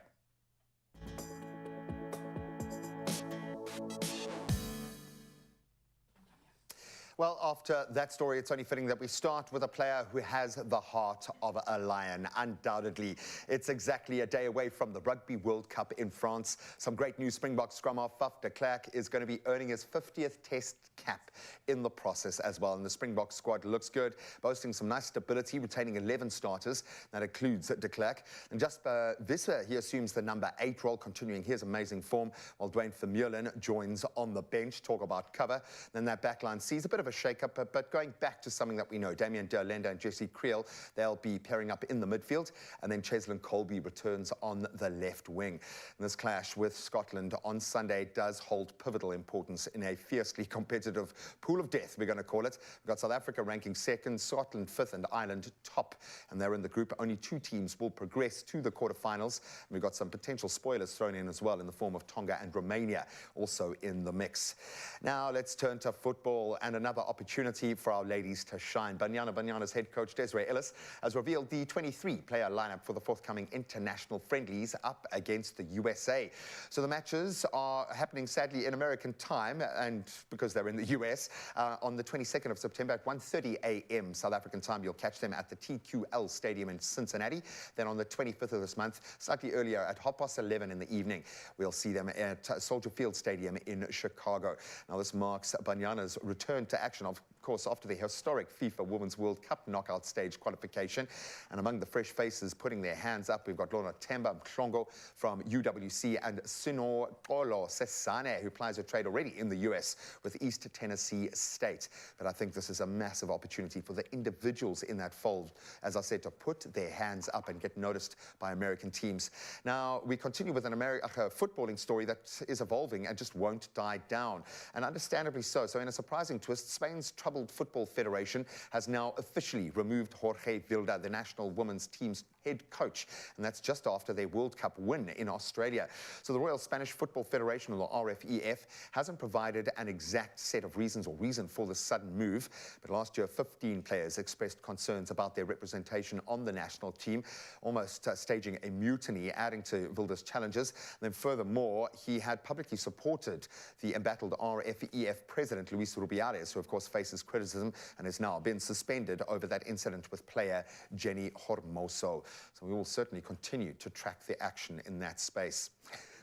Well, after that story, it's only fitting that we start with a player who has the heart of a lion, undoubtedly. It's exactly a day away from the Rugby World Cup in France. Some great news. Springbok scrum half Faf de Klerk is going to be earning his 50th test cap in the process as well. And the Springbok squad looks good, boasting some nice stability, retaining 11 starters. That includes de Klerk. And Jasper Visser, he assumes the number 8 role, continuing his amazing form, while Dwayne Vermeulen joins on the bench. Talk about cover. Then that backline sees a bit of a shake-up, but going back to something that we know. Damien Derlenda and Jesse Creel, they'll be pairing up in the midfield, and then Cheslin Colby returns on the left wing. And this clash with Scotland on Sunday does hold pivotal importance in a fiercely competitive pool of death, we're going to call it. We've got South Africa ranking second, Scotland fifth, and Ireland top. And they're in the group. Only 2 teams will progress to the quarterfinals. And we've got some potential spoilers thrown in as well in the form of Tonga and Romania also in the mix. Now let's turn to football and another opportunity for our ladies to shine. Banyana's head coach Desiree Ellis has revealed the 23-player lineup for the forthcoming international friendlies up against the USA. So the matches are happening sadly in American time, and because they're in the US, on the 22nd of September at 1:30 a.m. South African time. You'll catch them at the TQL Stadium in Cincinnati. Then on the 25th of this month, slightly earlier at 11:30 in the evening, we'll see them at Soldier Field Stadium in Chicago. Now this marks Banyana's return to action, of course, after the historic FIFA Women's World Cup knockout stage qualification. And among the fresh faces putting their hands up, we've got Lorna Temba Mhlongo from UWC and Sino Olo Sesane, who plies her trade already in the US with East Tennessee State. But I think this is a massive opportunity for the individuals in that fold, as I said, to put their hands up and get noticed by American teams. Now, we continue with an footballing story that is evolving and just won't die down, and understandably so. So in a surprising twist, Spain's Troubled Football Federation has now officially removed Jorge Vilda, the national women's team's head coach, and that's just after their World Cup win in Australia. So the Royal Spanish Football Federation, or RFEF, hasn't provided an exact set of reasons or reason for the sudden move, but last year 15 players expressed concerns about their representation on the national team, almost staging a mutiny, adding to Vilda's challenges. And then furthermore, he had publicly supported the embattled RFEF president, Luis Rubiales, who of course faces criticism and has now been suspended over that incident with player Jenny Hormoso. So we will certainly continue to track the action in that space.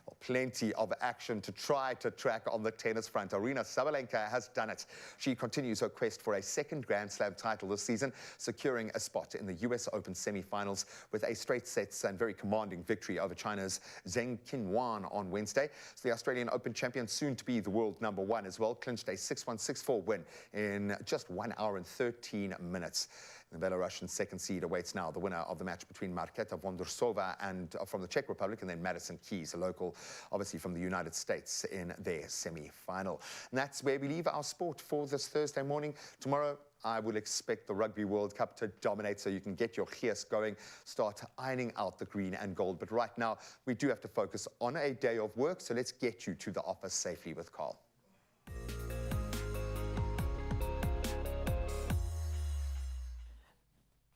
Well, plenty of action to try to track on the tennis front. Aryna Sabalenka has done it. She continues her quest for a second Grand Slam title this season, securing a spot in the US Open semi-finals with a straight sets and very commanding victory over China's Zheng Qinhuan on Wednesday. So the Australian Open champion, soon to be the world number 1 as well, clinched a 6-1, 6-4 win in just 1 hour and 13 minutes. The Belarusian second seed awaits now the winner of the match between Marketa Vondrousova and from the Czech Republic, and then Madison Keys, a local, obviously from the United States, in their semi-final. And that's where we leave our sport for this Thursday morning. Tomorrow, I will expect the Rugby World Cup to dominate, so you can get your gears going, start ironing out the green and gold. But right now, we do have to focus on a day of work, so let's get you to the office safely with Carl.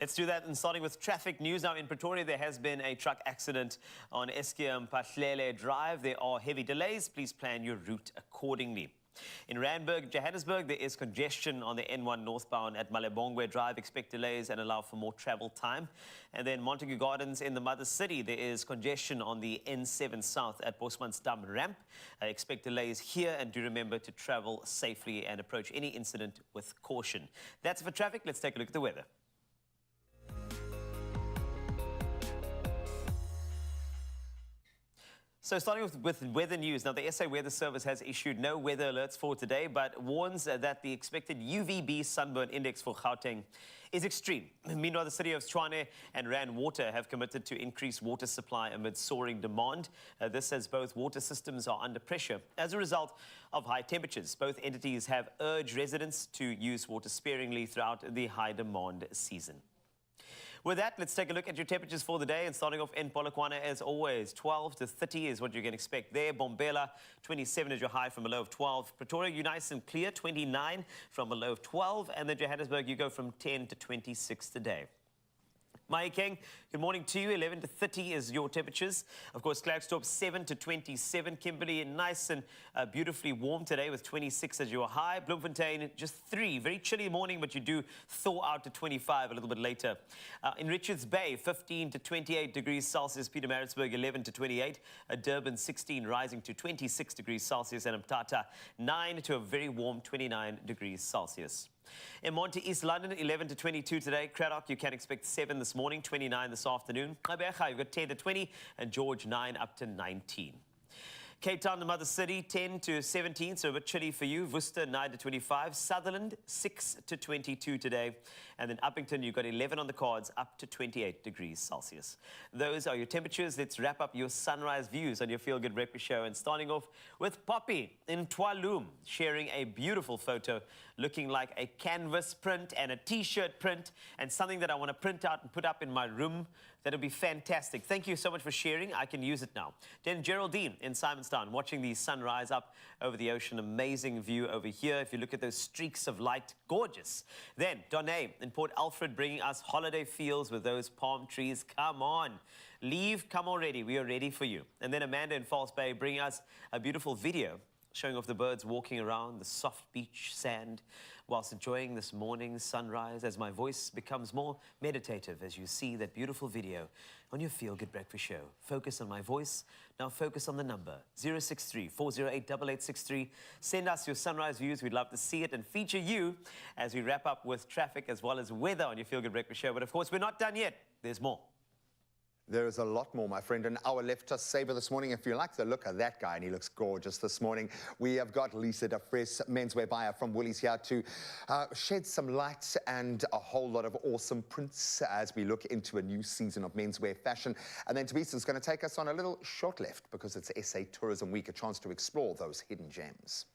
Let's do that, and starting with traffic news. Now in Pretoria, there has been a truck accident on Eskom Pahlele Drive. There are heavy delays. Please plan your route accordingly. In Randburg, Johannesburg, there is congestion on the N1 northbound at Malebongwe Drive. Expect delays and allow for more travel time. And then Montague Gardens in the Mother City, there is congestion on the N7 south at Bosmansdam ramp. Expect delays here, and do remember to travel safely and approach any incident with caution. That's it for traffic. Let's take a look at the weather. So starting with weather news. Now, the SA Weather Service has issued no weather alerts for today, but warns that the expected UVB sunburn index for Gauteng is extreme. Meanwhile, the city of Tshwane and Rand Water have committed to increase water supply amid soaring demand. This as both water systems are under pressure as a result of high temperatures. Both entities have urged residents to use water sparingly throughout the high demand season. With that, let's take a look at your temperatures for the day. And starting off in Polokwane, as always, 12 to 30 is what you can expect there. Bombela, 27 is your high from a low of 12. Pretoria, you nice and clear, 29 from a low of 12. And then Johannesburg, you go from 10 to 26 today. Mahikeng, good morning to you. 11 to 30 is your temperatures. Of course, Klerksdorp 7 to 27. Kimberley, nice and beautifully warm today with 26 as your high. Bloemfontein, just 3. Very chilly morning, but you do thaw out to 25 a little bit later. In Richards Bay, 15 to 28 degrees Celsius. Pietermaritzburg, 11 to 28. Durban, 16, rising to 26 degrees Celsius. And Mthatha, 9 to a very warm 29 degrees Celsius. In Monte East London, 11 to 22 today. Cradock, you can expect 7 this morning, 29 this afternoon. Gqeberha, you've got 10 to 20, and George, 9 up to 19. Cape Town, the mother city, 10 to 17, so a bit chilly for you. Worcester, 9 to 25. Sutherland, 6 to 22 today. And then Uppington, you've got 11 on the cards, up to 28 degrees Celsius. Those are your temperatures. Let's wrap up your sunrise views on your Feel Good Breakfast Show. And starting off with Poppy in Tualoom, sharing a beautiful photo looking like a canvas print and a T-shirt print and something that I want to print out and put up in my room. That'll be fantastic. Thank you so much for sharing. I can use it now. Then Geraldine in Simonstown, watching the sun rise up over the ocean. Amazing view over here. If you look at those streaks of light, gorgeous. Then Donay in Port Alfred, bringing us holiday feels with those palm trees. Come on. Leave, come already. We are ready for you. And then Amanda in False Bay, bringing us a beautiful video showing off the birds walking around the soft beach sand whilst enjoying this morning sunrise as my voice becomes more meditative as you see that beautiful video on your Feel Good Breakfast Show. Focus on my voice, now focus on the number 063-408-8863. Send us your sunrise views. We'd love to see it and feature you as we wrap up with traffic as well as weather on your Feel Good Breakfast Show. But of course, we're not done yet. There's more. There is a lot more, my friend. An hour left to savor this morning. If you like the look of that guy, and he looks gorgeous this morning, we have got Lisa DeFres, menswear buyer from Woolies, here to shed some light and a whole lot of awesome prints as we look into a new season of menswear fashion. And then Tabisa's going to take us on a little short left because it's SA Tourism Week, a chance to explore those hidden gems.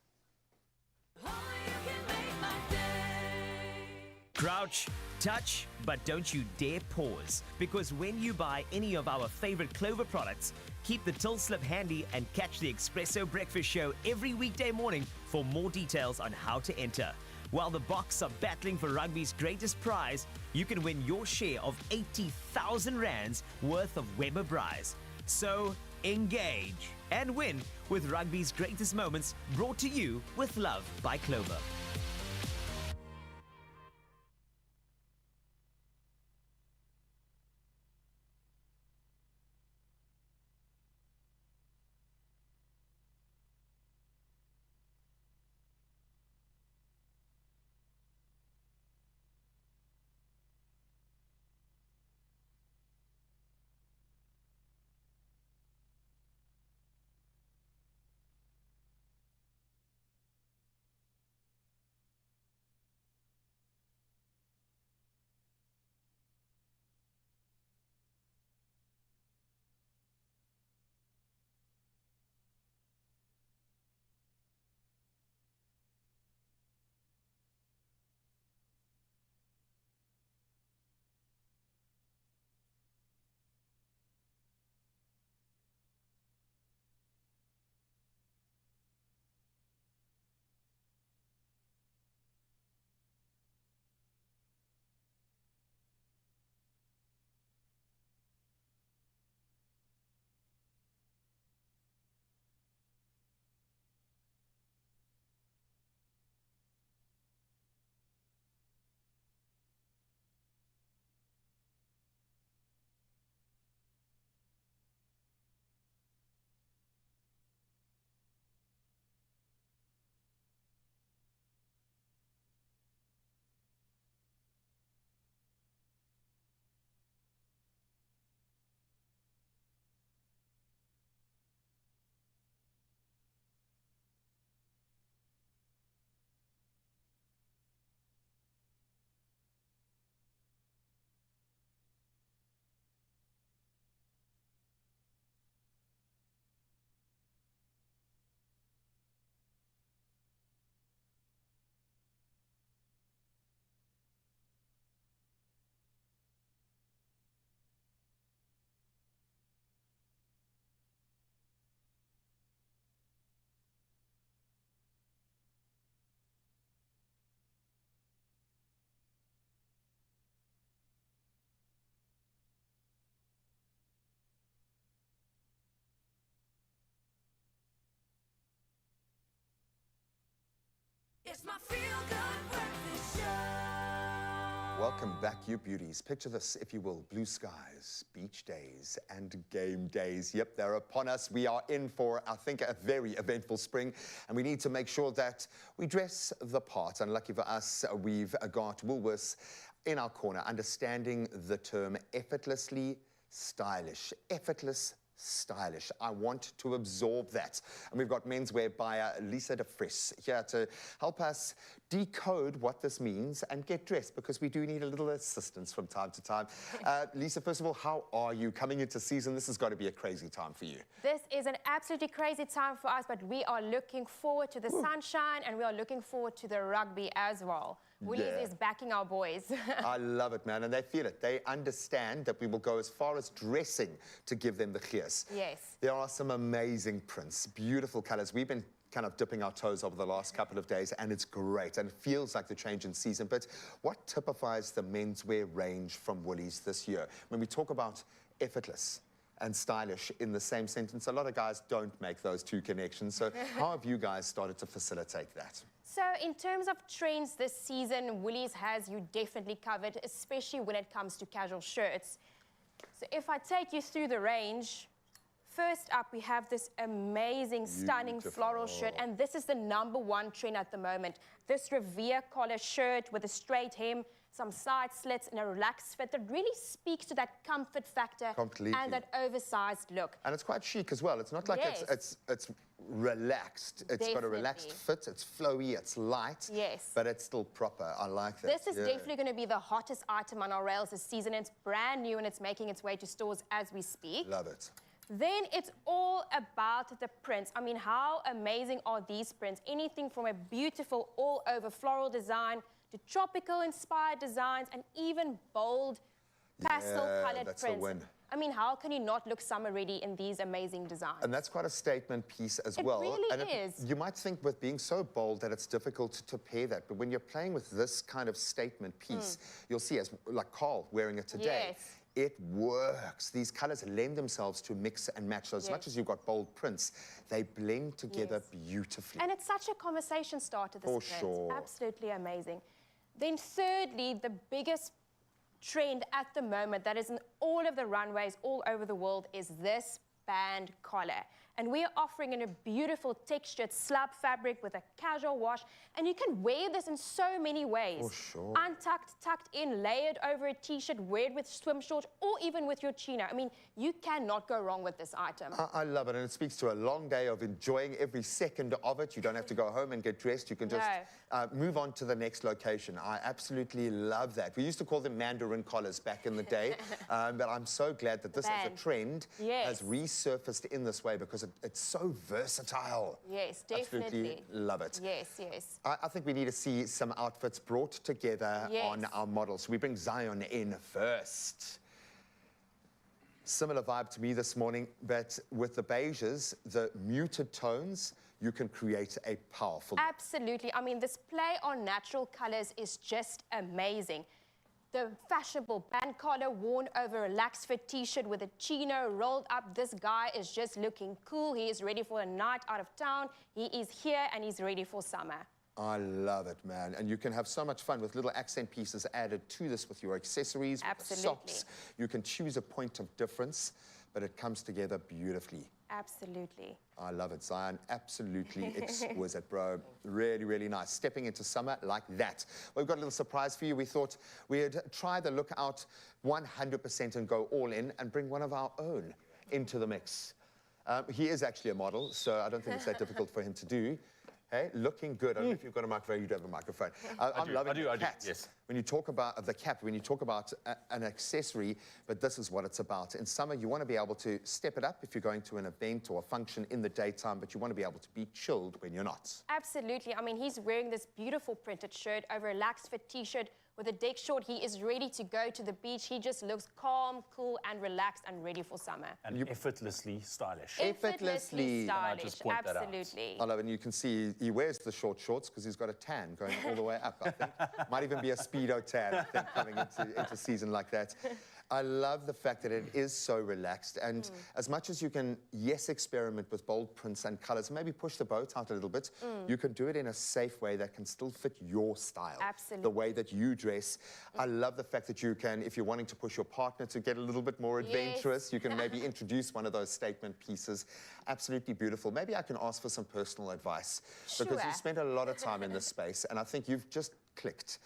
Crouch, touch, but don't you dare pause. Because when you buy any of our favorite Clover products, keep the till slip handy and catch the Expresso Breakfast Show every weekday morning for more details on how to enter. While the Boks are battling for rugby's greatest prize, you can win your share of 80,000 rands worth of Weber Braais. So engage and win with rugby's greatest moments, brought to you with love by Clover. It's my Feel Good Breakfast Show. Welcome back, you beauties. Picture this, if you will: blue skies, beach days, and game days. Yep, they're upon us. We are in for, I think, a very eventful spring, and we need to make sure that we dress the part. And lucky for us, we've got Woolworths in our corner, understanding the term effortlessly stylish. Effortless stylish. I want to absorb that. And we've got menswear buyer Lisa de Vries here to help us decode what this means and get dressed, because we do need a little assistance from time to time. Lisa, first of all, how are you coming into season? This has got to be a crazy time for you. This is an absolutely crazy time for us, but we are looking forward to the sunshine and we are looking forward to the rugby as well. Woolies is backing our boys. I love it, man, and they feel it. They understand that we will go as far as dressing to give them the gears. Yes. There are some amazing prints, beautiful colors. We've been kind of dipping our toes over the last couple of days, and it's great, and it feels like the change in season. But what typifies the menswear range from Woolies this year? When we talk about effortless and stylish in the same sentence, a lot of guys don't make those two connections. So how have you guys started to facilitate that? So in terms of trends this season, Woolies has you definitely covered, especially when it comes to casual shirts. So if I take you through the range, first up we have this amazing, stunning floral shirt, and this is the #1 trend at the moment. This Revere collar shirt with a straight hem, some side slits and a relaxed fit that really speaks to that comfort factor and that oversized look. And it's quite chic as well. It's not like it's relaxed. It's got a relaxed fit, it's flowy, it's light, but it's still proper. I like that. This is definitely going to be the hottest item on our rails this season. It's brand new and it's making its way to stores as we speak. Love it. Then it's all about the prints. I mean, how amazing are these prints? Anything from a beautiful all-over floral design to tropical-inspired designs and even bold pastel-colored that's prints. A win. I mean, how can you not look summer-ready in these amazing designs? And that's quite a statement piece as well. It really and is. You might think with being so bold that it's difficult to pair that, but when you're playing with this kind of statement piece, you'll see, as like Carl wearing it today, it works. These colors lend themselves to mix and match. So as much as you've got bold prints, they blend together beautifully. And it's such a conversation starter, this For print. sure. Absolutely amazing. Then thirdly, the biggest trend at the moment that is in all of the runways all over the world is this band collar. And we are offering in a beautiful textured slab fabric with a casual wash. And you can wear this in so many ways. For sure. Untucked, tucked in, layered over a t-shirt, wear it with swim shorts, or even with your chino. I mean, you cannot go wrong with this item. I love it, and it speaks to a long day of enjoying every second of it. You don't have to go home and get dressed. You can just move on to the next location. I absolutely love that. We used to call them Mandarin collars back in the day, but I'm so glad that this as a trend has resurfaced in this way, because it's so versatile. Yes, definitely. Absolutely love it. Yes, yes. I think we need to see some outfits brought together on our models. We bring Zion in first. Similar vibe to me this morning, but with the beiges, the muted tones, you can create a powerful look. Absolutely. I mean, this play on natural colors is just amazing. The fashionable band collar worn over a relaxed fit t-shirt with a chino rolled up. This guy is just looking cool. He is ready for a night out of town. He is here and he's ready for summer. I love it, man. And you can have so much fun with little accent pieces added to this with your accessories, with the socks. You can choose a point of difference, but it comes together beautifully. Absolutely. I love it, Zion. Absolutely exquisite, bro. Really, really nice. Stepping into summer like that. We've got a little surprise for you. We thought we'd try the look out 100% and go all in and bring one of our own into the mix. He is actually a model, so I don't think it's that difficult for him to do. Hey, looking good. I don't know if you've got a microphone. You do have a microphone. I'm loving the cat. Yes. When you talk about the cap, when you talk about an accessory, but this is what it's about. In summer, you want to be able to step it up if you're going to an event or a function in the daytime, but you want to be able to be chilled when you're not. Absolutely. I mean, he's wearing this beautiful printed shirt over a relaxed fit t-shirt with a deck short. He is ready to go to the beach. He just looks calm, cool, and relaxed and ready for summer. And effortlessly stylish. Effortlessly stylish, I just point that out. absolutely. I love it. And you can see he wears the short shorts because he's got a tan going all the way up, I think. Might even be a Speedo tan, I think, coming into season like that. I love the fact that it is so relaxed. And as much as you can, yes, experiment with bold prints and colors, maybe push the boat out a little bit, you can do it in a safe way that can still fit your style. Absolutely. The way that you dress. I love the fact that you can, if you're wanting to push your partner to get a little bit more adventurous, you can maybe introduce one of those statement pieces. Absolutely beautiful. Maybe I can ask for some personal advice because you spent a lot of time in this space and I think you've just clicked.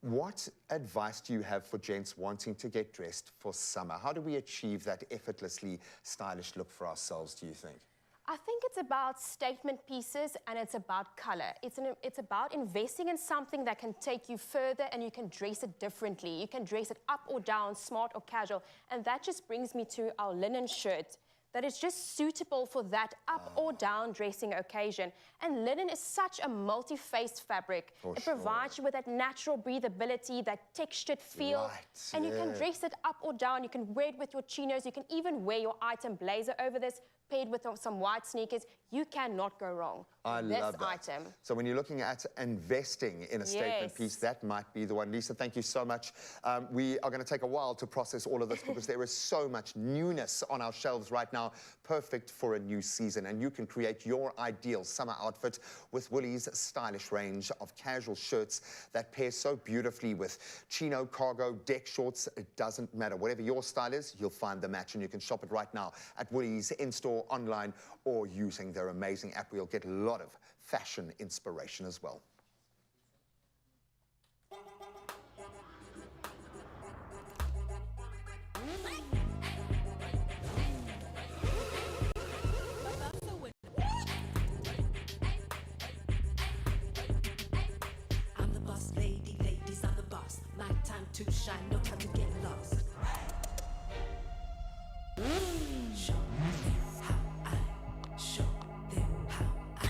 What advice do you have for gents wanting to get dressed best for summer? How do we achieve that effortlessly stylish look for ourselves, do you think? I think it's about statement pieces and it's about color. It's about investing in something that can take you further and you can dress it differently. You can dress it up or down, smart or casual. And that just brings me to our linen shirt that is just suitable for that up or down dressing occasion. And linen is such a multi-faced fabric. It provides you with that natural breathability, that textured feel. And you can dress it up or down. You can wear it with your chinos. You can even wear your item blazer over this, paired with some white sneakers. You cannot go wrong with this item. So when you're looking at investing in a statement piece, that might be the one. Lisa, thank you so much. We are going to take a while to process all of this because there is so much newness on our shelves right now, perfect for a new season. And you can create your ideal summer outfit with Woolies' stylish range of casual shirts that pair so beautifully with chino, cargo, deck shorts. It doesn't matter. Whatever your style is, you'll find the match. And you can shop it right now at Woolies in-store, online, or using their amazing app. We'll get a lot of fashion inspiration as well. I'm the boss lady, ladies, I'm the boss. My time to shine, no time to get lost. Show them how I show them how I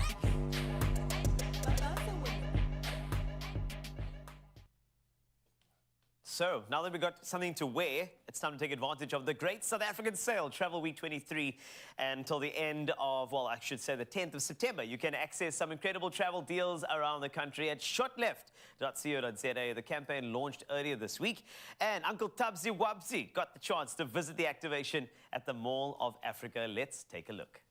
So, now that we've got something to wear, it's time to take advantage of the Great South African Sale, Travel Week 23, until the end of, well, I should say the 10th of September. You can access some incredible travel deals around the country at shotleft.co.za. The campaign launched earlier this week, and Uncle Tabzi Wabzi got the chance to visit the activation at the Mall of Africa. Let's take a look.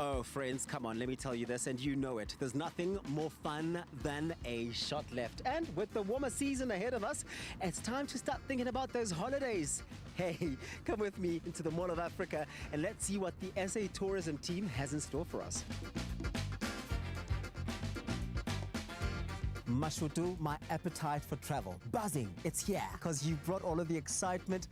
Oh, friends, come on, let me tell you this, and you know it. There's nothing more fun than a shot left. And with the warmer season ahead of us, it's time to start thinking about those holidays. Hey, come with me into the Mall of Africa and let's see what the SA Tourism team has in store for us. Mashutu, my appetite for travel, buzzing. It's here because you brought all of the excitement,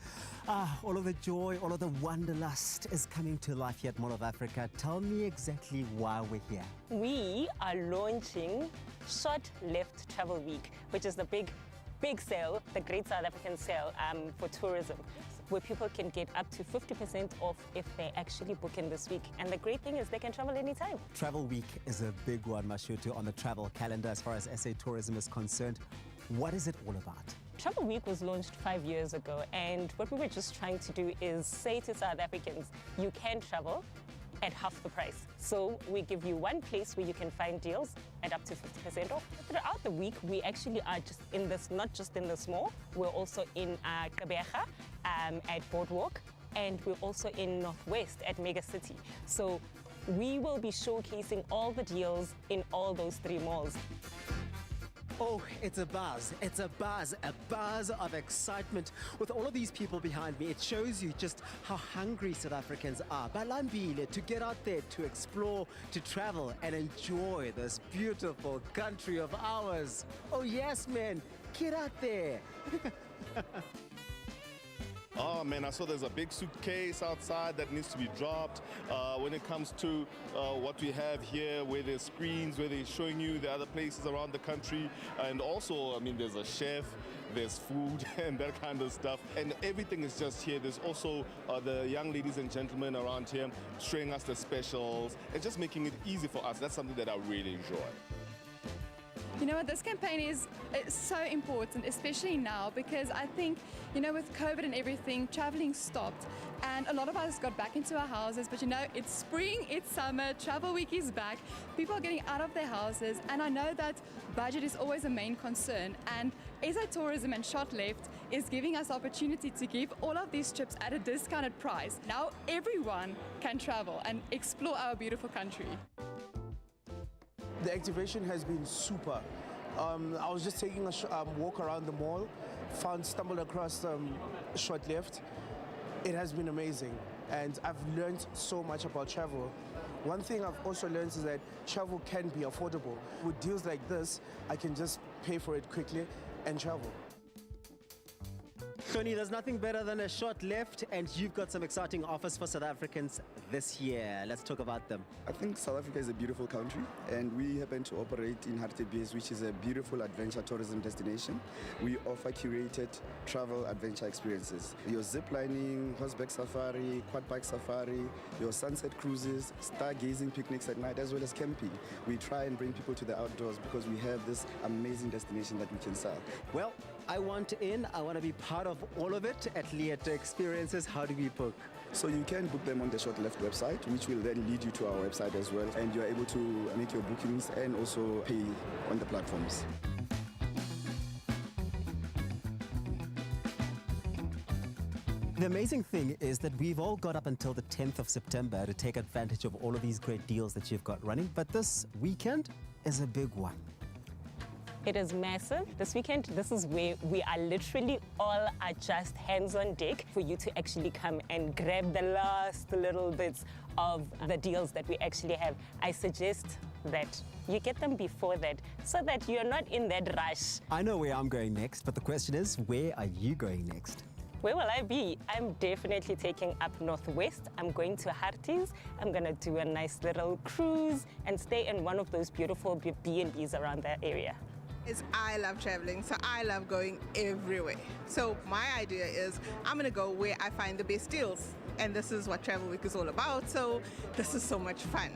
all of the joy, all of the wanderlust is coming to life here at Mall of Africa. Tell me exactly why we're here. We are launching Short Left Travel Week, which is the big sale, the Great South African Sale for tourism, where people can get up to 50% off if they actually book in this week. And the great thing is they can travel anytime. Travel Week is a big one, Mashutu, on the travel calendar as far as SA Tourism is concerned. What is it all about? Travel Week was launched 5 years ago, and what we were just trying to do is say to South Africans, you can travel at half the price. So we give you one place where you can find deals at up to 50% off. Throughout the week, we actually are just in this, not just in this mall, we're also in Gqeberha at Boardwalk, and we're also in Northwest at Mega City. So we will be showcasing all the deals in all those 3 malls. Oh, it's a buzz of excitement. With all of these people behind me, it shows you just how hungry South Africans are. Balambile, to get out there, to explore, to travel and enjoy this beautiful country of ours. Oh yes, man, get out there. Oh man, I saw there's a big suitcase outside that needs to be dropped. When it comes to what we have here, where there's screens, where they're showing you the other places around the country. And also, I mean, there's a chef, there's food and that kind of stuff. And everything is just here. There's also the young ladies and gentlemen around here showing us the specials and just making it easy for us. That's something that I really enjoy. You know what, this campaign is so important, especially now, because I think, you know, with COVID and everything, traveling stopped and a lot of us got back into our houses, but you know, it's spring, it's summer, Travel Week is back, people are getting out of their houses, and I know that budget is always a main concern, and SA Tourism and Shot Left is giving us opportunity to give all of these trips at a discounted price. Now everyone can travel and explore our beautiful country. The activation has been super. I was just taking a walk around the mall, stumbled across Short Left. It has been amazing. and I've learned so much about travel. One thing I've also learned is that travel can be affordable. With deals like this, I can just pay for it quickly and travel. Tony, there's nothing better than a shot left, and you've got some exciting offers for South Africans this year. Let's talk about them. I think South Africa is a beautiful country, and we happen to operate in Hartebees, which is a beautiful adventure tourism destination. We offer curated travel adventure experiences. Your ziplining, horseback safari, quad bike safari, your sunset cruises, stargazing picnics at night, as well as camping. We try and bring people to the outdoors because we have this amazing destination that we can sell. Well, I want in, I want to be part of all of it at Liat Experiences. How do we book? So you can book them on the Short Left website, which will then lead you to our website as well, and you're able to make your bookings and also pay on the platforms. The amazing thing is that we've all got up until the 10th of September to take advantage of all of these great deals that you've got running, but this weekend is a big one. It is massive. This weekend, this is where we are literally all are just hands on deck for you to actually come and grab the last little bits of the deals that we actually have. I suggest that you get them before that so that you're not in that rush. I know where I'm going next, but the question is, where are you going next? Where will I be? I'm definitely taking up northwest. I'm going to Harties. I'm going to do a nice little cruise and stay in one of those beautiful B&Bs around that area. I love traveling, so I love going everywhere. So my idea is I'm gonna go where I find the best deals. And this is what Travel Week is all about, so this is so much fun.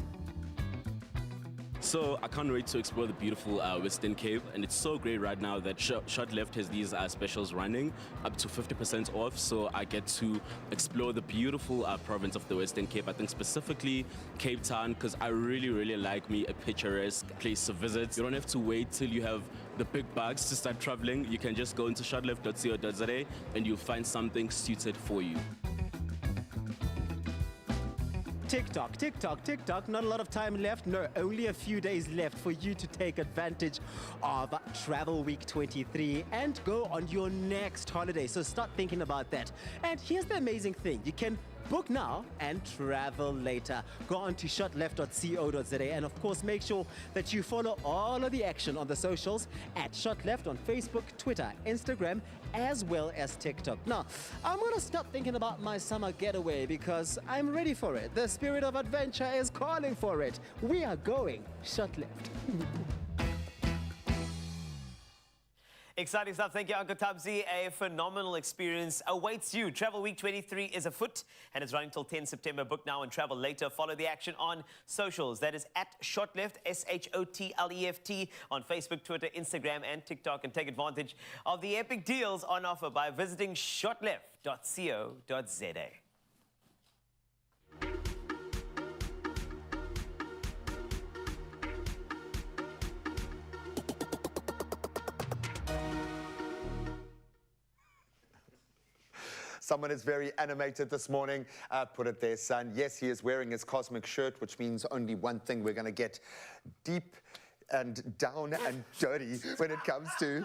So I can't wait to explore the beautiful Western Cape, and it's so great right now that Short Left has these specials running up to 50% off, so I get to explore the beautiful province of the Western Cape. I think specifically Cape Town, because I really like me a picturesque place to visit. You don't have to wait till you have the big bucks to start traveling. You can just go into shortleft.co.za and you'll find something suited for you. TikTok, TikTok, TikTok. Not a lot of time left. No, only a few days left for you to take advantage of Travel Week 23 and go on your next holiday. So start thinking about that. And here's the amazing thing. You can book now and travel later. Go on to shotleft.co.za and of course make sure that you follow all of the action on the socials at Shotleft on Facebook, Twitter, Instagram, as well as TikTok. Now, I'm gonna stop thinking about my summer getaway because I'm ready for it. The spirit of adventure is calling for it. We are going Shotleft. Exciting stuff. Thank you, Uncle Tabzi. A phenomenal experience awaits you. Travel Week 23 is afoot and it's running till 10 September. Book now and travel later. Follow the action on socials. That is at Shotleft, SHOTLEFT, on Facebook, Twitter, Instagram, and TikTok. And take advantage of the epic deals on offer by visiting shotleft.co.za. Someone is very animated this morning. Put it there, son. Yes, he is wearing his cosmic shirt, which means only one thing. We're going to get deep and down and dirty when it comes to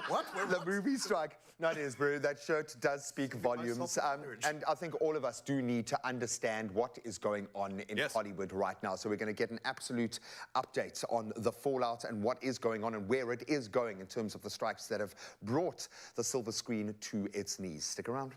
the movie strike. No, it is, bro. That shirt does speak volumes. And I think all of us do need to understand what is going on in Hollywood right now. So we're going to get an absolute update on the fallout and what is going on and where it is going in terms of the strikes that have brought the silver screen to its knees. Stick around.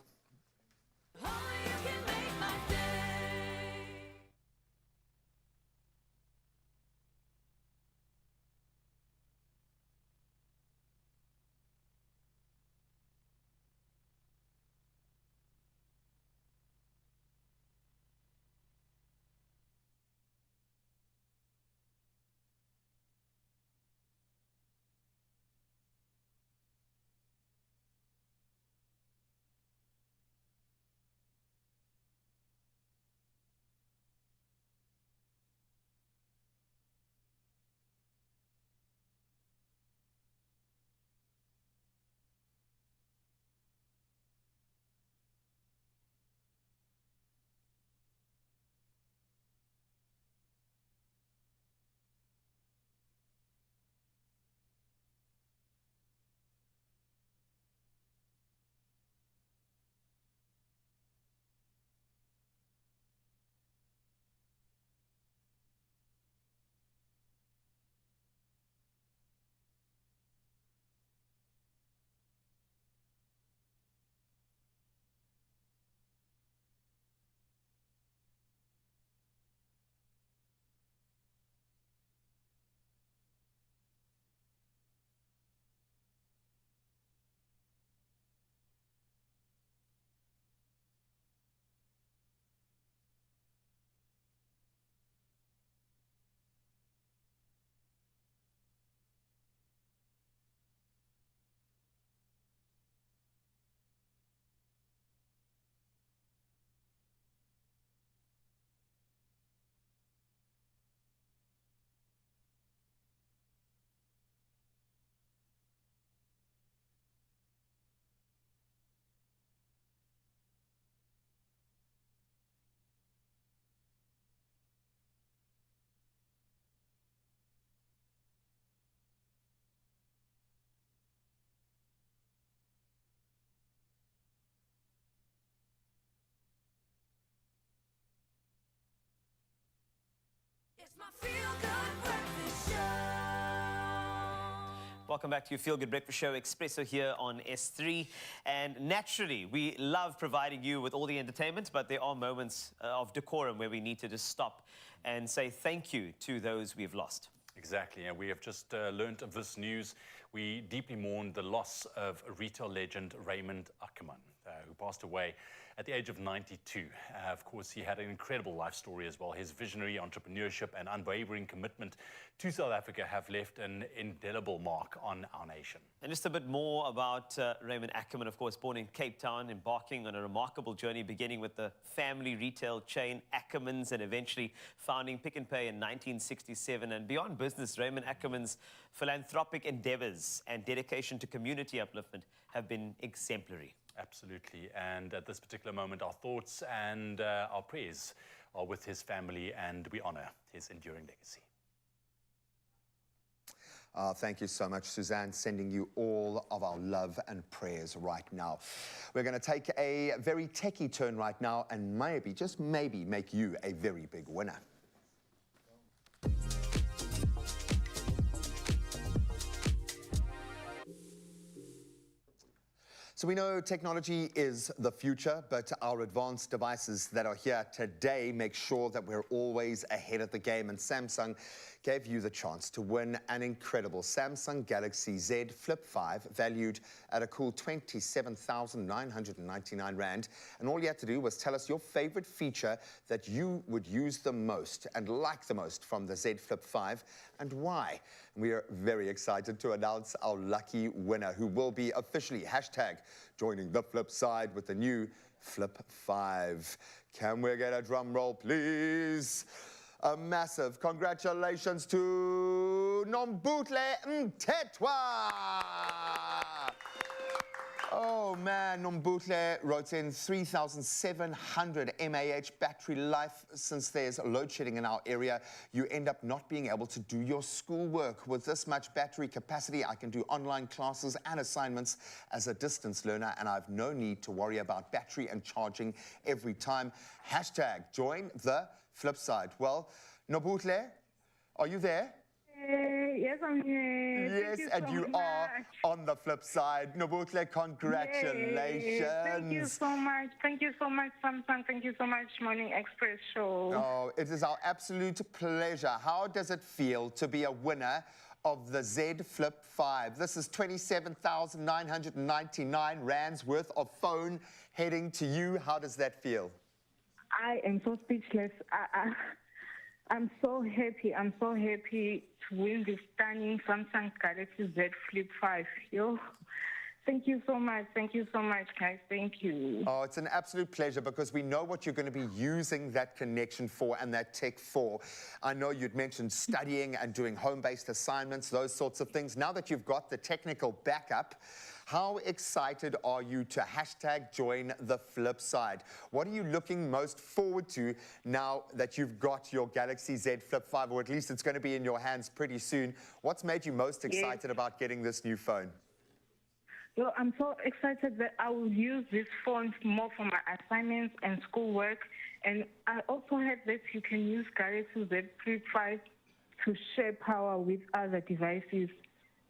Welcome back to your Feel Good Breakfast Show, Expresso here on S3. And naturally, we love providing you with all the entertainment, but there are moments of decorum where we need to just stop and say thank you to those we've lost. Exactly, and we have just learned of this news. We deeply mourn the loss of retail legend Raymond Ackerman, who passed away at the age of 92. Of course, he had an incredible life story as well. His visionary entrepreneurship and unwavering commitment to South Africa have left an indelible mark on our nation. And just a bit more about Raymond Ackerman, of course, born in Cape Town, embarking on a remarkable journey, beginning with the family retail chain Ackermans and eventually founding Pick n Pay in 1967. And beyond business, Raymond Ackerman's philanthropic endeavors and dedication to community upliftment have been exemplary. Absolutely. And at this particular moment, our thoughts and our prayers are with his family, and we honor his enduring legacy. Thank you so much, Suzanne, sending you all of our love and prayers right now. We're going to take a very techie turn right now and maybe, just maybe, make you a very big winner. So we know technology is the future, but our advanced devices that are here today make sure that we're always ahead of the game. And Samsung gave you the chance to win an incredible Samsung Galaxy Z Flip 5, valued at a cool 27,999 Rand. And all you had to do was tell us your favorite feature that you would use the most and like the most from the Z Flip 5 and why. We are very excited to announce our lucky winner, who will be officially #joining the flip side with the new Flip 5. Can we get a drum roll, please? A massive congratulations to Nombutle Mtetwa. Oh man, Nombutle wrote in 3,700 mAh battery life. Since there's load shedding in our area, you end up not being able to do your schoolwork. With this much battery capacity, I can do online classes and assignments as a distance learner, and I've no need to worry about battery and charging every time. #join the flip side. Well, Nombutle, are you there? Yes, I'm here. Yes, and you are on the flip side. Nombutle, congratulations. Thank you so much. Thank you so much, Samsung. Thank you so much, Morning Express Show. Oh, it is our absolute pleasure. How does it feel to be a winner of the Z Flip 5? This is 27,999 Rands worth of phone heading to you. How does that feel? I am so speechless. I'm so happy. I'm so happy to win this stunning Samsung Galaxy Z Flip 5. Yo, thank you so much. Thank you so much, guys. Thank you. Oh, it's an absolute pleasure because we know what you're going to be using that connection for and that tech for. I know you'd mentioned studying and doing home-based assignments, those sorts of things. Now that you've got the technical backup, how excited are you to #join the flip side? What are you looking most forward to now that you've got your Galaxy Z Flip 5, or at least it's going to be in your hands pretty soon? What's made you most excited about getting this new phone? Yo, I'm so excited that I will use this phone more for my assignments and schoolwork. And I also heard that you can use Galaxy Z Flip 5 to share power with other devices.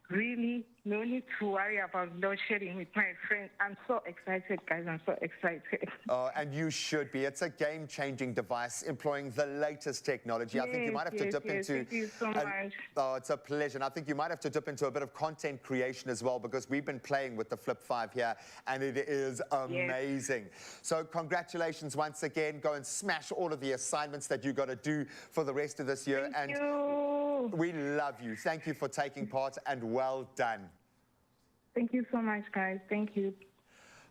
Really, no need to worry about load shedding with my friends. I'm so excited, guys. I'm so excited. Oh, and you should be. It's a game-changing device employing the latest technology. I think you might have to dip into... Thank you so much. Oh, it's a pleasure. And I think you might have to dip into a bit of content creation as well, because we've been playing with the Flip 5 here, and it is amazing. So congratulations once again. Go and smash all of the assignments that you got to do for the rest of this year. Thank you. We love you. Thank you for taking part, and well done. Thank you so much, guys. Thank you.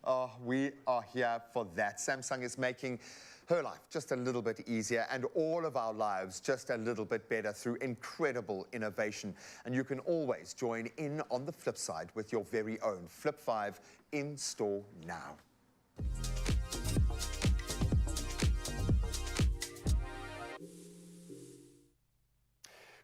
Oh, we are here for that. Samsung is making her life just a little bit easier and all of our lives just a little bit better through incredible innovation. And you can always join in on the flip side with your very own Flip 5 in store now.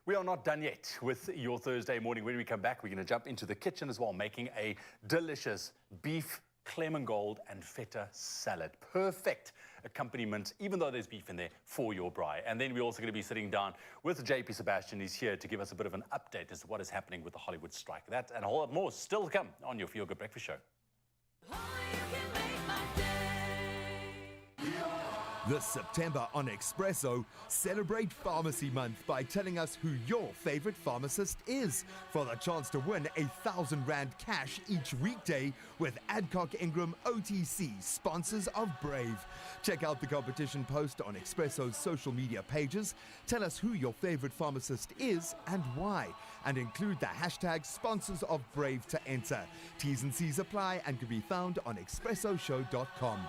We are not done yet with your Thursday morning. When we come back, we're going to jump into the kitchen as well, making a delicious beef lemon gold and feta salad. Perfect accompaniment, even though there's beef in there, for your braai. And then we're also going to be sitting down with JP Sebastian. He's here to give us a bit of an update as to what is happening with the Hollywood strike. That and a whole lot more still to come on your Feel Good Breakfast Show. This September on Expresso, celebrate Pharmacy Month by telling us who your favorite pharmacist is for the chance to win R1,000 cash each weekday with Adcock Ingram OTC, sponsors of Brave. Check out the competition post on Expresso's social media pages. Tell us who your favorite pharmacist is and why. And include the hashtag sponsors of Brave to enter. T's and C's apply and can be found on expressoshow.com.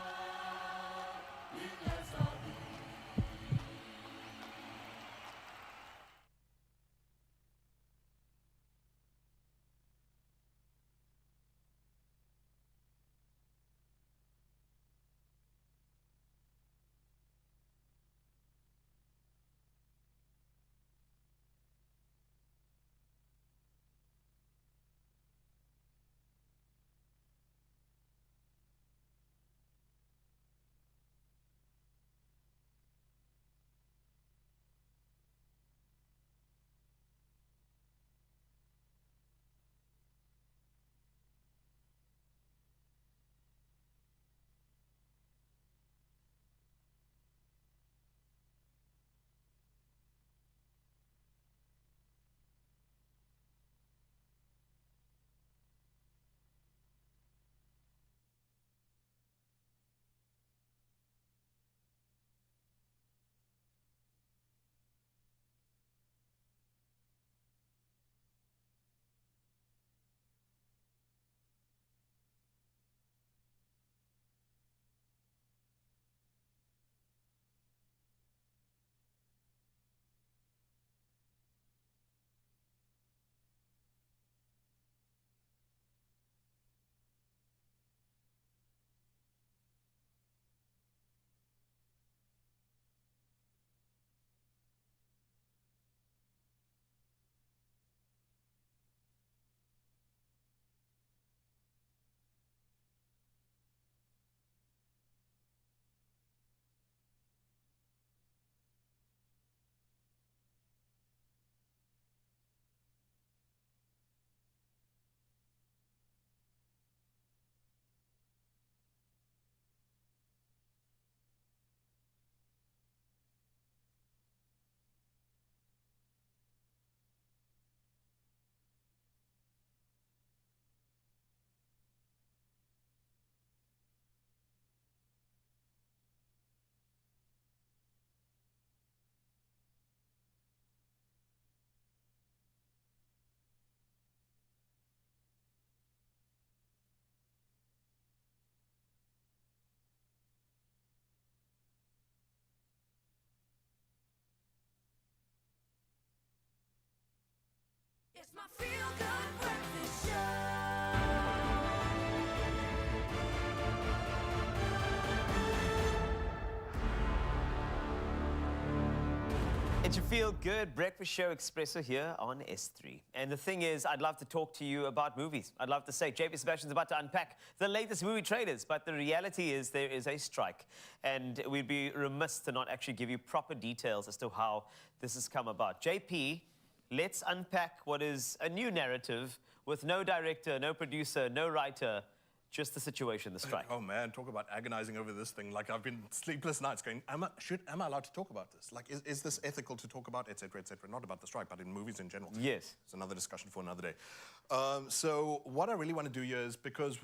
It's my Feel Good Breakfast Show. It's your Feel Good Breakfast Show Expresso here on S3. And the thing is, I'd love to talk to you about movies. I'd love to say JP Sebastian's about to unpack the latest movie trailers, but the reality is there is a strike. And we'd be remiss to not actually give you proper details as to how this has come about. JP, let's unpack what is a new narrative with no director, no producer, no writer, just the situation, the strike. Oh man, talk about agonizing over this thing. Like, I've been sleepless nights going, am I allowed to talk about this? Like, is this ethical to talk about, et cetera, not about the strike, but in movies in general? Yes. It's another discussion for another day. So what I really want to do here is, because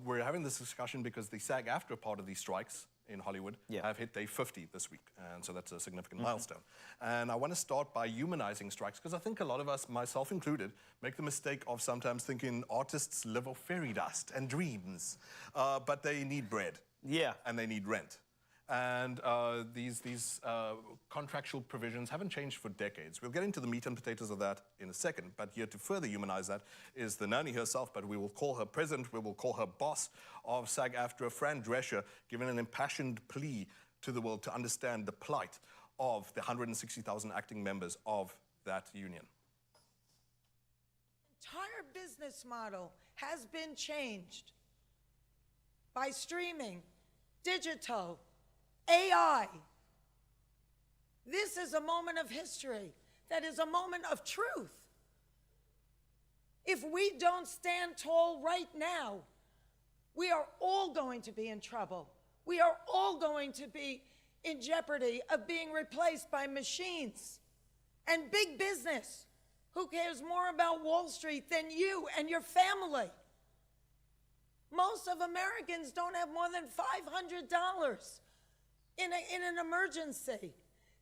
we're having this discussion because the SAG-AFTRA part of these strikes in Hollywood have hit day 50 this week, and so that's a significant milestone. And I want to start by humanizing strikes, because I think a lot of us, myself included, make the mistake of sometimes thinking artists live off fairy dust and dreams, but they need bread. Yeah. And they need rent. And these contractual provisions haven't changed for decades. We'll get into the meat and potatoes of that in a second, but here to further humanize that is the nanny herself, but we will call her president, we will call her boss of SAG-AFTRA, Fran Drescher, giving an impassioned plea to the world to understand the plight of the 160,000 acting members of that union. Entire business model has been changed. by streaming, digital, AI. This is a moment of history. That is a moment of truth. If we don't stand tall right now, we are all going to be in trouble. We are all going to be in jeopardy of being replaced by machines and big business. Who cares more about Wall Street than you and your family? Most of Americans don't have more than $500 in an emergency.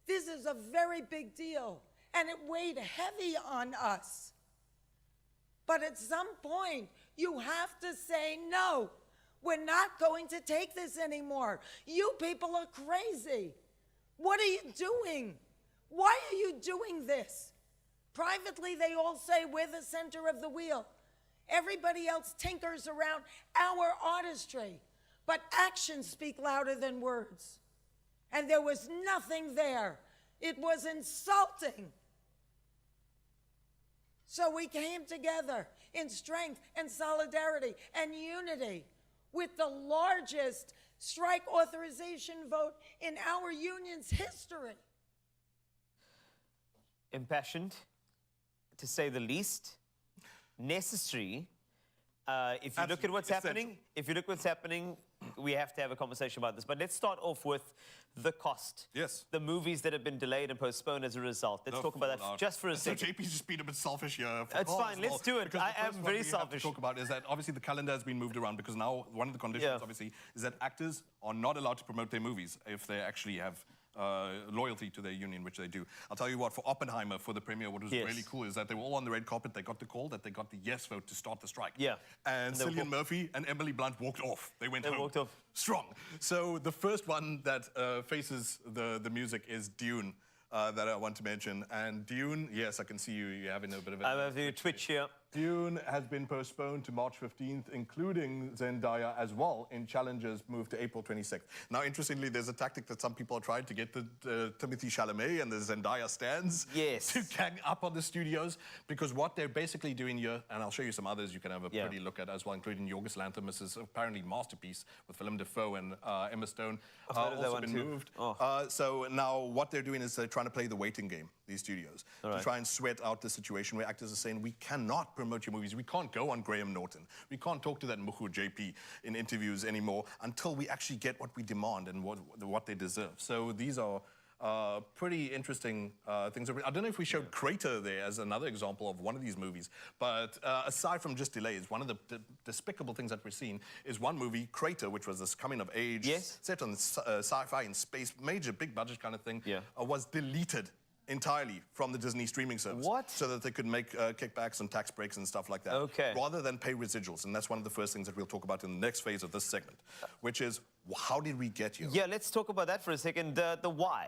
This is a very big deal, and it weighed heavy on us. But at some point, you have to say, no, we're not going to take this anymore. You people are crazy. What are you doing? Why are you doing this? Privately, they all say we're the center of the wheel. Everybody else tinkers around our artistry. But actions speak louder than words. And there was nothing there. It was insulting. So we came together in strength and solidarity and unity with the largest strike authorization vote in our union's history. Impassioned, to say the least. Necessary. If you look at what's happening, we have to have a conversation about this. But let's start off with the cost. Yes. The movies that have been delayed and postponed as a result. Let's talk about that just for a second. So JP's just been a bit selfish here. It's fine, let's do it. I am very selfish. To talk about is that obviously the calendar has been moved around because now one of the conditions obviously is that actors are not allowed to promote their movies if they actually have loyalty to their union, which they do. I'll tell you what, for Oppenheimer, for the premiere, what was really cool is that they were all on the red carpet. They got the call that they got the yes vote to start the strike. Yeah. And Cillian Murphy and Emily Blunt walked off. They went home. Walked off. Strong. So the first one that faces the music is Dune. That I want to mention. And Dune, yes, I can see you're having a bit of a... I'm having a twitch here. Dune has been postponed to March 15th, including Zendaya as well, in Challengers moved to April 26th. Now, interestingly, there's a tactic that some people are trying to get the Timothée Chalamet and the Zendaya stands to gang up on the studios, because what they're basically doing here, and I'll show you some others you can have a pretty look at as well, including Yorgos Lanthimos' is apparently masterpiece with Willem Dafoe and Emma Stone, also been moved. So now what they're doing is they're trying to play the waiting game, these studios, to try and sweat out the situation where actors are saying, we cannot promote your movies. We can't go on Graham Norton. We can't talk to that Mukhu JP in interviews anymore until we actually get what we demand and what they deserve. So these are pretty interesting things. I don't know if we showed Crater there as another example of one of these movies, but aside from just delays, one of the despicable things that we're seeing is one movie, Crater, which was this coming of age, set on sci-fi in space, major big budget kind of thing, was deleted entirely from the Disney streaming service. What? So that they could make kickbacks and tax breaks and stuff like that. Rather than pay residuals. And that's one of the first things that we'll talk about in the next phase of this segment, which is, how did we get here? Yeah, let's talk about that for a second. The why.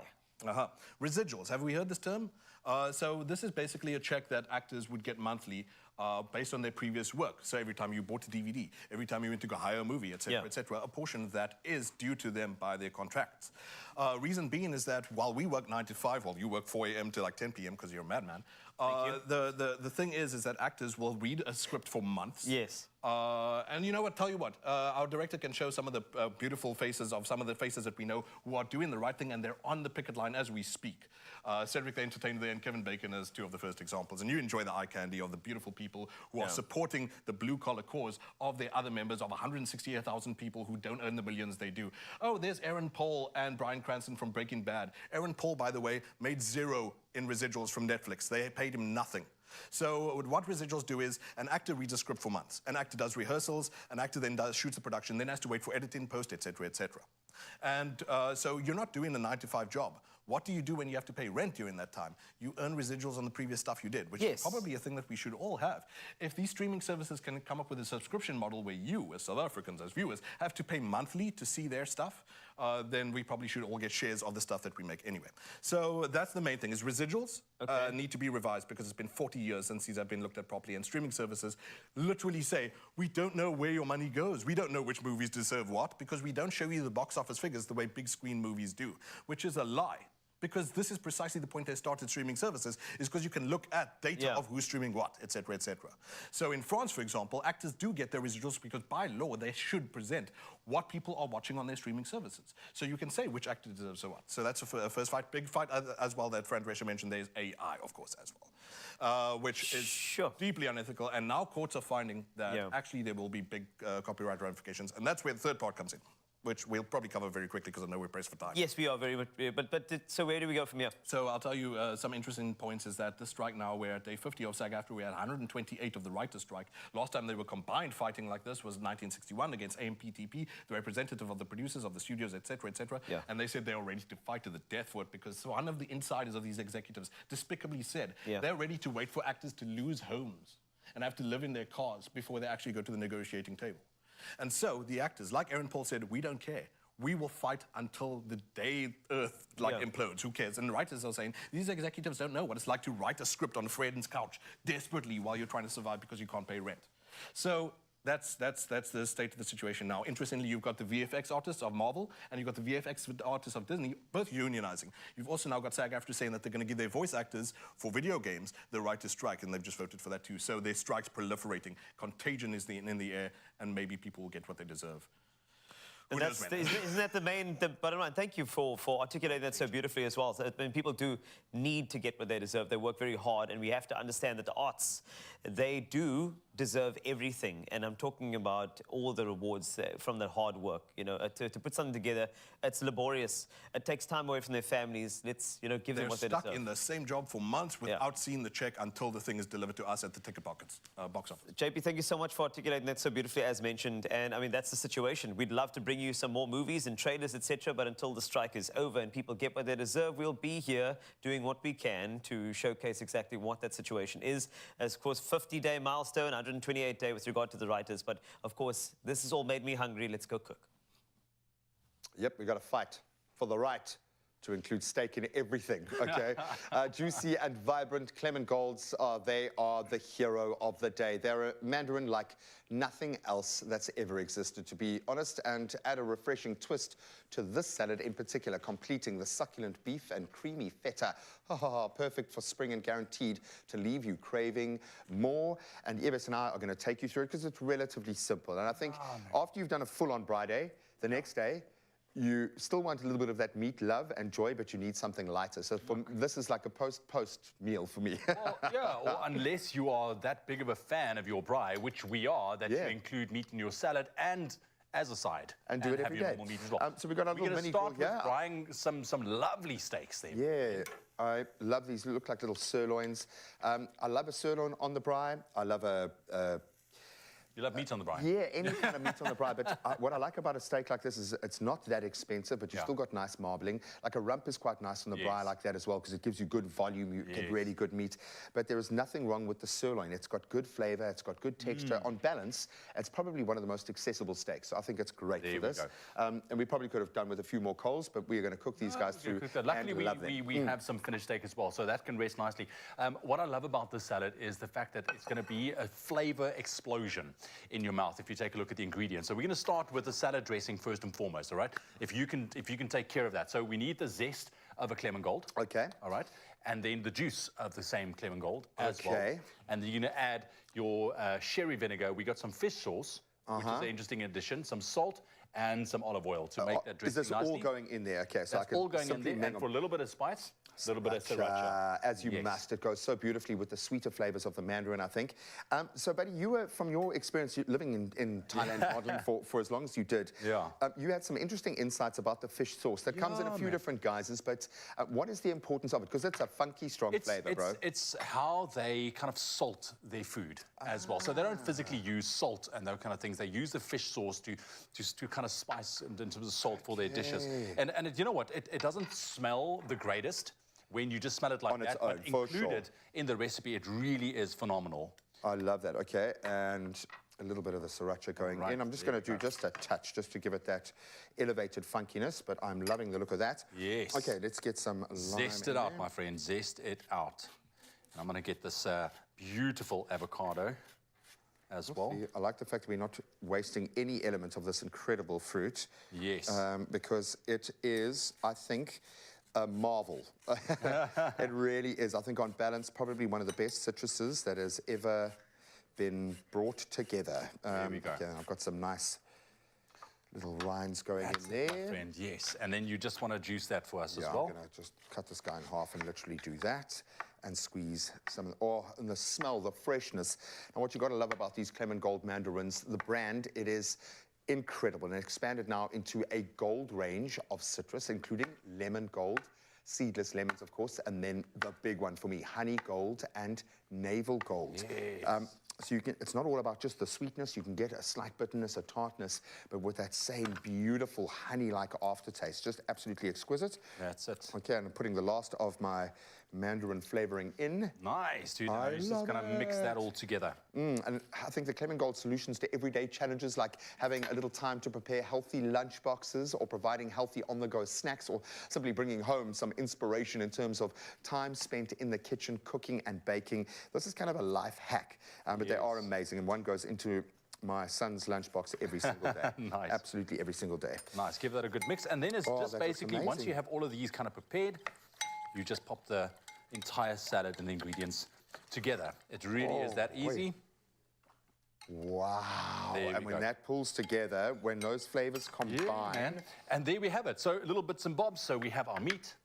Residuals. Have we heard this term? So this is basically a check that actors would get monthly based on their previous work. So every time you bought a DVD, every time you went to go hire a movie, etc., a portion of that is due to them by their contracts. Reason being is that while we work 9 to 5, while you work 4 a.m. to like 10 p.m. because you're a madman, the thing is that actors will read a script for months. And you know what, tell you what, our director can show some of the beautiful faces of some of the faces that we know who are doing the right thing, and they're on the picket line as we speak. Cedric the Entertainer there and Kevin Bacon as two of the first examples. And you enjoy the eye candy of the beautiful people who are supporting the blue-collar cause of their other members of 168,000 people who don't earn the millions they do. Oh, there's Aaron Paul and Bryan Cranston from Breaking Bad. Aaron Paul, by the way, made zero in residuals from Netflix. They paid him nothing. So what residuals do is an actor reads a script for months. An actor does rehearsals. An actor then shoots the production, then has to wait for editing, post, etc., etc. And so you're not doing a 9 to 5 job. What do you do when you have to pay rent during that time? You earn residuals on the previous stuff you did, which is probably a thing that we should all have. If these streaming services can come up with a subscription model where you, as South Africans, as viewers, have to pay monthly to see their stuff, then we probably should all get shares of the stuff that we make anyway. So that's the main thing, is residuals need to be revised because it's been 40 years since these have been looked at properly, and streaming services literally say, we don't know where your money goes. We don't know which movies deserve what because we don't show you the box office figures the way big screen movies do, which is a lie. Because this is precisely the point they started streaming services, is because you can look at data of who's streaming what, etc., etc. So in France, for example, actors do get their residuals because by law they should present what people are watching on their streaming services. So you can say which actor deserves what. So that's a first fight, big fight as well that Fran Drescher mentioned. There's AI, of course, as well, which is deeply unethical. And now courts are finding that actually there will be big copyright ramifications, and that's where the third part comes in, which we'll probably cover very quickly because I know we're pressed for time. Yes, we are very much. So where do we go from here? So I'll tell you some interesting points is that this strike now, we're at day 50 of SAG-AFTRA, we had 128 of the writers' strike. Last time they were combined fighting like this was 1961 against AMPTP, the representative of the producers, of the studios, etc., etc. And they said they were ready to fight to the death for it because one of the insiders of these executives despicably said they're ready to wait for actors to lose homes and have to live in their cars before they actually go to the negotiating table. And so the actors, like Aaron Paul said, we don't care. We will fight until the day Earth implodes. Who cares? And the writers are saying, these executives don't know what it's like to write a script on a friend's couch desperately while you're trying to survive because you can't pay rent. So that's the state of the situation now. Interestingly, you've got the VFX artists of Marvel and you've got the VFX artists of Disney, both unionizing. You've also now got SAG-AFTRA saying that they're going to give their voice actors for video games the right to strike, and they've just voted for that too. So their strike's proliferating. Contagion is in the air, and maybe people will get what they deserve. And isn't that the bottom line? Thank you for articulating that so beautifully as well. So, I mean, people do need to get what they deserve. They work very hard, and we have to understand that the arts, they do deserve everything. And I'm talking about all the rewards from their hard work. You know, to put something together, it's laborious. It takes time away from their families. Let's, you know, give them what they deserve. They're stuck in the same job for months without seeing the check until the thing is delivered to us at the ticket box office. JP, thank you so much for articulating that so beautifully, as mentioned. And I mean, that's the situation. We'd love to bring you some more movies and trailers, etc. But until the strike is over and people get what they deserve, we'll be here doing what we can to showcase exactly what that situation is. As of course, 50-day milestone, 128-day with regard to the writers. But of course, this has all made me hungry. Let's go cook. Yep, we got to fight for the right to include steak in everything, okay? Juicy and vibrant Clement Golds, they are the hero of the day. They're a mandarin like nothing else that's ever existed, to be honest, and add a refreshing twist to this salad in particular, completing the succulent beef and creamy feta. Perfect for spring and guaranteed to leave you craving more. And Eves and I are going to take you through it because it's relatively simple. And I think after you've done a full-on Braai day, the next day, you still want a little bit of that meat love and joy, but you need something lighter. So this is like a post meal for me. Well, or unless you are that big of a fan of your braai, which we are, that you include meat in your salad and as a side. And do it every day. Meat as well. So we've got our little mini start with braaiing some lovely steaks then. Yeah, I love these. They look like little sirloins. I love a sirloin on the braai. I love You love meat on the braai? Yeah, any kind of meat on the braai. But what I like about a steak like this is it's not that expensive, but you've still got nice marbling. Like a rump is quite nice on the braai like that as well, because it gives you good volume, you get really good meat. But there is nothing wrong with the sirloin. It's got good flavor, it's got good texture. On balance, it's probably one of the most accessible steaks. So I think it's great for this. And we probably could have done with a few more coals, but we're going to cook these guys through. Luckily, we have some finished steak as well, so that can rest nicely. What I love about this salad is the fact that it's going to be a flavor explosion in your mouth if you take a look at the ingredients. So we're going to start with the salad dressing first and foremost, all right? If you can take care of that. So we need the zest of a Clement Gold. Okay. All right. And then the juice of the same Clement Gold as well. And then you're going to add your sherry vinegar. We got some fish sauce, which is an interesting addition, some salt, and some olive oil to make that dressing nicely. Is this all going in there? Okay, so that's all going in there, and for a little bit of spice, a little bit of sriracha. As you must. It goes so beautifully with the sweeter flavors of the mandarin, I think. So, Buddy, you were, from your experience living in Thailand modeling for as long as you did, you had some interesting insights about the fish sauce that comes in a few different guises, but what is the importance of it? Because it's a funky, strong flavor, bro. It's how they kind of salt their food as well. So they don't physically use salt and those kind of things. They use the fish sauce to kind of spice in terms of salt for their dishes. And you know what? It doesn't smell the greatest when you just smell it like on that, its own, but included in the recipe, it really is phenomenal. I love that. Okay, and a little bit of the sriracha going in. I'm just going to do just a touch, just to give it that elevated funkiness, but I'm loving the look of that. Yes. Okay, let's get some lime. Zest it out, my friend. Zest it out. And I'm going to get this beautiful avocado as well. I like the fact that we're not wasting any element of this incredible fruit. Yes. Because it is, I think, a marvel. It really is. I think on balance, probably one of the best citruses that has ever been brought together. There we go. Yeah, I've got some nice little rinds going That's in it, there. my friend, yes. And then you just want to juice that for us as well. I'm going to just cut this guy in half and literally do that and squeeze some, and the smell, the freshness. And what you've got to love about these Clement Gold mandarins, the brand, it is incredible and expanded now into a gold range of citrus, including lemon gold, seedless lemons, of course, and then the big one for me, honey gold and navel gold. Yes. So you can, it's not all about just the sweetness. You can get a slight bitterness, a tartness, but with that same beautiful honey-like aftertaste. Just absolutely exquisite. That's it. Okay, and I'm putting the last of my mandarin flavoring in. Nice, dude. Now you're just going to mix that all together. And I think the Clement Gold solutions to everyday challenges, like having a little time to prepare healthy lunch boxes or providing healthy on-the-go snacks or simply bringing home some inspiration in terms of time spent in the kitchen cooking and baking. This is kind of a life hack, but they are amazing, and one goes into my son's lunchbox every single day. Nice. Absolutely every single day. Nice. Give that a good mix. And then it's just basically, once you have all of these kind of prepared, you just pop the entire salad and the ingredients together. It really is that easy. Wow. And when that pulls together, when those flavors combine. Man. And there we have it. So little bits and bobs. So we have our meat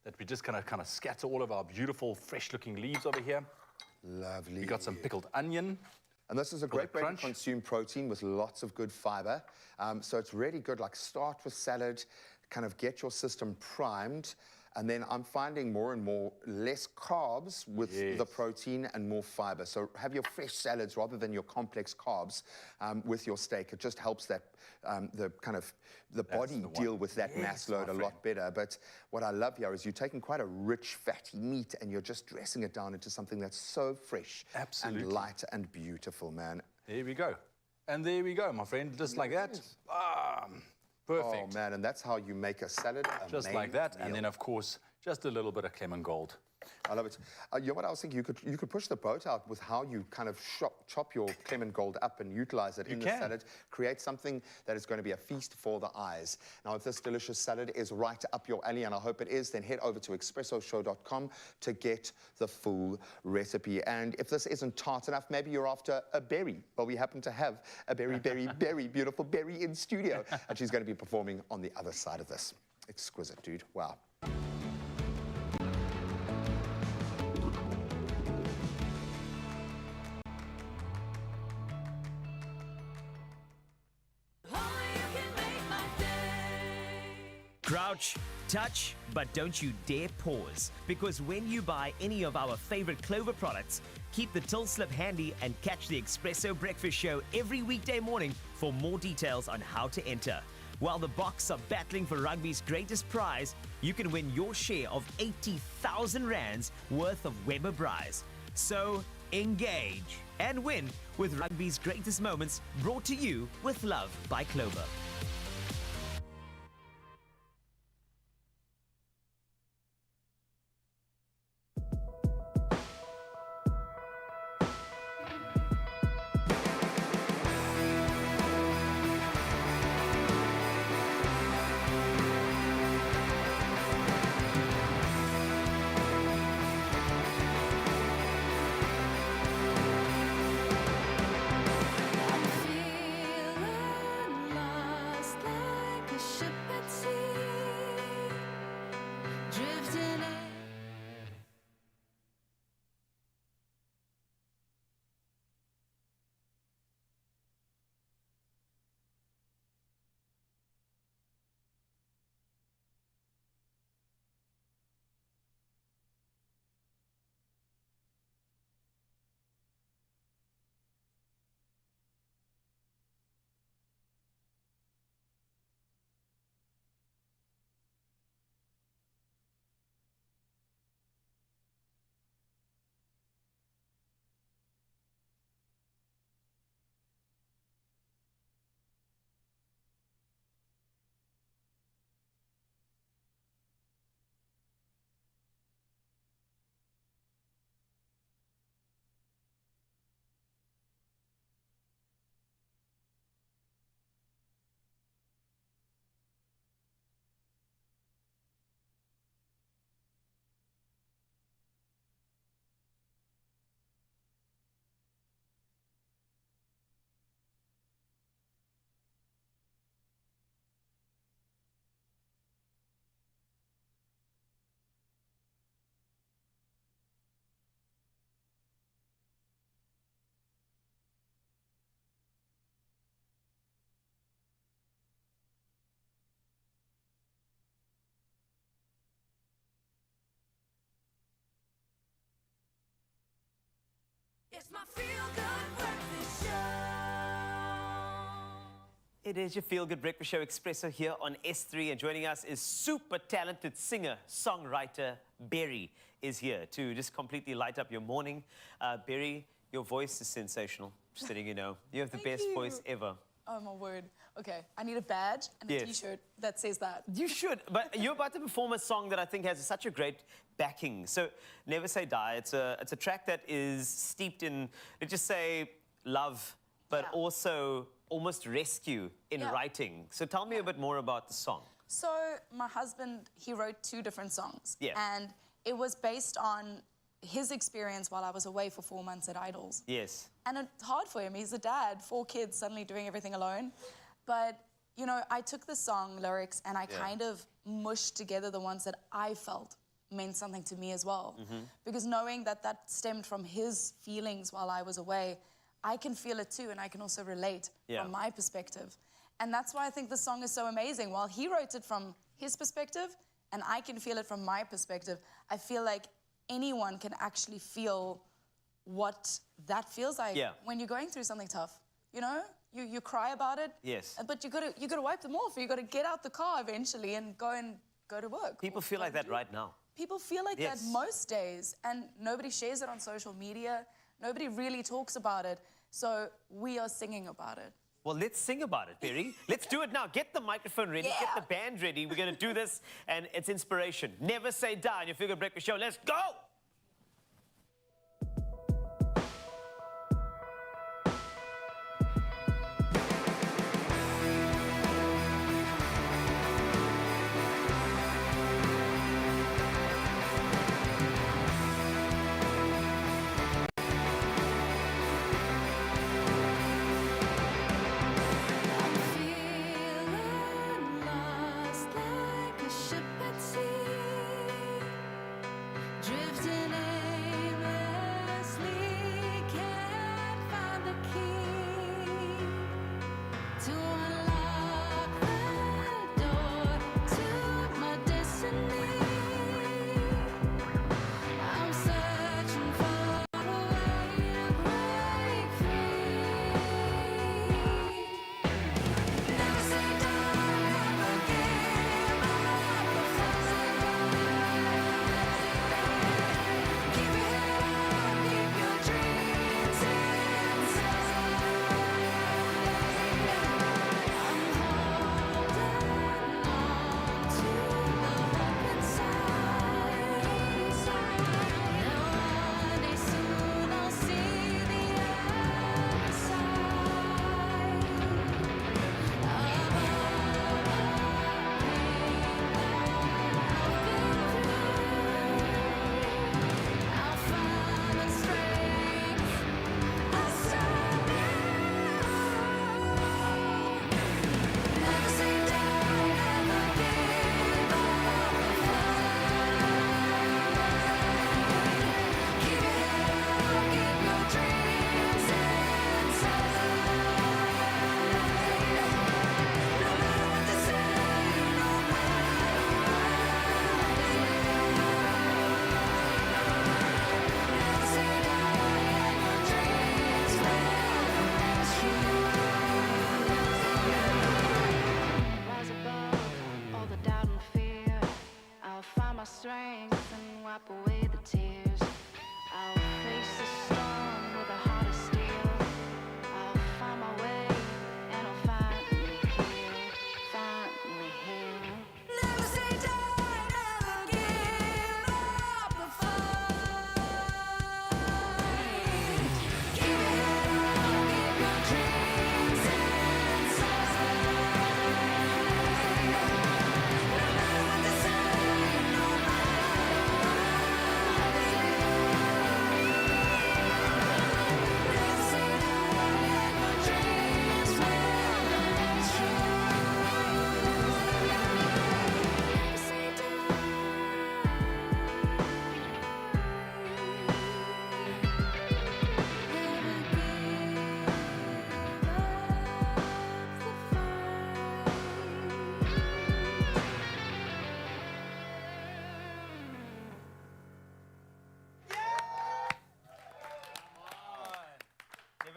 that we're just going to kind of scatter all of our beautiful, fresh-looking leaves over here. Lovely. We got some pickled onion. And this is a great way to consume protein with lots of good fiber. So it's really good, like start with salad, kind of get your system primed. And then I'm finding more and more less carbs with the protein and more fiber. So have your fresh salads rather than your complex carbs with your steak. It just helps that the body deal with that mass load a lot better. But what I love here is you're taking quite a rich, fatty meat and you're just dressing it down into something that's so fresh and light and beautiful, man. There we go. And there we go, my friend, just like that. Perfect. Oh, man, and that's how you make a salad. Just like that. And then, of course, just a little bit of Clement Gold. I love it. You know what I was thinking? You could push the boat out with how you kind of chop your Clement Gold up and utilize it in the salad. Create something that is going to be a feast for the eyes. Now, if this delicious salad is right up your alley, and I hope it is, then head over to expressoshow.com to get the full recipe. And if this isn't tart enough, maybe you're after a berry. Well, we happen to have a very beautiful berry in studio, and she's going to be performing on the other side of this. Exquisite, dude. Wow. Crouch, touch, but don't you dare pause. Because when you buy any of our favorite Clover products, keep the till slip handy and catch the Expresso Breakfast Show every weekday morning for more details on how to enter. While the Boks are battling for rugby's greatest prize, you can win your share of 80,000 rands worth of Weber Braais. So engage and win with rugby's greatest moments, brought to you with love by Clover. Lost my feel-good breakfast show. It is your feel-good breakfast show, Expresso, here on S3, and joining us is super talented singer, songwriter Berry is here to just completely light up your morning. Berry, your voice is sensational. Just letting you know, you have the best voice ever. Oh my word. Okay, I need a badge and a t-shirt that says that. You should, but you're about to perform a song that I think has such a great backing. So, Never Say Die, it's a track that is steeped in, let's just say, love, but also almost rescue in writing. So tell me a bit more about the song. So my husband, he wrote 2 different songs. Yeah. And it was based on his experience while I was away for 4 months at Idols. Yes. And it's hard for him. He's a dad, 4 kids, suddenly doing everything alone. But, you know, I took the song lyrics and I kind of mushed together the ones that I felt meant something to me as well. Because knowing that that stemmed from his feelings while I was away, I can feel it too, and I can also relate from my perspective. And that's why I think the song is so amazing. While he wrote it from his perspective, and I can feel it from my perspective, I feel like anyone can actually feel what that feels like when you're going through something tough. You know, you cry about it, but you gotta wipe them off. You gotta get out the car eventually and go to work. People feel like that right now. People feel like that most days, and nobody shares it on social media. Nobody really talks about it, so we are singing about it. Well, let's sing about it, Berry. Let's do it now. Get the microphone ready, get the band ready. We're going to do this, and it's inspiration. Never Say Die on your Feel Good Breakfast Show. Let's go! Drifting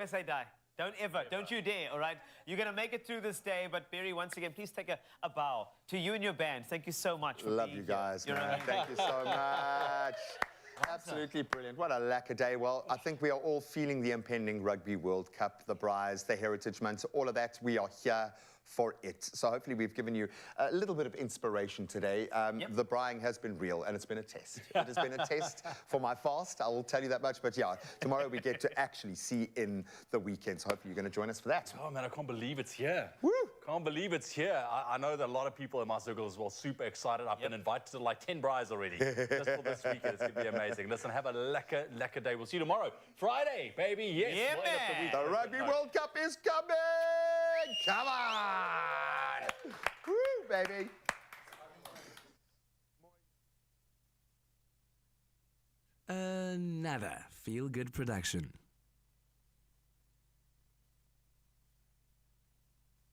never say die. Don't you dare, all right? You're going to make it through this day, but Barry, once again, please take a bow to you and your band. Thank you so much for Love being you guys, here. man. Thank you so much. Absolutely brilliant. What a lacquer day. Well, I think we are all feeling the impending Rugby World Cup, the Braais, the Heritage Month, all of that. We are here for it. So hopefully we've given you a little bit of inspiration today. The braaiing has been real and it's been a test. It has been a test for my fast, I will tell you that much. But yeah, tomorrow we get to actually see in the weekend. So hopefully you're going to join us for that. Oh man, I can't believe it's here. Woo! Can't believe it's here. I know that a lot of people in my circle as well super excited. I've been invited to like 10 braais already just for this weekend. It's going to be amazing. Listen, have a lekker day. We'll see you tomorrow. Friday, baby. Yes. Yeah, we'll end up the week. The Rugby World Cup is coming! Come on! Woo, baby! Another feel-good production.